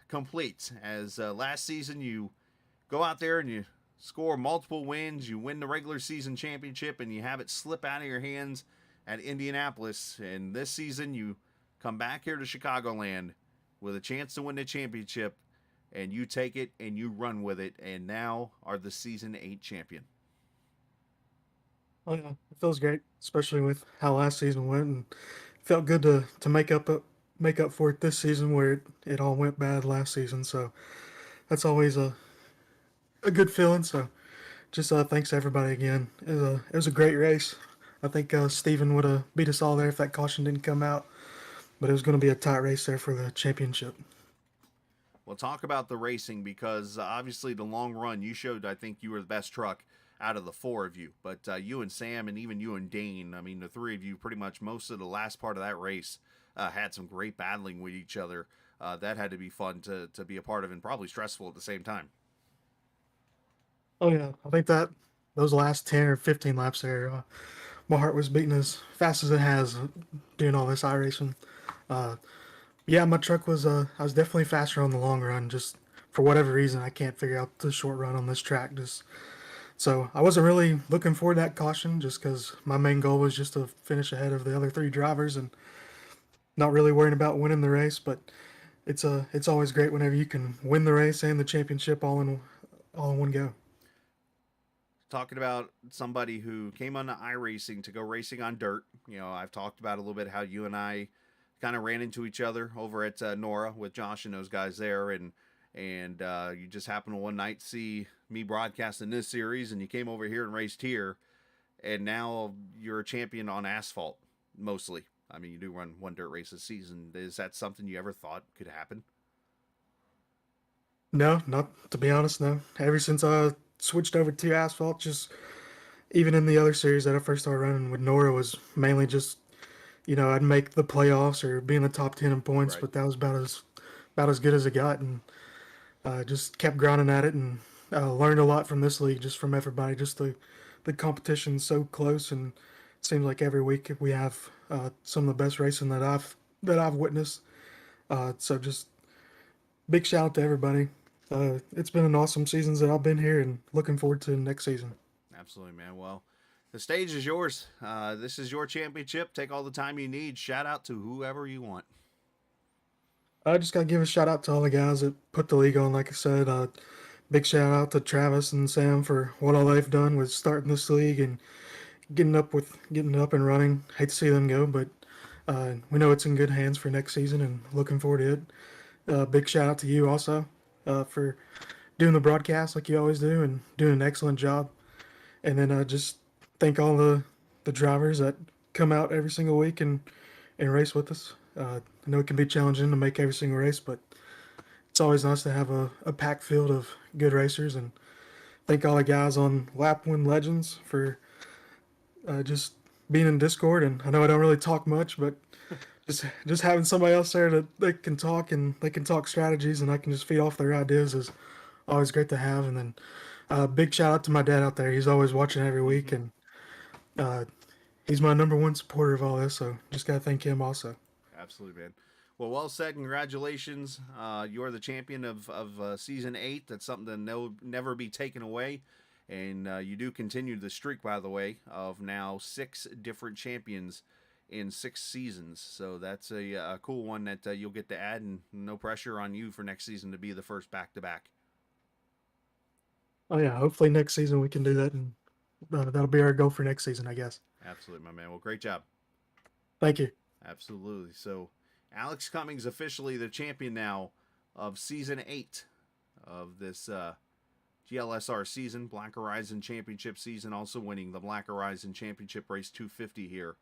complete. As last season you go out there and you score multiple wins, you win the regular season championship, and you have it slip out of your hands at Indianapolis. And this season you come back here to Chicagoland with a chance to win the championship, and you take it and you run with it, and now are the season 8 champion. Oh yeah, it feels great, especially with how last season went, and it felt good to make up for it this season where it all went bad last season. So that's always a good feeling. So just thanks to everybody again. It was a great race. I think Steven would have beat us all there if that caution didn't come out, but it was going to be a tight race there for the championship. We'll talk about the racing, because obviously the long run, you showed, I think you were the best truck out of the four of you. But you and Sam, and even you and Dane, I mean, the three of you, pretty much most of the last part of that race had some great battling with each other. That had to be fun to be a part of, and probably stressful at the same time. Oh yeah, I think that those last 10 or 15 laps there, my heart was beating as fast as it has doing all this iRacing. Yeah, my truck was I was definitely faster on the long run. Just for whatever reason, I can't figure out the short run on this track. So I wasn't really looking for that caution, just because my main goal was just to finish ahead of the other three drivers and not really worrying about winning the race. But it's always great whenever you can win the race and the championship all in all in one go. Talking about somebody who came on to iRacing to go racing on dirt. I've talked about a little bit how you and I kind of ran into each other over at Nora with Josh and those guys there, and you just happened to one night see me broadcasting this series, and you came over here and raced here, and now you're a champion on asphalt mostly. I mean, you do run one dirt race a season. Is that something you ever thought could happen? No, not to be honest. No, ever since I switched over to asphalt, just even in the other series that I first started running with Nora was mainly just I'd make the playoffs or be in the top 10 in points, Right. but that was about as good as it got, and just kept grinding at it, and learned a lot from this league, just from everybody. Just the competition's so close, and it seems like every week we have some of the best racing that I've witnessed. So just big shout out to everybody. It's been an awesome seasons that I've been here, and looking forward to next season. Absolutely, man. Well, the stage is yours. This is your championship. Take all the time you need. Shout out to whoever you want. I just got to give a shout out to all the guys that put the league on. Like I said, big shout out to Travis and Sam for what all they've done with starting this league and getting up and running. Hate to see them go, but we know it's in good hands for next season, and looking forward to it. Big shout out to you also for doing the broadcast like you always do and doing an excellent job. And then just thank all the drivers that come out every single week and race with us. I know it can be challenging to make every single race, but it's always nice to have a packed field of good racers. And thank all the guys on Lap Win Legends for just being in Discord. And I know I don't really talk much, but just having somebody else there that they can talk, and they can talk strategies, and I can just feed off their ideas is always great to have. And then big shout out to my dad out there. He's always watching every week, and he's my number one supporter of all this. So just got to thank him also. Absolutely, man. Well said. Congratulations. You're the champion of season 8. That's something to never be taken away. And you do continue the streak, by the way, of now 6 different champions in 6 seasons. So that's a cool one that you'll get to add, and no pressure on you for next season to be the first back-to-back. Oh yeah, hopefully next season we can do that, and that'll be our goal for next season, I guess. Absolutely, my man. Well, great job. Thank you. Absolutely. So Alex Cummings officially the champion now of season 8 of this GLSR season, Black Horizon Championship season, also winning the Black Horizon Championship Race 250 here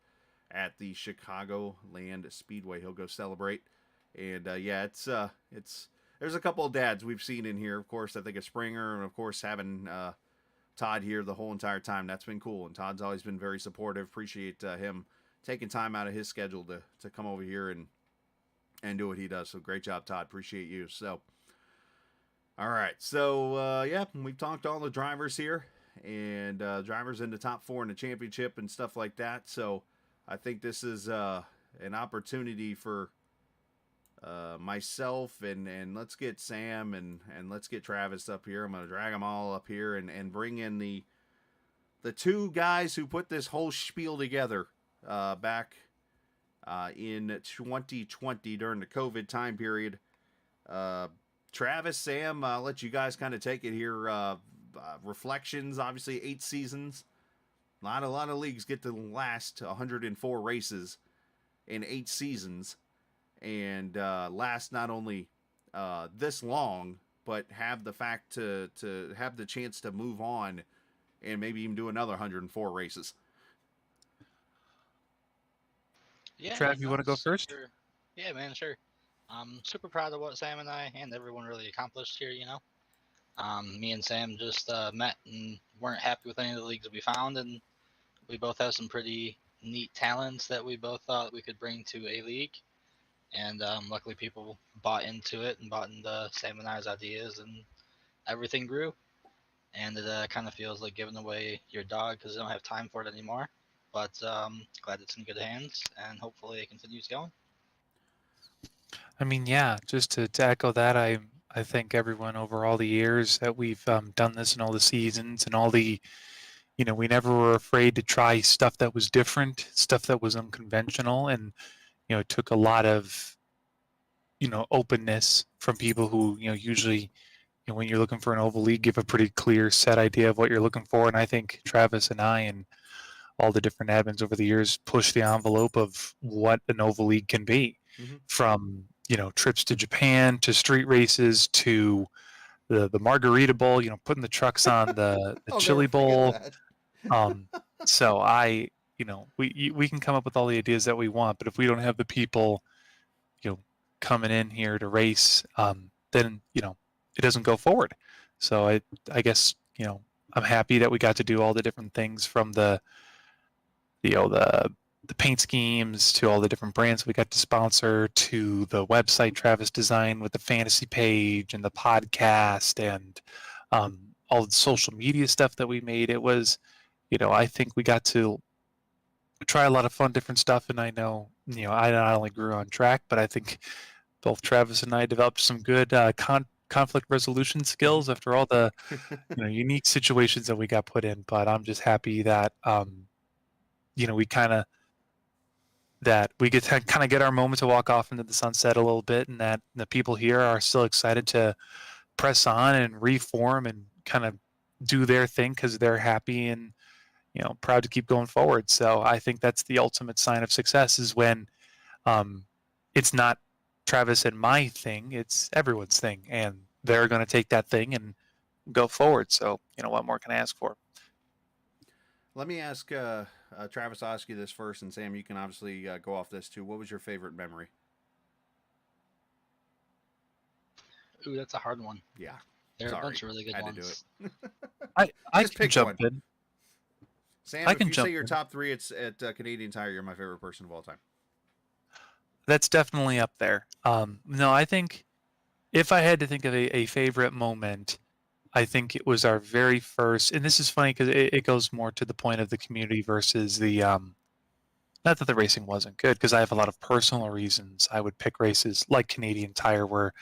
at the Chicagoland Speedway. He'll go celebrate. And yeah, it's there's a couple of dads we've seen in here. Of course, I think of Springer, and of course having Todd here the whole entire time. That's been cool. And Todd's always been very supportive. Appreciate him taking time out of his schedule to come over here and do what he does. So great job, Todd. Appreciate you. So, all right. So, yeah, we've talked to all the drivers here, and drivers in the top 4 in the championship and stuff like that. So I think this is an opportunity for myself and let's get Sam and let's get Travis up here. I'm going to drag them all up here and bring in the 2 guys who put this whole spiel together back in 2020 during the COVID time period. Travis, Sam, I'll let you guys kind of take it here. Reflections, obviously 8 seasons. A lot of leagues get to last 104 races in 8 seasons. And last not only this long, but have the fact to have the chance to move on and maybe even do another 104 races. Yeah, Trav, you want to go first? Yeah, man, sure. I'm super proud of what Sam and I and everyone really accomplished here, Me and Sam just met and weren't happy with any of the leagues we found, and we both have some pretty neat talents that we both thought we could bring to a league. And luckily people bought into it and bought into Sam and I's ideas, and everything grew. And it kind of feels like giving away your dog because they don't have time for it anymore. But glad it's in good hands, and hopefully it continues going. I mean, yeah, just to echo that, I thank everyone over all the years that we've done this and all the seasons and all the, we never were afraid to try stuff that was different, stuff that was unconventional, and it took a lot of openness from people who usually when you're looking for an oval league, give a pretty clear set idea of what you're looking for. And I think Travis and I and all the different admins over the years push the envelope of what an oval league can be, from trips to Japan to street races to the margarita bowl, putting the trucks on the I'll chili never forget bowl. that. So we can come up with all the ideas that we want, but if we don't have the people, coming in here to race, then it doesn't go forward. So I guess I'm happy that we got to do all the different things, from the paint schemes to all the different brands we got to sponsor, to the website Travis designed with the fantasy page and the podcast, and all the social media stuff that we made. It was, I think we got to try a lot of fun different stuff, and I know, I not only grew on track, but I think both Travis and I developed some good conflict resolution skills after all the unique situations that we got put in. But I'm just happy that we get to kind of get our moment to walk off into the sunset a little bit, and that the people here are still excited to press on and reform and kind of do their thing because they're happy and proud to keep going forward. So I think that's the ultimate sign of success, is when it's not Travis and my thing, it's everyone's thing, and they're going to take that thing and go forward. So what more can I ask for? Let me ask Travis, I'll ask you this first, and Sam, you can obviously go off this too. What was your favorite memory? Ooh, that's a hard one. Yeah. There are a bunch of really good Had ones. To do it. I Just can pick jump one. in. Sam, I if can you jump say your in. top three, it's at Canadian Tire. You're my favorite person of all time. That's definitely up there. No, I think if I had to think of a favorite moment, I think it was our very first, and this is funny because it goes more to the point of the community versus the, not that the racing wasn't good, because I have a lot of personal reasons I would pick races like Canadian Tire, where,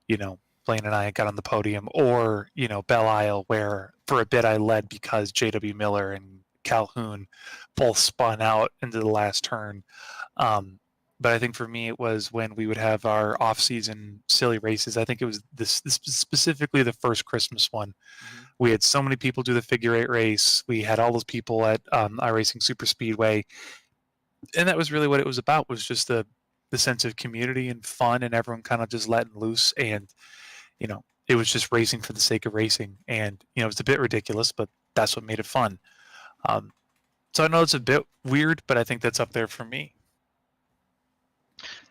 Blaine and I got on the podium, or, Belle Isle, where for a bit I led because JW Miller and Calhoun both spun out into the last turn. But I think for me, it was when we would have our off-season silly races. I think it was this specifically the first Christmas one. We had so many people do the figure eight race. We had all those people at iRacing Super Speedway, and that was really what it was about. Was just the sense of community and fun, and everyone kind of just letting loose. And it was just racing for the sake of racing. And it was a bit ridiculous, but that's what made it fun. So I know it's a bit weird, but I think that's up there for me.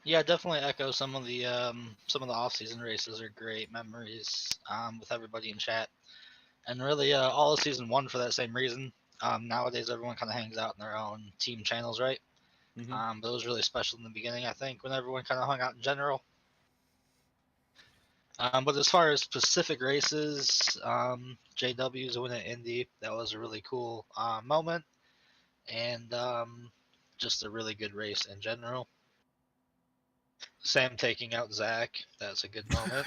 Yeah, definitely echo some of the off-season races are great memories with everybody in chat, and really all of season one for that same reason. Nowadays, everyone kind of hangs out in their own team channels, right? But it was really special in the beginning, I think, when everyone kind of hung out in general. But as far as specific races, JW's winning at Indy, that was a really cool moment, and just a really good race in general. Sam taking out Zach, that's a good moment.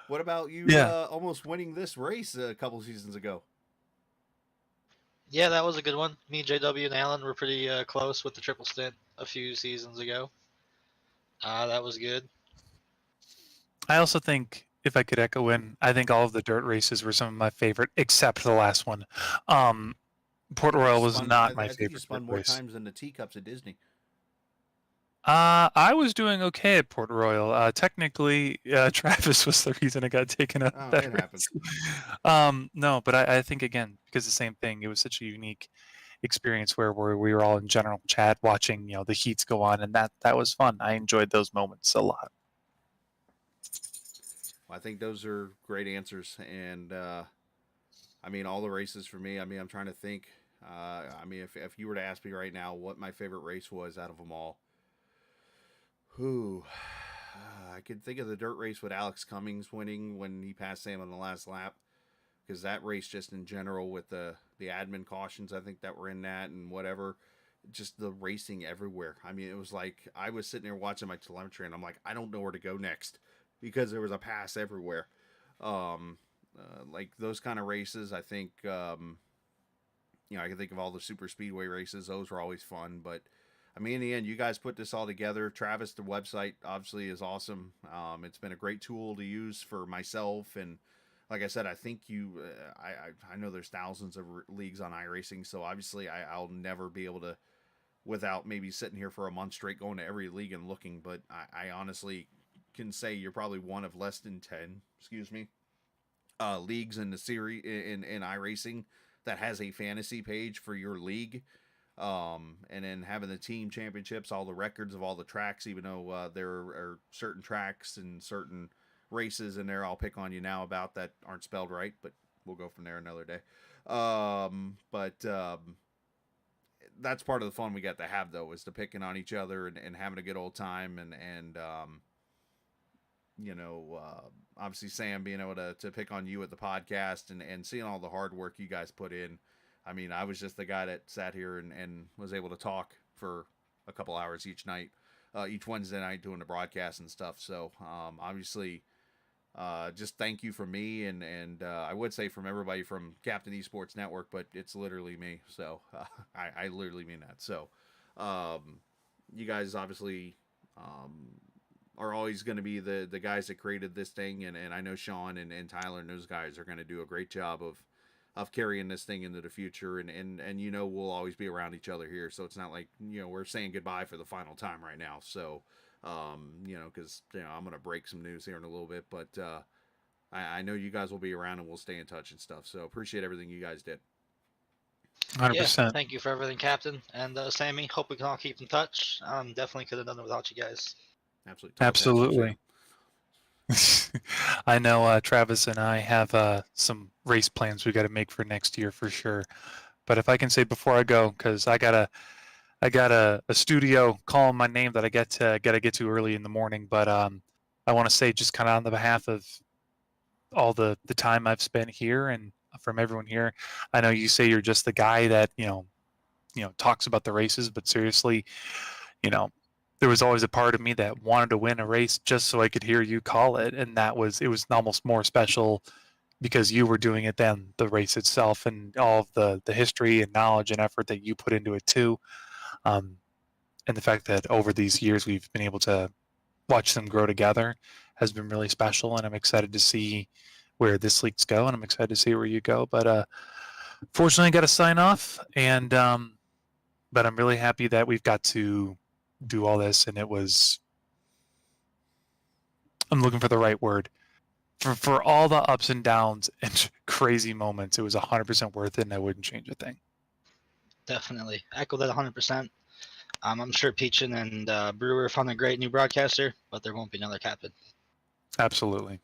What about you almost winning this race a couple seasons ago? Yeah, that was a good one. Me, JW, and Alan were pretty close with the triple stint a few seasons ago. That was good. I also think, if I could echo in, I think all of the dirt races were some of my favorite, except the last one. Port Royal was not my favorite. I think you spun more race. times than the teacups at Disney. I was doing okay at Port Royal. Technically, Travis was the reason I got taken out. Oh, it happens. No, but I think, again, because the same thing, it was such a unique experience where we were all in general chat watching, the heats go on, and that was fun. I enjoyed those moments a lot. Well, I think those are great answers, and all the races for me. I'm trying to think. If you were to ask me right now what my favorite race was out of them all, I could think of the dirt race with Alex Cummings winning when he passed Sam on the last lap, because that race, just in general, with the admin cautions I think that were in that and whatever, just the racing everywhere. It was like I was sitting there watching my telemetry and I'm like, I don't know where to go next, because there was a pass everywhere. Like those kind of races, I think I can think of all the super speedway races. Those were always fun, but I mean, in the end, you guys put this all together. Travis, the website obviously is awesome. It's been a great tool to use for myself, and like I said, I think I know there's thousands of leagues on iRacing, so obviously I'll never be able to, without maybe sitting here for a month straight going to every league and looking. But I honestly can say you're probably one of less than 10. Excuse me. Leagues in the series in iRacing that has a fantasy page for your league. And then having the team championships, all the records of all the tracks, even though there are certain tracks and certain races in there I'll pick on you now about that aren't spelled right, but we'll go from there another day. That's part of the fun we got to have, though, is to picking on each other and having a good old time, and obviously Sam being able to pick on you at the podcast and seeing all the hard work you guys put in. I mean, I was just the guy that sat here and was able to talk for a couple hours each night, each Wednesday night doing the broadcast and stuff. So obviously, just thank you from me, and I would say from everybody from Captain Esports Network, but it's literally me. So I literally mean that. So you guys obviously are always going to be the guys that created this thing, and I know Sean and Tyler and those guys are going to do a great job of carrying this thing into the future, and we'll always be around each other here, so it's not like we're saying goodbye for the final time right now. So because I'm gonna break some news here in a little bit, but I know you guys will be around and we'll stay in touch and stuff. So appreciate everything you guys did. 100%. Yeah, thank you for everything, Captain and Sammy. Hope we can all keep in touch. Definitely could have done it without you guys. Absolutely. I know Travis and I have some race plans we got to make for next year for sure. But if I can say before I go, because I got a studio calling my name that I gotta get to early in the morning. But I want to say, just kind of on the behalf of all the time I've spent here and from everyone here, I know you say you're just the guy that talks about the races, but seriously, there was always a part of me that wanted to win a race just so I could hear you call it, and it was almost more special because you were doing it than the race itself, and all of the history and knowledge and effort that you put into it too. And the fact that over these years we've been able to watch them grow together has been really special, and I'm excited to see where this league's go, and I'm excited to see where you go. But fortunately, I got to sign off, and but I'm really happy that we've got to do all this, and I'm looking for the right word. For all the ups and downs and crazy moments, it was 100% worth it, and I wouldn't change a thing. Definitely. Echo that 100%. I'm sure Peachin and Brewer found a great new broadcaster, but there won't be another Captain. Absolutely.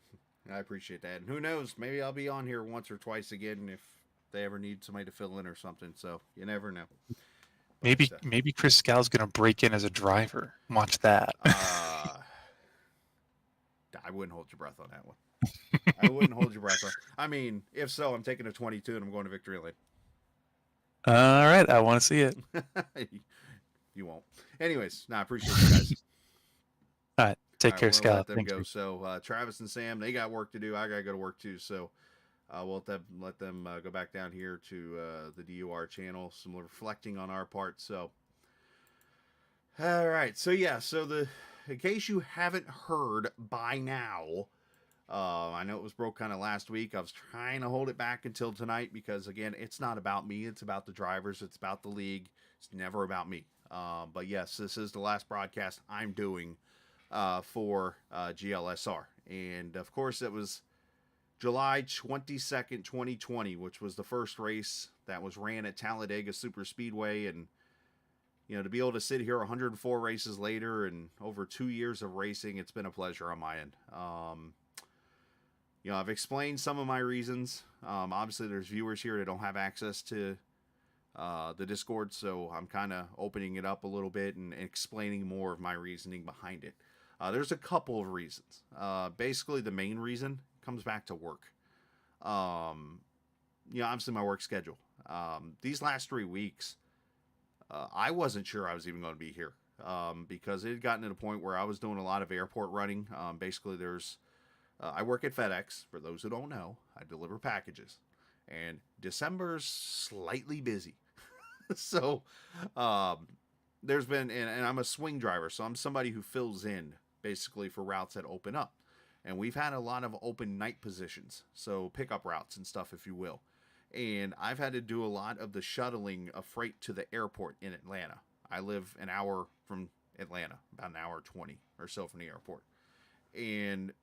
I appreciate that. And who knows, maybe I'll be on here once or twice again if they ever need somebody to fill in or something. So you never know. Maybe Chris Scal's going to break in as a driver. Watch that. I wouldn't hold your breath on that one. I wouldn't hold your breath on. I mean, if so, I'm taking a 22 and I'm going to Victory Lane. All right, I want to see it. You won't. Anyways, I appreciate you guys. All right, take care, Scal. Let them go. So Travis and Sam, they got work to do. I gotta go to work too. So we'll let them go back down here to the DUR channel. Some reflecting on our part. So all right. So yeah. So in case you haven't heard by now, I know it was broke kind of last week. I was trying to hold it back until tonight because, again, it's not about me. It's about the drivers. It's about the league. It's never about me. But yes, this is the last broadcast I'm doing for GLSR. And, of course, it was July 22nd, 2020, which was the first race that was ran at Talladega Super Speedway. And, to be able to sit here 104 races later and over 2 years of racing, it's been a pleasure on my end. I've explained some of my reasons. Obviously, there's viewers here that don't have access to the Discord, so I'm kind of opening it up a little bit and explaining more of my reasoning behind it. There's a couple of reasons. Basically, the main reason comes back to work. Obviously, my work schedule. These last 3 weeks, I wasn't sure I was even going to be here because it had gotten to the point where I was doing a lot of airport running. Basically, I work at FedEx. For those who don't know, I deliver packages. And December's slightly busy. So, there's been, and I'm a swing driver, so I'm somebody who fills in basically for routes that open up. And we've had a lot of open night positions, so pickup routes and stuff, if you will. And I've had to do a lot of the shuttling of freight to the airport in Atlanta. I live an hour from Atlanta, about an hour 20 or so from the airport. And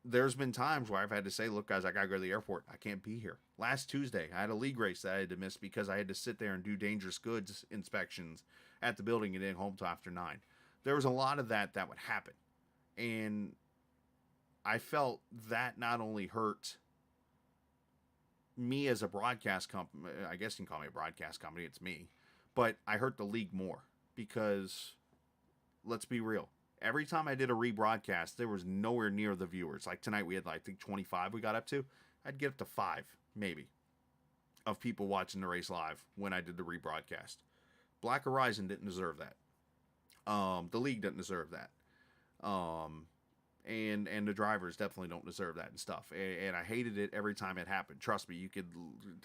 there's been times where I've had to say, look, guys, I got to go to the airport. I can't be here. Last Tuesday, I had a league race that I had to miss because I had to sit there and do dangerous goods inspections at the building and then home till after 9. There was a lot of that would happen. And I felt that not only hurt me as a broadcast company, I guess you can call me a broadcast company, it's me, but I hurt the league more because, let's be real, every time I did a rebroadcast, there was nowhere near the viewers. Like tonight, we had, I think, 25 we got up to. I'd get up to 5, maybe, of people watching the race live when I did the rebroadcast. Black Horizon didn't deserve that. The league didn't deserve that. And the drivers definitely don't deserve that and stuff. And I hated it every time it happened. Trust me, you could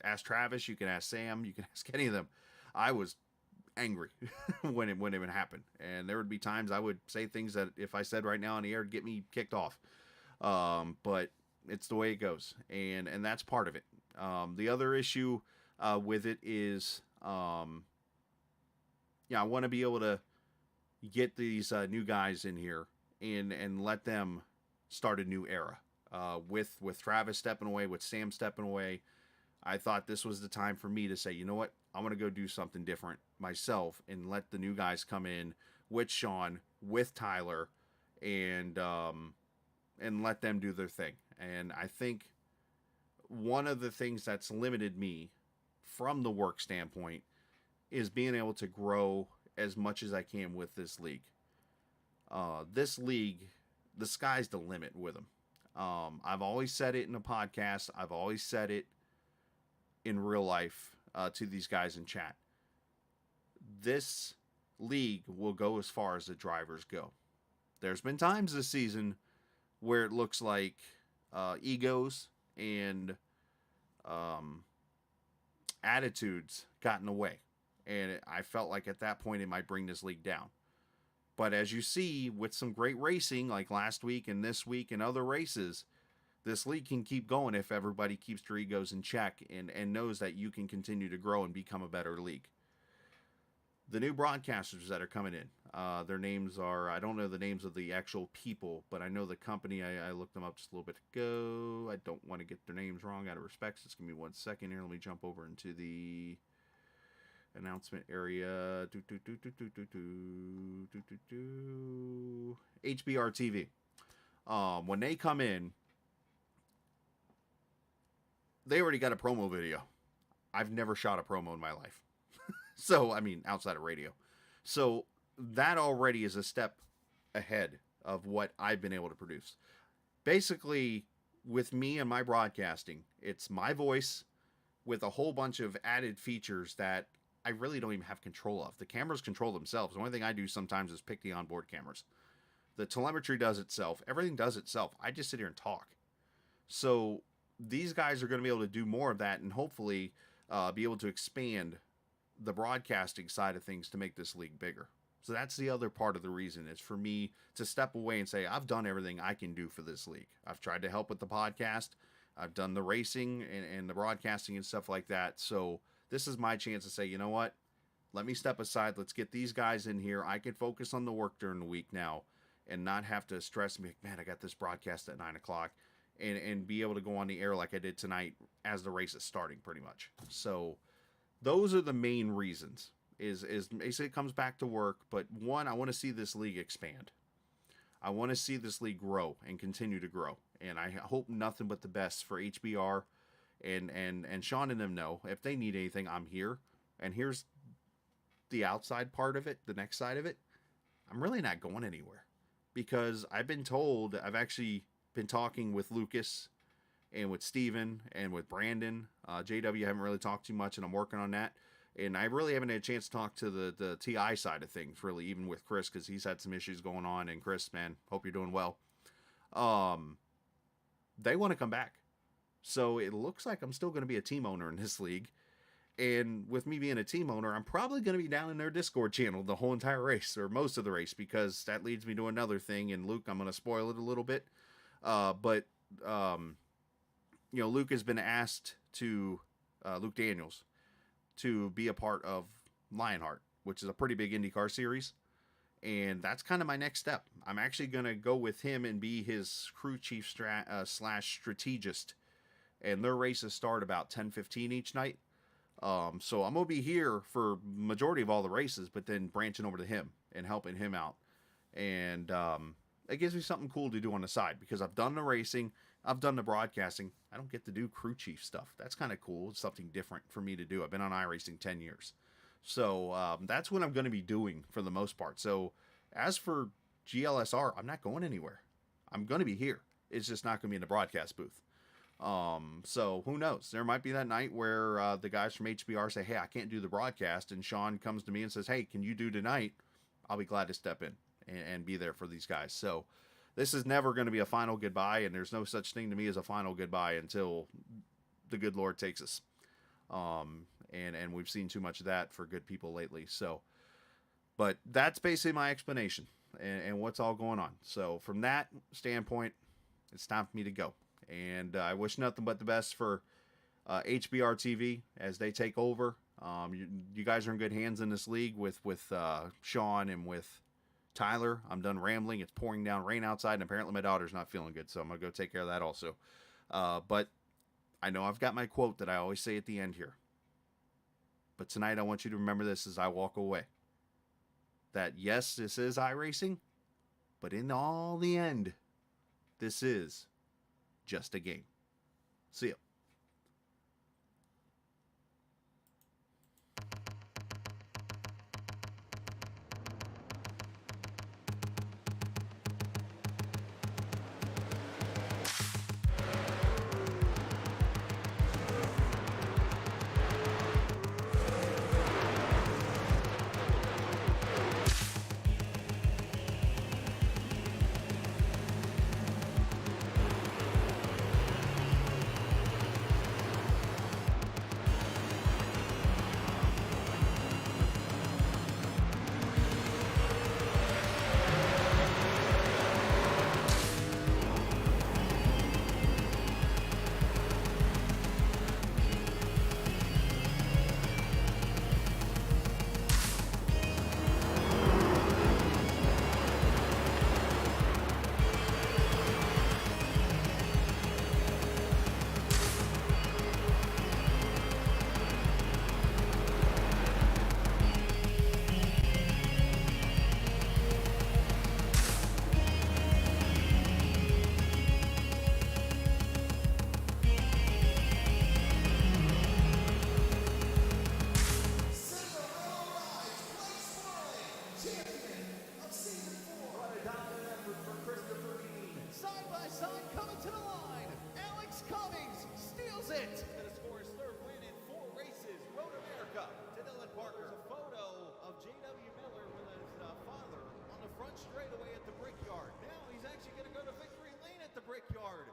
ask Travis, you can ask Sam, you can ask any of them. I was angry when it would happen. And there would be times I would say things that if I said right now on the air, it'd get me kicked off. But it's the way it goes. And that's part of it. The other issue with it is, I want to be able to get these new guys in here and let them start a new era. With Travis stepping away, with Sam stepping away, I thought this was the time for me to say, you know what, I'm going to go do something different myself and let the new guys come in with Sean, with Tyler, and let them do their thing. And I think one of the things that's limited me from the work standpoint is being able to grow as much as I can with this league. This league, the sky's the limit with them. I've always said it in the podcast. I've always said it in real life to these guys in chat. This league will go as far as the drivers go. There's been times this season where it looks like egos and attitudes got in the way. And I felt like at that point it might bring this league down. But as you see, with some great racing, like last week and this week and other races, this league can keep going if everybody keeps their egos in check and knows that you can continue to grow and become a better league. The new broadcasters that are coming in, their names are, I don't know the names of the actual people, but I know the company. I looked them up just a little bit ago. I don't want to get their names wrong out of respect. Just give me 1 second here. Let me jump over into the announcement area. HBR TV. When they come in, they already got a promo video. I've never shot a promo in my life. So, I mean, outside of radio. So, that already is a step ahead of what I've been able to produce. Basically, with me and my broadcasting, it's my voice with a whole bunch of added features that I really don't even have control of. The cameras control themselves. The only thing I do sometimes is pick the onboard cameras. The telemetry does itself. Everything does itself. I just sit here and talk. So these guys are going to be able to do more of that and hopefully be able to expand the broadcasting side of things to make this league bigger. So that's the other part of the reason is for me to step away and say, I've done everything I can do for this league. I've tried to help with the podcast. I've done the racing and the broadcasting and stuff like that. So this is my chance to say, you know what? Let me step aside. Let's get these guys in here. I can focus on the work during the week now and not have to stress me. Man, I got this broadcast at 9 o'clock and be able to go on the air like I did tonight as the race is starting pretty much. So those are the main reasons is basically it comes back to work. But one, I want to see this league expand. I want to see this league grow and continue to grow. And I hope nothing but the best for HBR and Sean and them know if they need anything, I'm here. And here's the outside part of it, the next side of it. I'm really not going anywhere because I've been told, I've actually been talking with Lucas and with Steven and with Brandon. JW, I haven't really talked too much and I'm working on that. And I really haven't had a chance to talk to the TI side of things, really, even with Chris, because he's had some issues going on. And Chris, man, hope you're doing well. They want to come back. So it looks like I'm still going to be a team owner in this league. And with me being a team owner, I'm probably going to be down in their Discord channel the whole entire race, or most of the race, because that leads me to another thing. And Luke, I'm going to spoil it a little bit. But Luke has been asked to, Luke Daniels, to be a part of Lionheart, which is a pretty big IndyCar series. And that's kind of my next step. I'm actually going to go with him and be his crew chief slash strategist. And their races start about 10:15 each night. So I'm going to be here for majority of all the races, but then branching over to him and helping him out. And it gives me something cool to do on the side, because I've done the racing, I've done the broadcasting. I don't get to do crew chief stuff. That's kind of cool. It's something different for me to do. I've been on iRacing 10 years. So that's what I'm going to be doing for the most part. So as for GLSR, I'm not going anywhere. I'm going to be here. It's just not going to be in the broadcast booth. So who knows? There might be that night where the guys from HBR say, hey, I can't do the broadcast. And Sean comes to me and says, hey, can you do tonight? I'll be glad to step in and be there for these guys. So this is never going to be a final goodbye. And there's no such thing to me as a final goodbye until the good Lord takes us. And we've seen too much of that for good people lately. So, but that's basically my explanation and what's all going on. So from that standpoint, it's time for me to go. And I wish nothing but the best for HBR TV as they take over. You guys are in good hands in this league with Sean and with Tyler. I'm done rambling. It's pouring down rain outside, and apparently my daughter's not feeling good, so I'm going to go take care of that also. But I know I've got my quote that I always say at the end here. But tonight I want you to remember this as I walk away. That yes, this is iRacing, but in all the end, this is just a game. See ya. Brickyard. Now he's actually going to go to victory lane at the Brickyard.